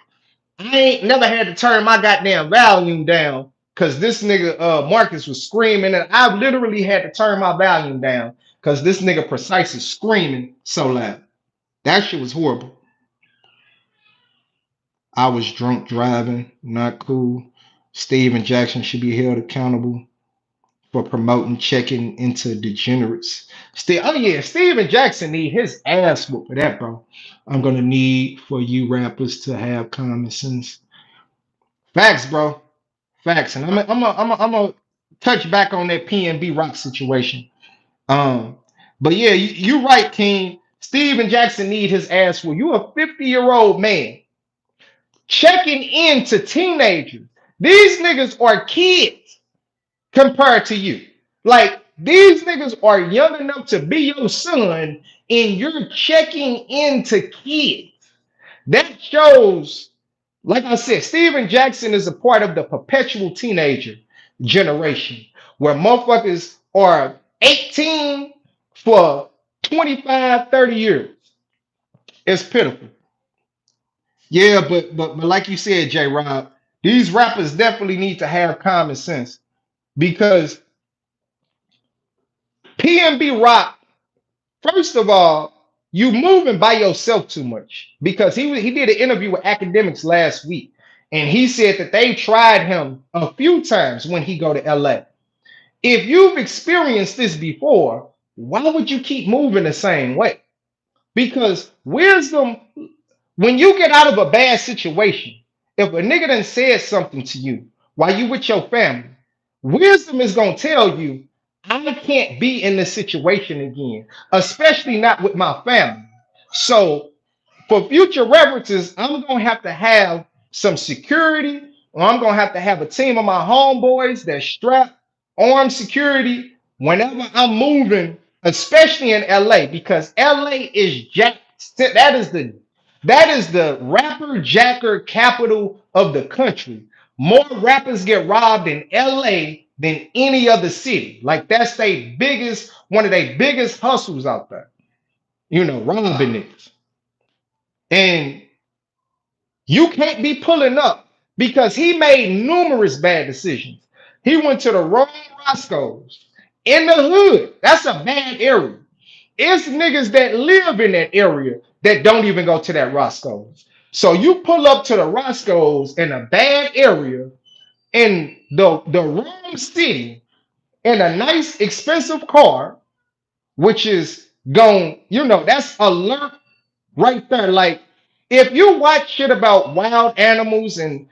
S1: I ain't never had to turn my goddamn volume down because this nigga Marcus was screaming, and I've literally had to turn my volume down because this nigga Precise is screaming so loud. That shit was horrible. I was drunk driving, not cool. Steven Jackson should be held accountable for promoting checking into degenerates. Still, oh yeah, Steven Jackson need his ass whooped for that, bro. I'm gonna need for you rappers to have common sense. Facts, bro. Facts. And I'm gonna touch back on that PnB Rock situation. Um, but yeah, you right, King. Steven Jackson need his ass whooped. You a 50-year-old man checking into teenagers. These niggas are kids compared to you. Like, these niggas are young enough to be your son, and you're checking into kids. That shows, like I said, Steven Jackson is a part of the perpetual teenager generation where motherfuckers are 18 for 25, 30 years. It's pitiful. Yeah, but like you said, J Rob, these rappers definitely need to have common sense because PnB Rock, first of all, you moving by yourself too much because he did an interview with academics last week and he said that they tried him a few times when he go to LA. If you've experienced this before, why would you keep moving the same way? Because wisdom, when you get out of a bad situation, if a nigga done said something to you while you with your family, wisdom is gonna tell you, I can't be in this situation again, especially not with my family. So for future references, I'm gonna have to have some security, or I'm gonna have to have a team of my homeboys that strap armed security whenever I'm moving, especially in LA, because LA is jacked. That is the rapper jacker capital of the country. More rappers get robbed in LA than any other city. Like that's one of their biggest hustles out there. Robbing it. And you can't be pulling up because he made numerous bad decisions. He went to the wrong Roscoe's in the hood. That's a bad area. It's niggas that live in that area that don't even go to that Roscoe's. So you pull up to the Roscoe's in a bad area in the wrong city in a nice expensive car, which is going, that's alert right there. Like if you watch shit about wild animals and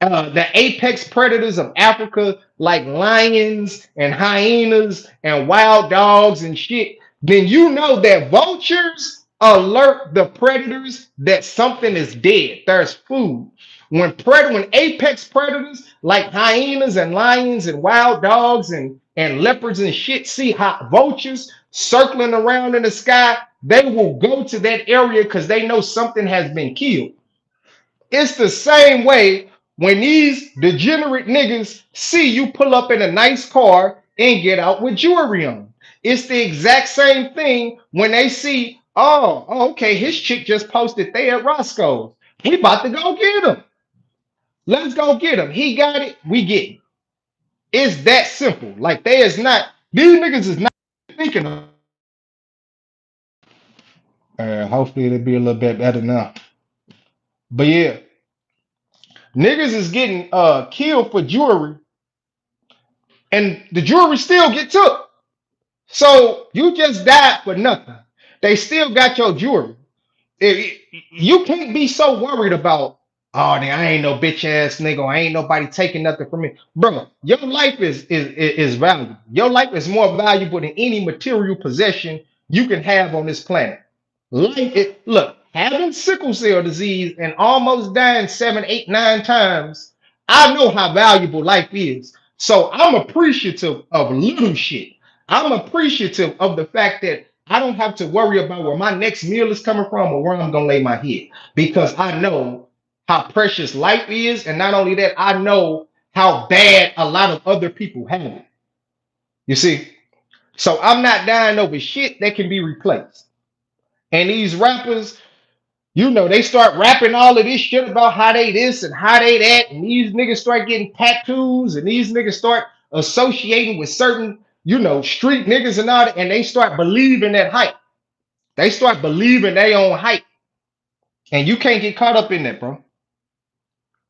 S1: the apex predators of Africa, like lions and hyenas and wild dogs and shit, then you know that vultures alert the predators that something is dead. There's food. When apex predators like hyenas and lions and wild dogs and leopards and shit see hot vultures circling around in the sky, they will go to that area because they know something has been killed. It's the same way when these degenerate niggas see you pull up in a nice car and get out with jewelry on. It's the exact same thing when they see, okay, his chick just posted they at Roscoe's. We about to go get him. Let's go get him. He got it. We get it. It's that simple. Like they is not. These niggas is not thinking of. Hopefully it'll be a little bit better now. But yeah, niggas is getting killed for jewelry, and the jewelry still get took. So you just died for nothing. They still got your jewelry. You can't be so worried about, oh, then I ain't no bitch ass nigga. I ain't nobody taking nothing from me, bro. Your life is valuable. Your life is more valuable than any material possession you can have on this planet. Look, having sickle cell disease and almost dying 7, 8, 9 times, I know how valuable life is. So I'm appreciative of little shit. I'm appreciative of the fact that I don't have to worry about where my next meal is coming from or where I'm gonna lay my head because I know how precious life is, and not only that, I know how bad a lot of other people have it. You see, so I'm not dying over shit that can be replaced. And these rappers, they start rapping all of this shit about how they this and how they that, and these niggas start getting tattoos, and these niggas start associating with certain, street niggas and all that, and they start believing that hype. They start believing they own hype, and you can't get caught up in that, bro.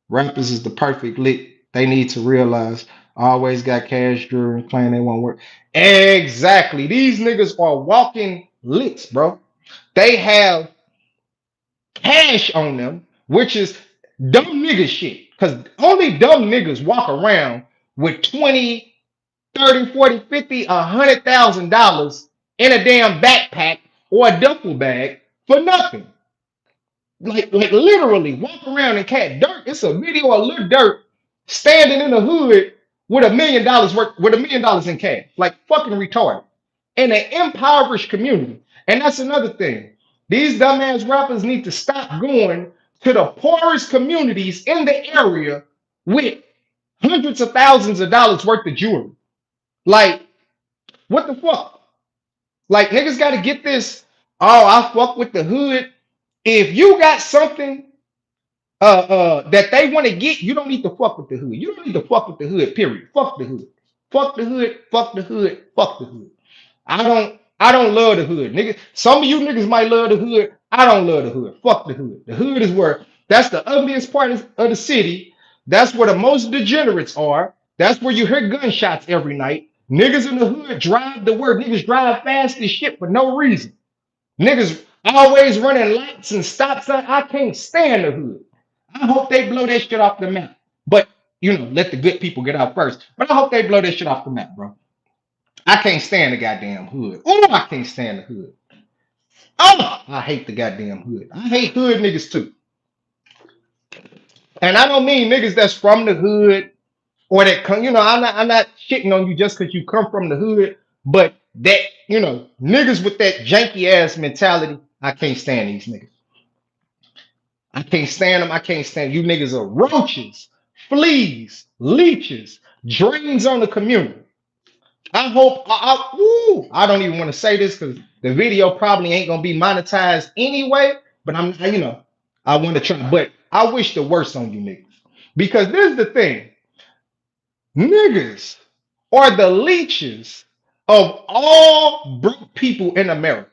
S1: Rappers is the perfect lick. They need to realize always got cash jewelry and claim they won't work. Exactly. These niggas are walking licks, bro. They have cash on them, which is dumb nigga shit. Because only dumb niggas walk around with 20, 30, 40, 50, $100,000 in a damn backpack or a duffel bag for nothing. Like literally walk around in cat dirt. It's a video of Lil Durk standing in the hood with $1 million in cash. Like fucking retarded. In an impoverished community. And that's another thing. These dumbass rappers need to stop going to the poorest communities in the area with hundreds of thousands of dollars worth of jewelry. Like, what the fuck? Like, niggas got to get this. Oh, I fuck with the hood. If you got something that they want to get, you don't need to fuck with the hood. You don't need to fuck with the hood, period. Fuck the hood. Fuck the hood. Fuck the hood. Fuck the hood. I don't love the hood. Nigga, some of you niggas might love the hood. I don't love the hood. Fuck the hood. The hood is where that's the ugliest part of the city. That's where the most degenerates are. That's where you hear gunshots every night. Niggas in the hood drive to work. Niggas drive fast as shit for no reason. Niggas always running lights and stop signs. I can't stand the hood. I hope they blow that shit off the map. But let the good people get out first. But I hope they blow that shit off the map, bro. I can't stand the goddamn hood. Oh, I can't stand the hood. Oh, I hate the goddamn hood. I hate hood niggas too. And I don't mean niggas that's from the hood or that come, I'm not shitting on you just because you come from the hood, but that, niggas with that janky ass mentality, I can't stand these niggas. I can't stand them. I can't stand you niggas are roaches, fleas, leeches, drains on the community. I hope I don't even want to say this because the video probably ain't gonna be monetized anyway. But I want to try. But I wish the worst on you niggas. Because this is the thing. Niggas are the leeches of all broke people in America.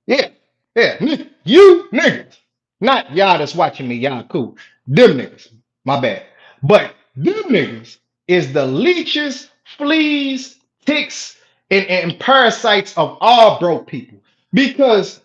S1: Yeah. Yeah. You niggas. Not y'all that's watching me, y'all cool. Them niggas. My bad. But them niggas is the leeches, fleas, ticks, and parasites of all broke people. Because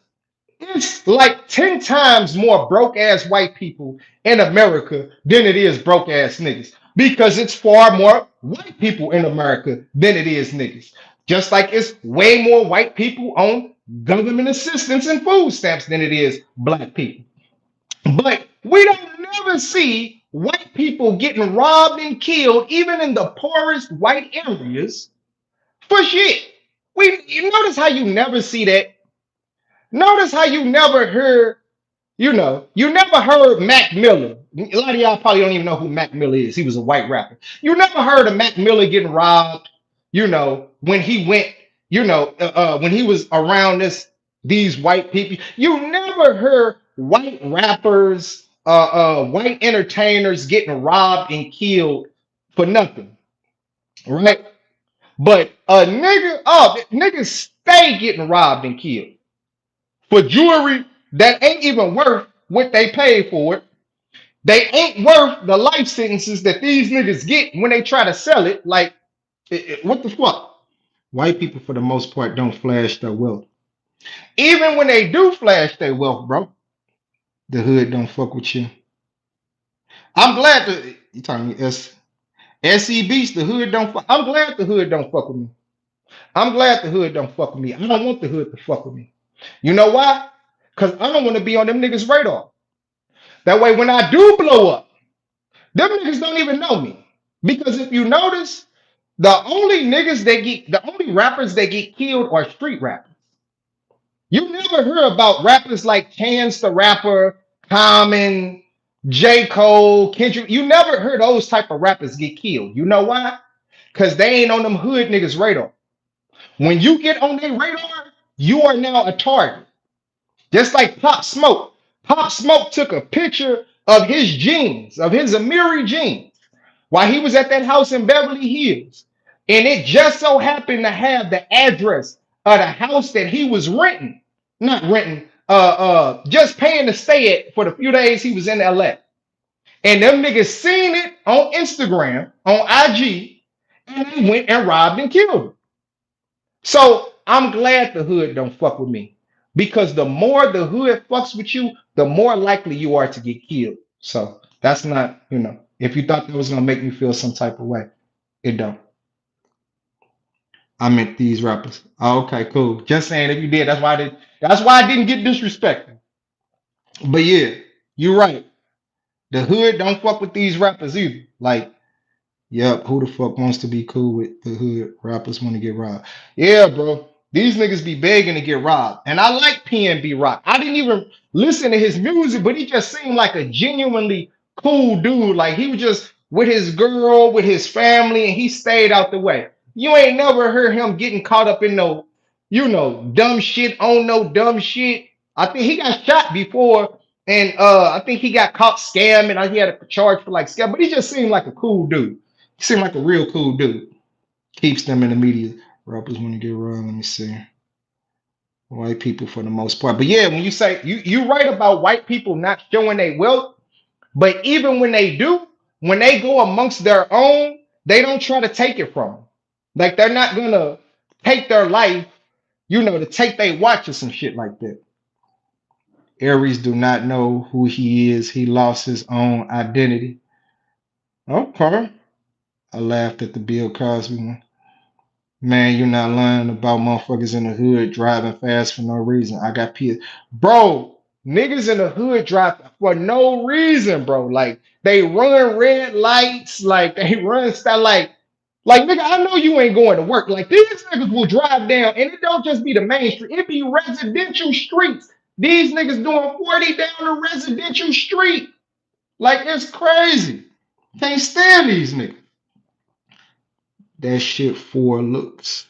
S1: it's like 10 times more broke ass white people in America than it is broke ass niggas. Because it's far more white people in America than it is niggas. Just like it's way more white people on government assistance and food stamps than it is black people. But we don't never see white people getting robbed and killed, even in the poorest white areas, for shit. You notice how you never see that. Notice how you never heard, you never heard Mac Miller. A lot of y'all probably don't even know who Mac Miller is. He was a white rapper. You never heard of Mac Miller getting robbed, when he went, when he was around these white people. You never heard white rappers white entertainers getting robbed and killed for nothing, right? But a nigga, niggas stay getting robbed and killed for jewelry that ain't even worth what they paid for it. They ain't worth the life sentences that these niggas get when they try to sell it. Like, what the fuck? White people, for the most part, don't flash their wealth. Even when they do flash their wealth, bro, the hood don't fuck with you. I'm glad that you talking me SE Beast, the hood don't fuck. I'm glad the hood don't fuck with me. I'm glad the hood don't fuck with me. I don't want the hood to fuck with me. You know why? Because I don't want to be on them niggas' radar. That way, when I do blow up, them niggas don't even know me. Because if you notice, the only rappers that get killed are street rappers. You never hear about rappers like Chance the Rapper, Common, J. Cole, Kendrick. You never heard those type of rappers get killed. You know why? Because they ain't on them hood niggas' radar. When you get on their radar, you are now a target. Just like Pop Smoke. Pop Smoke took a picture of his jeans, of his Amiri jeans, while he was at that house in Beverly Hills. And it just so happened to have the address of the house that he was renting. Not renting, just paying to stay at for the few days he was in LA. And them niggas seen it on Instagram, on IG, and they went and robbed and killed him. So I'm glad the hood don't fuck with me. Because the more the hood fucks with you, the more likely you are to get killed. So that's not, if you thought that was gonna make me feel some type of way, it don't. I meant these rappers. Oh, okay, cool. Just saying if you did, that's why I didn't get disrespected. But yeah, you're right. The hood don't fuck with these rappers either. Like, yep, who the fuck wants to be cool with the hood? Rappers want to get robbed. Yeah, bro. These niggas be begging to get robbed. And I like PnB Rock. I didn't even listen to his music, but he just seemed like a genuinely cool dude. Like he was just with his girl, with his family, and he stayed out the way. You ain't never heard him getting caught up in no, dumb shit on no dumb shit. I think he got shot before, and I think he got caught scamming. He had a charge for like scam, but he just seemed like a cool dude. He seemed like a real cool dude. Keeps them in the media. Rappers want to get around. Let me see. White people for the most part. But yeah, when you say you right about white people not showing their wealth, but even when they do, when they go amongst their own, they don't try to take it from them. Like they're not gonna take their life, to take their watch or some shit like that. Aries do not know who he is. He lost his own identity. Okay. I laughed at the Bill Cosby one. Man, you're not lying about motherfuckers in the hood driving fast for no reason. I got PS. Bro, niggas in the hood drive for no reason, bro. Like they run red lights, like they run style like nigga, I know you ain't going to work. Like these niggas will drive down, and it don't just be the main street, it be residential streets. These niggas doing 40 down a residential street. Like it's crazy. Can't stand these niggas. That shit for looks.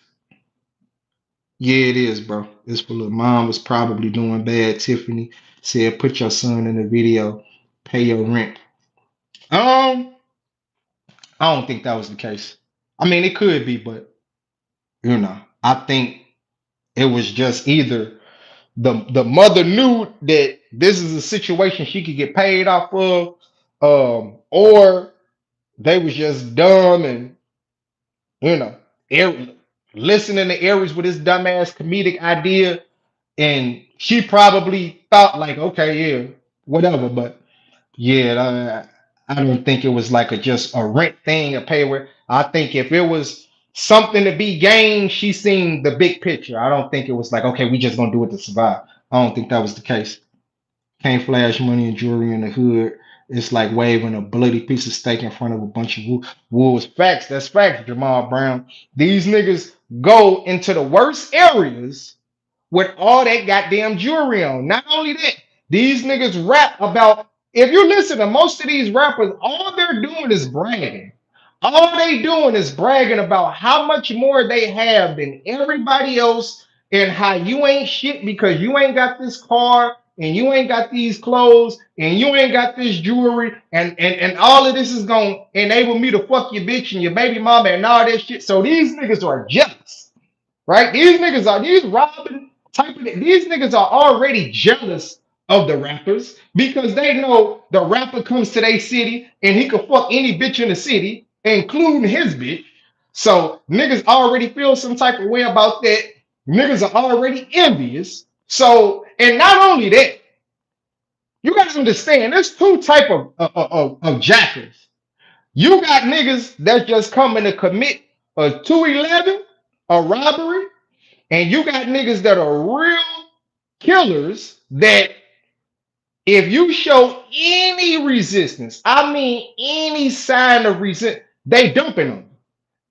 S1: Yeah, it is, bro. It's for little mom was probably doing bad. Tiffany said, "Put your son in the video, pay your rent." Um, I don't think that was the case. I mean, it could be, but I think it was just either the mother knew that this is a situation she could get paid off of, or they was just dumb and you know, Aries, listening to Aries with his dumbass comedic idea, and she probably thought like, okay, yeah, whatever. But yeah, I don't think it was like just a rent thing, a pay where. I think if it was something to be gained, she seen the big picture. I don't think it was like, okay, we just gonna do it to survive. I don't think that was the case. Can't flash money and jewelry in the hood. It's like waving a bloody piece of steak in front of a bunch of wolves. Facts. That's facts, Jamal Brown. These niggas go into the worst areas with all that goddamn jewelry on. Not only that, these niggas rap about, if you listen to most of these rappers, all they're doing is bragging. All they doing is bragging about how much more they have than everybody else and how you ain't shit because you ain't got this car and you ain't got these clothes, and you ain't got this jewelry, and all of this is gonna enable me to fuck your bitch and your baby mama and all that shit. So these niggas are jealous, right? These robbing type of these niggas are already jealous of the rappers because they know the rapper comes to their city and he can fuck any bitch in the city, including his bitch. So niggas already feel some type of way about that. Niggas are already envious. So, and not only that, you gotta understand there's two type of jackers. You got niggas that just coming to commit a 211, a robbery, and you got niggas that are real killers that if you show any resistance, I mean any sign of resistance, they dumping on you.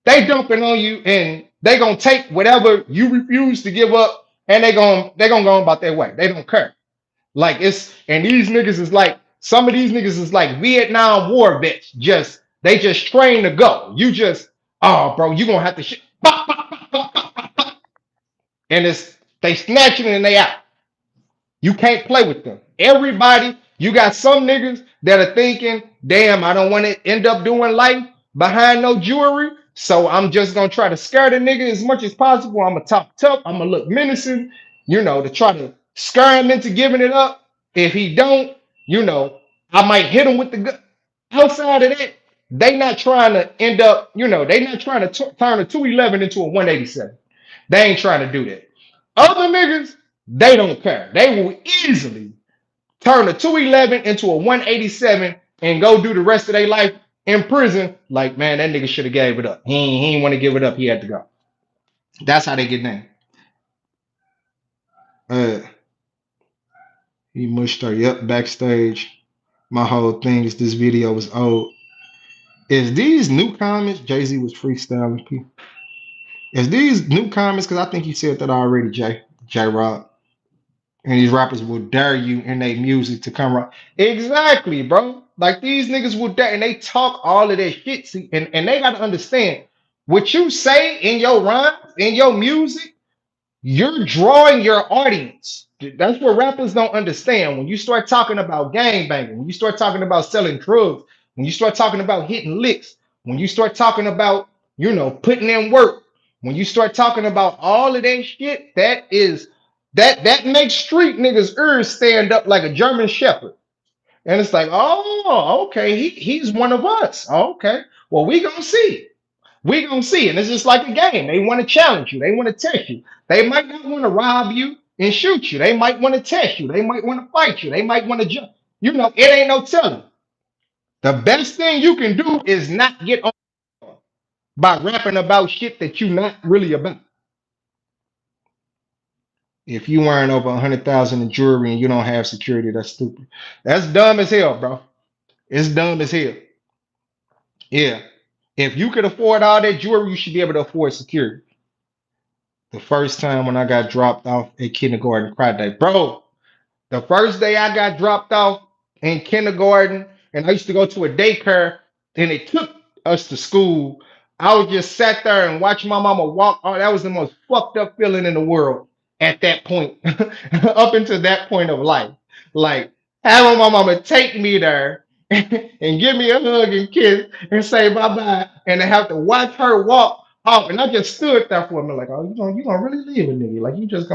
S1: They dumping on you and they gonna take whatever you refuse to give up and they gonna go about their way. They don't care. Like it's and these niggas is like some of these niggas is like Vietnam War vets. Just they just train to go. You just oh bro, you gonna have to shit. And it's they snatching and they out. You can't play with them. Everybody, you got some niggas that are thinking, damn, I don't want to end up doing life behind no jewelry. So I'm just gonna try to scare the nigga as much as possible. I'm gonna talk tough, I'm gonna look menacing, to try to scare him into giving it up. If he don't, I might hit him with the gun. Outside of that, they not trying to end up, they not trying to turn a 211 into a 187. They ain't trying to do that. Other niggas, they don't care. They will easily turn a 211 into a 187 and go do the rest of their life in prison. Like, man, that nigga should have gave it up. He ain't want to give it up. He had to go. That's how they get named. He mushed her. Yep, backstage. My whole thing is this video was old. Is these new comments? Jay-Z was freestyling people. Is these new comments? Because I think you said that already, J-Rob. And these rappers will dare you in their music to come around. Exactly, bro. Like these niggas will dare and they talk all of that shit. See, and they gotta understand what you say in your rhymes, in your music, you're drawing your audience. That's what rappers don't understand. When you start talking about gangbanging, when you start talking about selling drugs, when you start talking about hitting licks, when you start talking about, putting in work, when you start talking about all of that shit, that makes street niggas' ears stand up like a German shepherd. And it's like, oh, okay, he's one of us. Oh, okay. Well, we gonna see. We gonna see. And it's just like a game. They want to challenge you. They want to test you. They might not want to rob you and shoot you. They might want to test you. They might want to fight you. They might want to jump. It ain't no telling. The best thing you can do is not get on by rapping about shit that you're not really about. If you wearing over 100,000 in jewelry and you don't have security, that's stupid. That's dumb as hell, bro. It's dumb as hell. Yeah. If you could afford all that jewelry, you should be able to afford security. The first time when I got dropped off at kindergarten, cried day, bro. The first day I got dropped off in kindergarten, and I used to go to a daycare, and they took us to school. I was just sat there and watched my mama walk. Oh, that was the most fucked up feeling in the world at that point, up until that point of life. Like having my mama take me there and give me a hug and kiss and say bye bye, and to have to watch her walk off, and I just stood there for a minute, like, oh, you gonna really leave a nigga? Like you just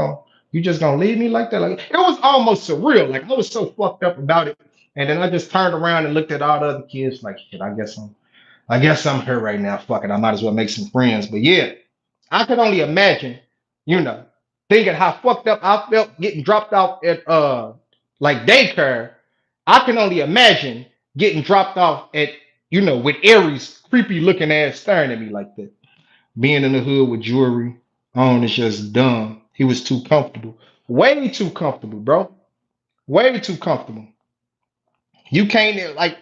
S1: gonna leave me like that? Like it was almost surreal. Like I was so fucked up about it. And then I just turned around and looked at all the other kids like shit, I guess I'm here right now. Fuck it. I might as well make some friends. But yeah, I could only imagine, you know, thinking how fucked up I felt getting dropped off at like daycare. I can only imagine getting dropped off at, with Aries creepy looking ass staring at me like that. Being in the hood with jewelry on is just dumb. He was too comfortable. Way too comfortable, bro. Way too comfortable. You can't like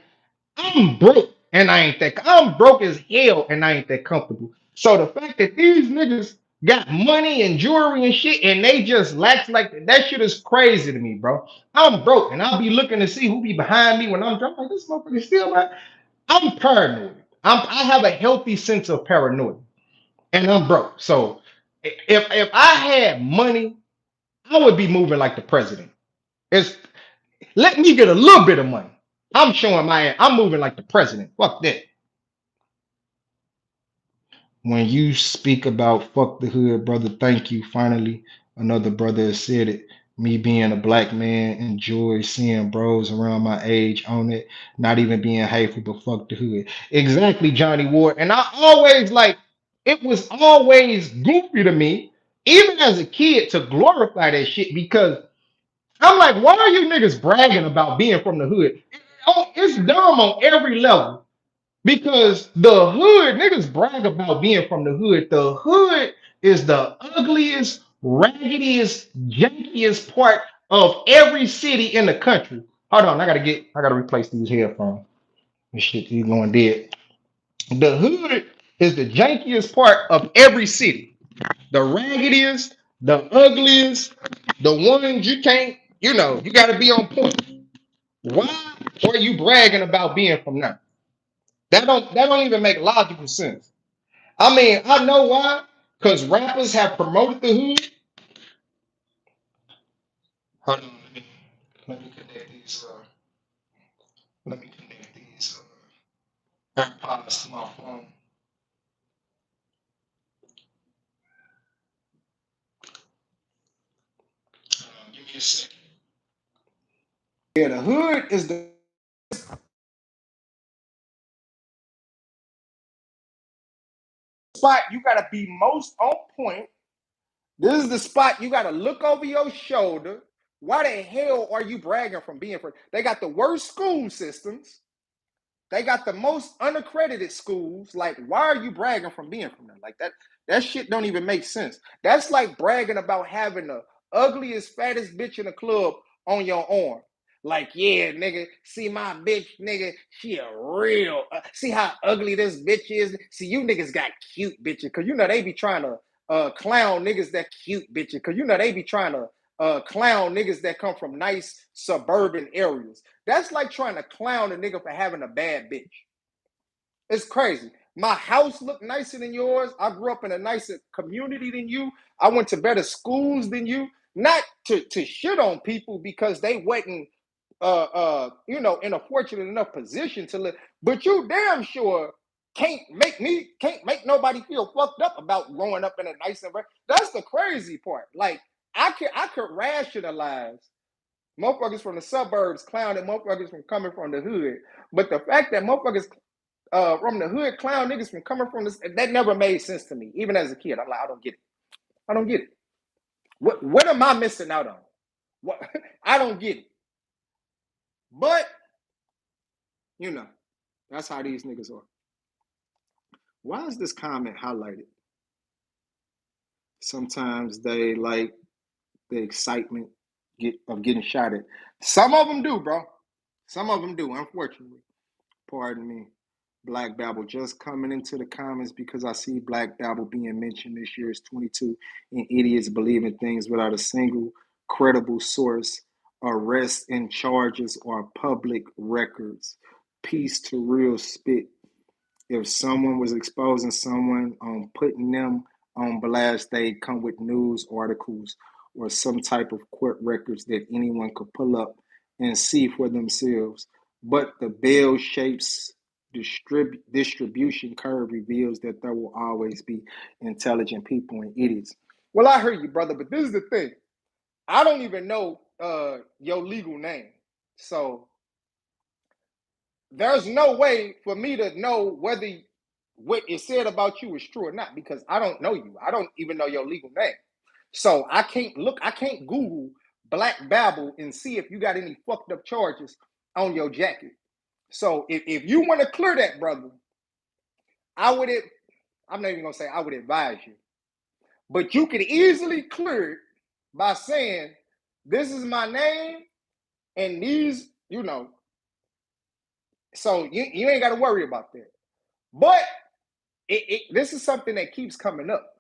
S1: I'm broke and I'm broke as hell and I ain't that comfortable. So the fact that these niggas got money and jewelry and shit and they just lax like that shit is crazy to me, bro. I'm broke and I'll be looking to see who be behind me when I'm drunk. Like this motherfucker still, man. I'm paranoid. I have a healthy sense of paranoia and I'm broke. So if I had money, I would be moving like the president. It's let me get a little bit of money. I'm showing I'm moving like the president. Fuck that. When you speak about fuck the hood, brother, thank you. Finally, another brother has said it. Me being a black man, enjoy seeing bros around my age on it, not even being hateful, but fuck the hood. Exactly, Johnny Ward. And I always like it was always goofy to me, even as a kid, to glorify that shit because I'm like, why are you niggas bragging about being from the hood? It's dumb on every level. Because the hood, niggas brag about being from the hood. The hood is the ugliest, raggediest, jankiest part of every city in the country. Hold on, I gotta replace these headphones. This shit is going dead. The hood is the jankiest part of every city. The raggediest, the ugliest, the ones you can't, you gotta be on point. Why are you bragging about being from there? That don't even make logical sense. I mean, I know why. Because rappers have promoted the hood. Hold on, let me connect these. Let me connect these AirPods to my phone. Give me a second. Yeah, the hood is the spot you gotta be most on point. This is the spot you gotta look over your shoulder. Why the hell are you bragging from being from? They got the worst school systems. They got the most unaccredited schools. Like, why are you bragging from being from them? Like that shit don't even make sense. That's like bragging about having the ugliest, fattest bitch in the club on your arm. Like, yeah, nigga, see my bitch, nigga, she a real. See how ugly this bitch is. See, you niggas got cute bitches, cause they be trying to clown niggas that cute bitches, cause they be trying to clown niggas that come from nice suburban areas. That's like trying to clown a nigga for having a bad bitch. It's crazy. My house looked nicer than yours. I grew up in a nicer community than you. I went to better schools than you. Not to shit on people because they wasn't in a fortunate enough position to live. But you damn sure can't make nobody feel fucked up about growing up in a nice environment. That's the crazy part. Like I could rationalize motherfuckers from the suburbs clowning motherfuckers from coming from the hood. But the fact that motherfuckers from the hood clown niggas from coming from this, that never made sense to me. Even as a kid, I'm like, I don't get it. I don't get it. What am I missing out on? What I don't get it. But you know, that's how these niggas are. Why is this comment highlighted? Sometimes they like the excitement of getting shot at. Some of them do, bro. Some of them do, unfortunately. Pardon me. Black Babble just coming into the comments because I see Black Babble being mentioned this year is 22 and idiots believing things without a single credible source, arrests and charges or public records. Peace to real spit. If someone was exposing someone on putting them on blast, they come with news articles or some type of court records that anyone could pull up and see for themselves. But the bell shapes distribution curve reveals that there will always be intelligent people and idiots. Well, I heard you, brother, but this is the thing. I don't even know your legal name. So there's no way for me to know whether what is said about you is true or not because I don't know you. I don't even know your legal name. So I can't Google Black Babble and see if you got any fucked up charges on your jacket. So if you want to clear that, brother, I would I'm not even gonna say I would advise you, but you could easily clear it by saying, this is my name and these, so you ain't gotta worry about that. But this is something that keeps coming up.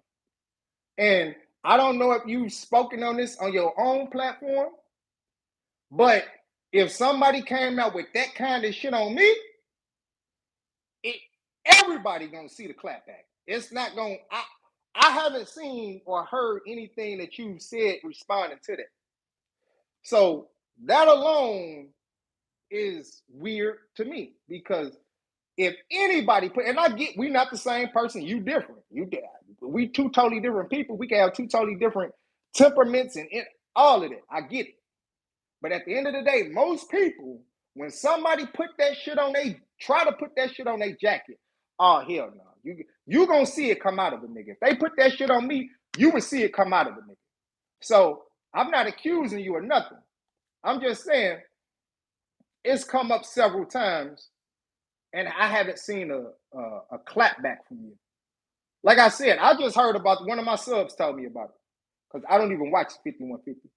S1: And I don't know if you've spoken on this on your own platform, but if somebody came out with that kind of shit on me, it, everybody gonna see the clapback. It's not gonna. I haven't seen or heard anything that you've said responding to that. So
S2: That alone is weird to me, because if anybody put, and I get, we not the same person, you different, we two totally different people, we can have two totally different temperaments and all of that, I get it. But at the end of the day, most people, when somebody put that shit on, they try to put that shit on their jacket, oh hell no, you gonna see it come out of a nigga. If they put that shit on me, you would see it come out of a nigga. So I'm not accusing you of nothing, I'm just saying it's come up several times, and I haven't seen a clap back from you. Like I said, I just heard about, one of my subs told me about it, because I don't even watch 5150.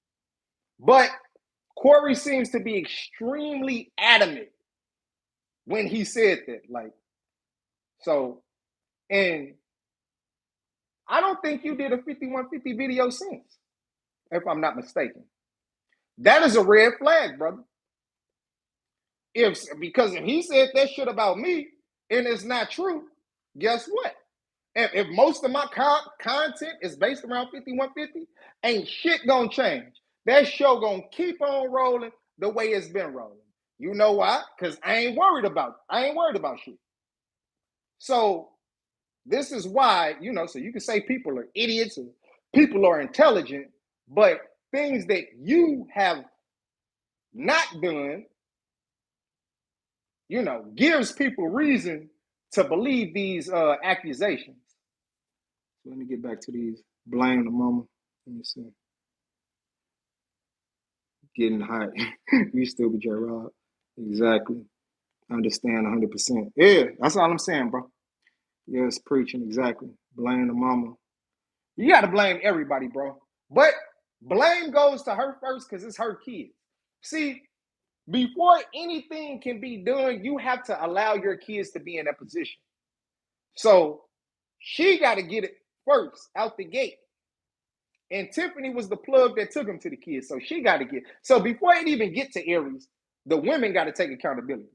S2: But Corey seems to be extremely adamant when he said that. Like, so, and I don't think you did a 5150 video since, if I'm not mistaken. That is a red flag, brother. Because if he said that shit about me and it's not true, guess what? If most of my content is based around 5150, ain't shit gonna change. That show gonna keep on rolling the way it's been rolling. You know why? Because I ain't worried about shit. So this is why, so you can say people are idiots or people are intelligent, but things that you have not done, gives people reason to believe these accusations. So let me get back to these. Blame the mama. Let me see. Getting hot. You stupid, J Rob. Exactly. Understand 100%. Yeah, that's all I'm saying, bro. Yes, preaching, exactly. Blame the mama. You got to blame everybody, bro. But blame goes to her first, because it's her kids. See, before anything can be done, you have to allow your kids to be in that position. So she got to get it first out the gate. And Tiffany was the plug that took him to the kids. So she got to get. So before it even get to Aries, the women got to take accountability.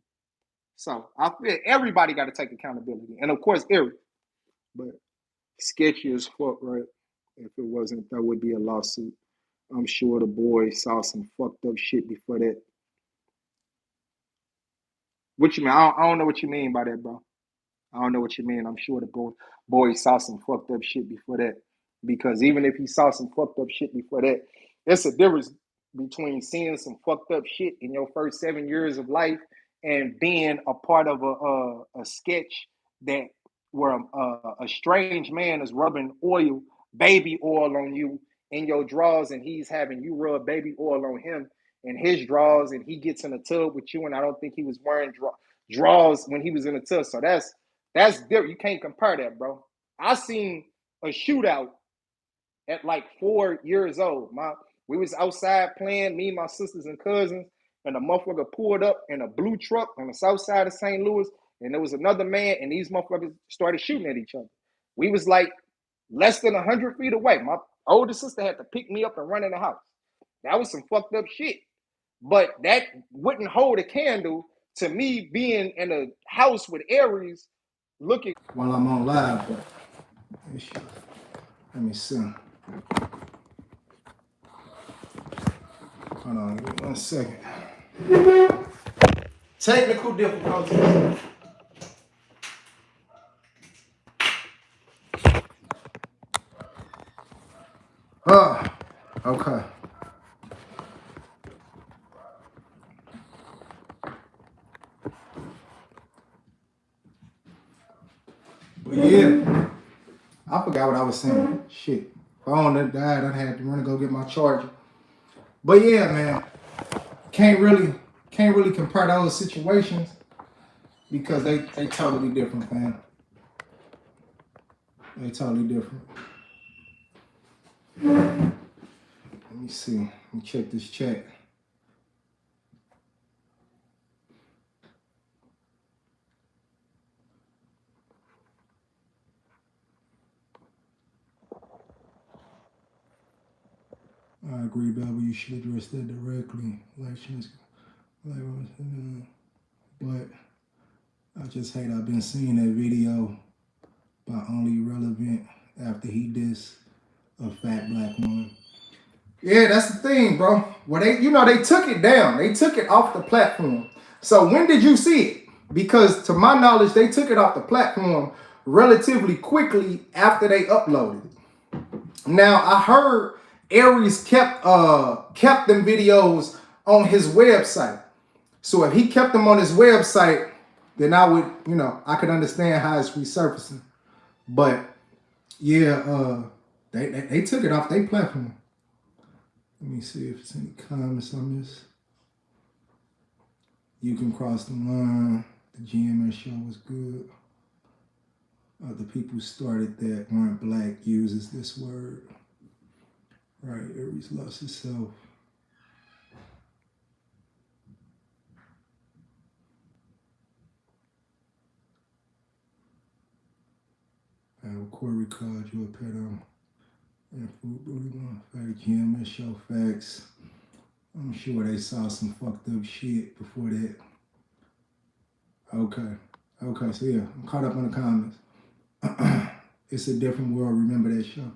S2: So I feel everybody got to take accountability. And of course, Aries. But sketchy as fuck, right? If it wasn't, that would be a lawsuit. I'm sure the boy saw some fucked up shit before that. What you mean? I don't know what you mean by that, bro. I don't know what you mean. I'm sure the boy saw some fucked up shit before that. Because even if he saw some fucked up shit before that, there's a difference between seeing some fucked up shit in your first 7 years of life and being a part of a sketch that where a strange man is rubbing baby oil on you in your drawers, and he's having you rub baby oil on him in his drawers, and he gets in a tub with you, and I don't think he was wearing drawers when he was in the tub. So that's different. You can't compare that, bro. I seen a shootout at like 4 years old. We was outside playing, me, my sisters and cousins, and a motherfucker pulled up in a blue truck on the south side of St. Louis, and there was another man, and these motherfuckers started shooting at each other. We was like less than 100 feet away. My older sister had to pick me up and run in the house. That was some fucked up shit. But that wouldn't hold a candle to me being in a house with Aries looking while I'm on live. But let me see. Hold on, give me 1 second. Technical difficulties. Okay. But yeah, I forgot what I was saying. Shit. Phone that died, I had to run and go get my charger. But yeah, man, can't really compare those situations because they totally different, man. They totally different. Let me see. Let me check this chat. I agree, Baba. You should address that directly. But I just hate I've been seeing that video by Only Relevant after he dissed a fat black woman. Yeah, that's the thing, bro. Well, they took it down. They took it off the platform. So when did you see it? Because to my knowledge, they took it off the platform relatively quickly after they uploaded it. Now I heard Aries kept them videos on his website. So if he kept them on his website, then I would, I could understand how it's resurfacing. But yeah, they took it off their platform. Let me see if there's any comments on this. You can cross the line. The GMS show was good. The people started that weren't black uses this word. Right, Aries lost himself. Corey called you a pedo. And food booty one fact, GMS show facts. I'm sure they saw some fucked up shit before that. Okay, so yeah, I'm caught up on the comments. It's a different world. Remember that show?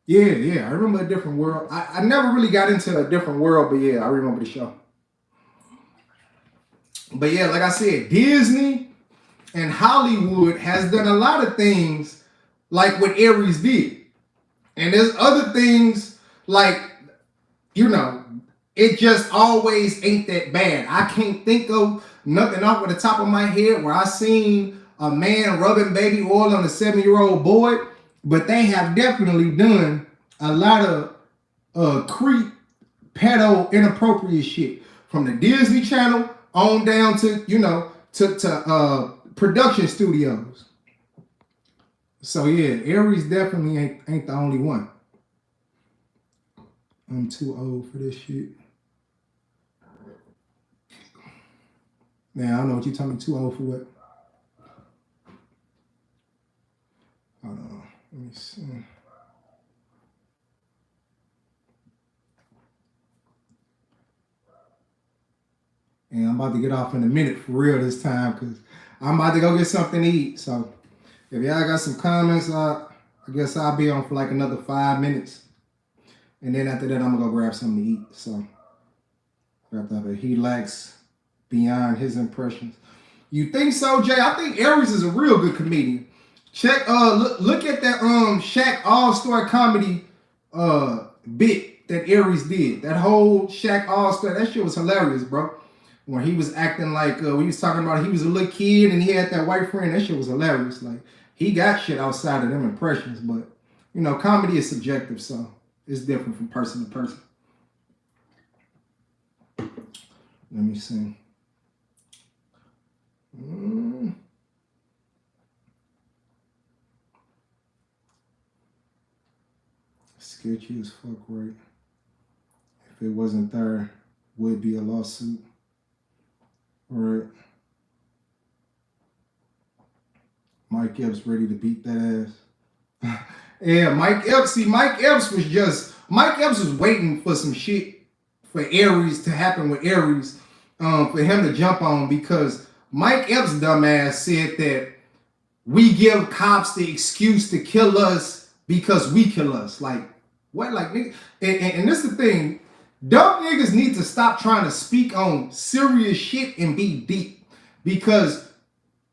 S2: Yeah, I remember A Different World. I never really got into A Different World, but yeah, I remember the show. But yeah, like I said, Disney and Hollywood has done a lot of things like what Aries did. And there's other things like, it just always ain't that bad. I can't think of nothing off the top of my head where I seen a man rubbing baby oil on a 7-year-old boy, but they have definitely done a lot of creep, pedo, inappropriate shit from the Disney Channel on down to to production studios. So yeah, Aries definitely ain't the only one. I'm too old for this shit. Now I don't know what you're talking too old for what. Hold on, let me see. And I'm about to get off in a minute for real this time because I'm about to go get something to eat. So if y'all got some comments, I guess I'll be on for like another 5 minutes. And then after that, I'm gonna go grab something to eat. So he lacks beyond his impressions. You think so, Jay? I think Aries is a real good comedian. Check look at that Shaq All-Star comedy bit that Aries did. That whole Shaq All-Star, that shit was hilarious, bro. When he was acting like we was talking about he was a little kid and he had that white friend, that shit was hilarious. Like he got shit outside of them impressions, but comedy is subjective, so it's different from person to person. Let me see. Sketchy as fuck, right? If it wasn't there, would be a lawsuit. Right. Mike Epps ready to beat that ass. Yeah, Mike Epps was waiting for some shit for Aries to happen with Aries, for him to jump on, because Mike Epps' dumbass said that we give cops the excuse to kill us because we kill us. Like, what? Like, and this is the thing. Dumb niggas need to stop trying to speak on serious shit and be deep, because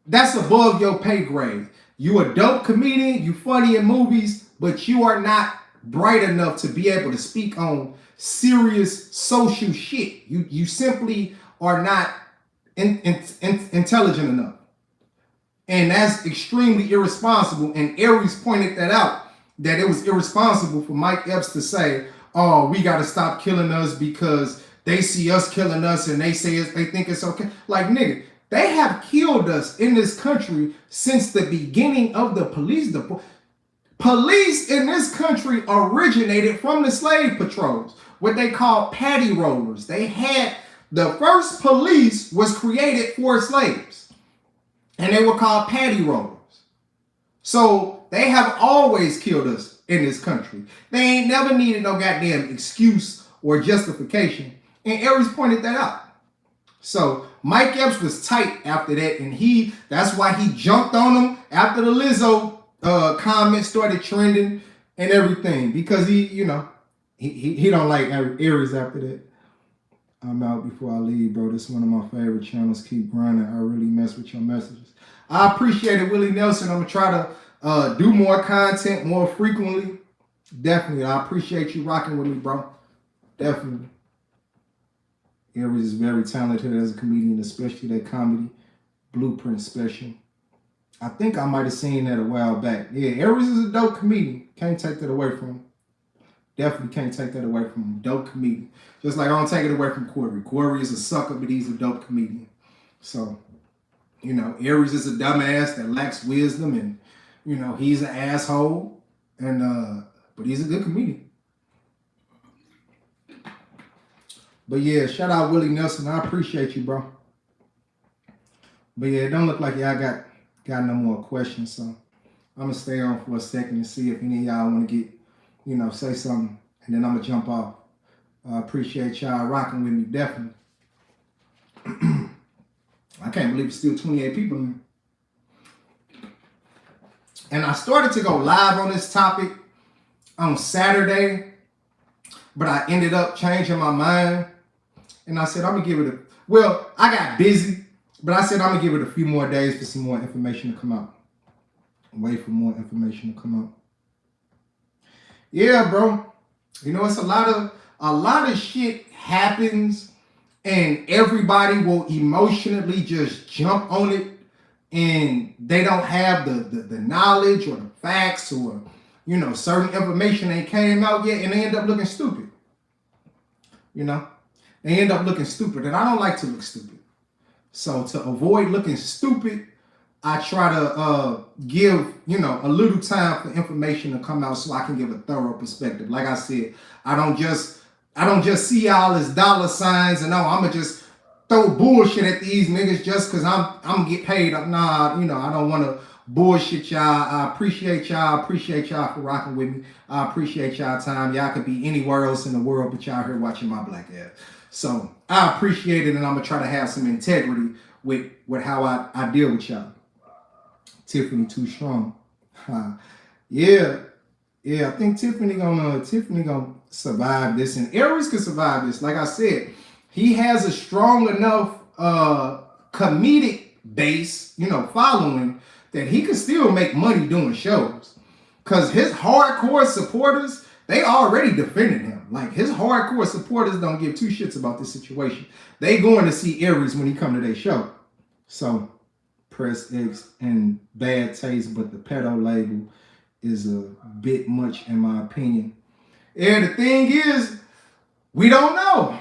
S2: that's above your pay grade. You a dope comedian, you funny in movies, but you are not bright enough to be able to speak on serious social shit. You simply are not intelligent enough. And that's extremely irresponsible. And Aries pointed that out, that it was irresponsible for Mike Epps to say, oh, we got to stop killing us because they see us killing us and they say they think it's okay. Like, nigga, they have killed us in this country since the beginning of the police department. Police in this country originated from the slave patrols, what they call paddy rollers. They had, the first police was created for slaves, and they were called paddy rollers. So they have always killed us in this country. They ain't never needed no goddamn excuse or justification. And Aries pointed that out. So Mike Epps was tight after that, and that's why he jumped on him after the Lizzo comment started trending.
S3: and everything, because he don't like Aries after that. I'm out before I leave, bro. This is one of my favorite channels. Keep grinding. I really mess with your messages. I appreciate it, Willie Nelson. I'm gonna try to do more content more frequently. Definitely. I appreciate you rocking with me, bro. Definitely. Aries is very talented as a comedian, especially that comedy blueprint special. I think I might have seen that a while back. Yeah, Aries is a dope comedian. Can't take that away from him. Definitely can't take that away from him. Dope comedian. Just like I don't take it away from Corey. Corey is a sucker, but he's a dope comedian. So, Aries is a dumbass that lacks wisdom, and he's an asshole, and but he's a good comedian. But yeah, shout out Willie Nelson. I appreciate you, bro. But yeah, it don't look like y'all got no more questions, so I'm gonna stay on for a second and see if any of y'all want to get, say something, and then I'm gonna jump off. I appreciate y'all rocking with me, definitely. I can't believe it's still 28 people in here. And I started to go live on this topic on Saturday, but I ended up changing my mind. And I said, I'm going to give it I got busy, but I said I'm going to give it a few more days for some more information to come out. Wait for more information to come out. Yeah, bro. It's a lot of shit happens, and everybody will emotionally just jump on it, and they don't have the knowledge or the facts or, certain information ain't came out yet, and they end up looking stupid. They end up looking stupid, and I don't like to look stupid. So to avoid looking stupid, I try to give, a little time for information to come out so I can give a thorough perspective. Like I said, I don't just see y'all as dollar signs and I'm gonna just throw bullshit at these niggas just because I'm gonna get paid. Nah, I don't want to bullshit y'all. I appreciate y'all. I appreciate y'all for rocking with me. I appreciate y'all time. Y'all could be anywhere else in the world, but y'all here watching my black ass. So I appreciate it, and I'm gonna try to have some integrity with how I deal with y'all. Tiffany too strong. Yeah, I think Tiffany gonna survive this, and Aries can survive this. Like I said, he has a strong enough comedic base, following, that he can still make money doing shows. Cause his hardcore supporters, they already defended him. Like, his hardcore supporters don't give two shits about this situation. They going to see Aries when he come to their show. So, Press X and bad taste, but the pedo label is a bit much in my opinion. And the thing is, we don't know.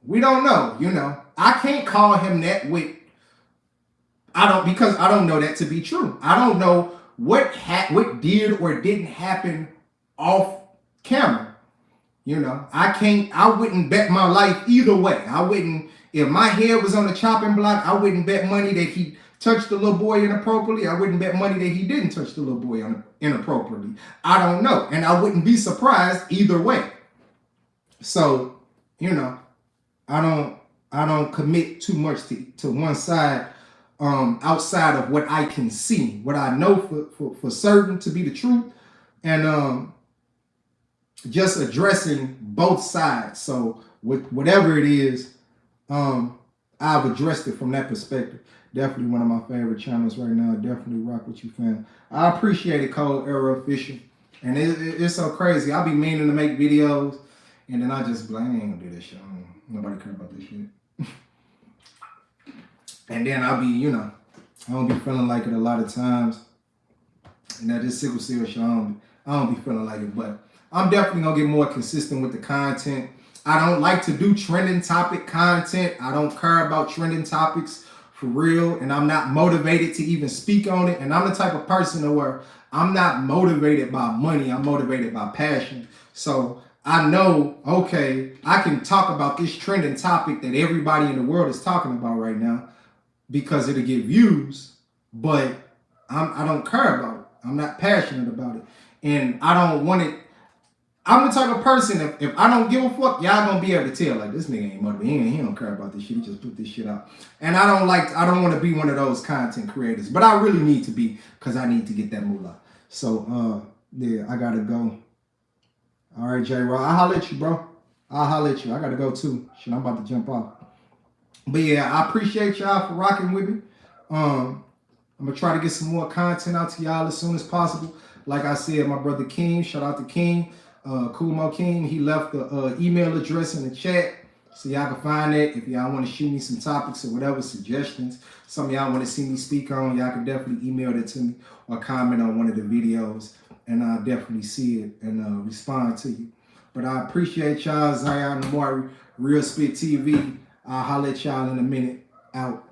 S3: We don't know, I can't call him that because I don't know that to be true. I don't know what did or didn't happen off camera. I wouldn't bet my life either way. I wouldn't, if my head was on the chopping block, I wouldn't bet money that he touched the little boy inappropriately. I wouldn't bet money that he didn't touch the little boy inappropriately. I don't know. And I wouldn't be surprised either way. So, I don't commit too much to one side outside of what I can see, what I know for certain to be the truth, and just addressing both sides. So with whatever it is, I've addressed it from that perspective. Definitely one of my favorite channels right now. Definitely rock with you, fam. I appreciate it, Cold Era Official. And it's so crazy. I be meaning to make videos, and then I just I ain't gonna do this shit. Nobody care about this shit. And then I'll be, I don't be feeling like it a lot of times. And that this sickle cell shit, I don't be feeling like it. But I'm definitely gonna get more consistent with the content. I don't like to do trending topic content. I don't care about trending topics for real, and I'm not motivated to even speak on it. And I'm the type of person where I'm not motivated by money. I'm motivated by passion. So I know, okay, I can talk about this trending topic that everybody in the world is talking about right now because it'll get views, but I don't care about it. I'm not passionate about it. And I don't want it. I'm the type of person, if I don't give a fuck, y'all gonna be able to tell, like, this nigga ain't motivated. He don't care about this shit. He just put this shit out. And I don't want to be one of those content creators, but I really need to be, because I need to get that moolah. So, yeah, I gotta go. All right, J-Rock. I'll holler at you, bro. I'll holler at you. I got to go too. Shit, I'm about to jump off. But yeah, I appreciate y'all for rocking with me. I'm going to try to get some more content out to y'all as soon as possible. Like I said, my brother King, shout out to King, Kumo King. He left the email address in the chat. So y'all can find that if y'all want to shoot me some topics or whatever, suggestions. Some of y'all want to see me speak on, y'all can definitely email that to me or comment on one of the videos. And I'll definitely see it and respond to you. But I appreciate y'all. Zion Amari, Real Spit TV. I'll holler at y'all in a minute. Out.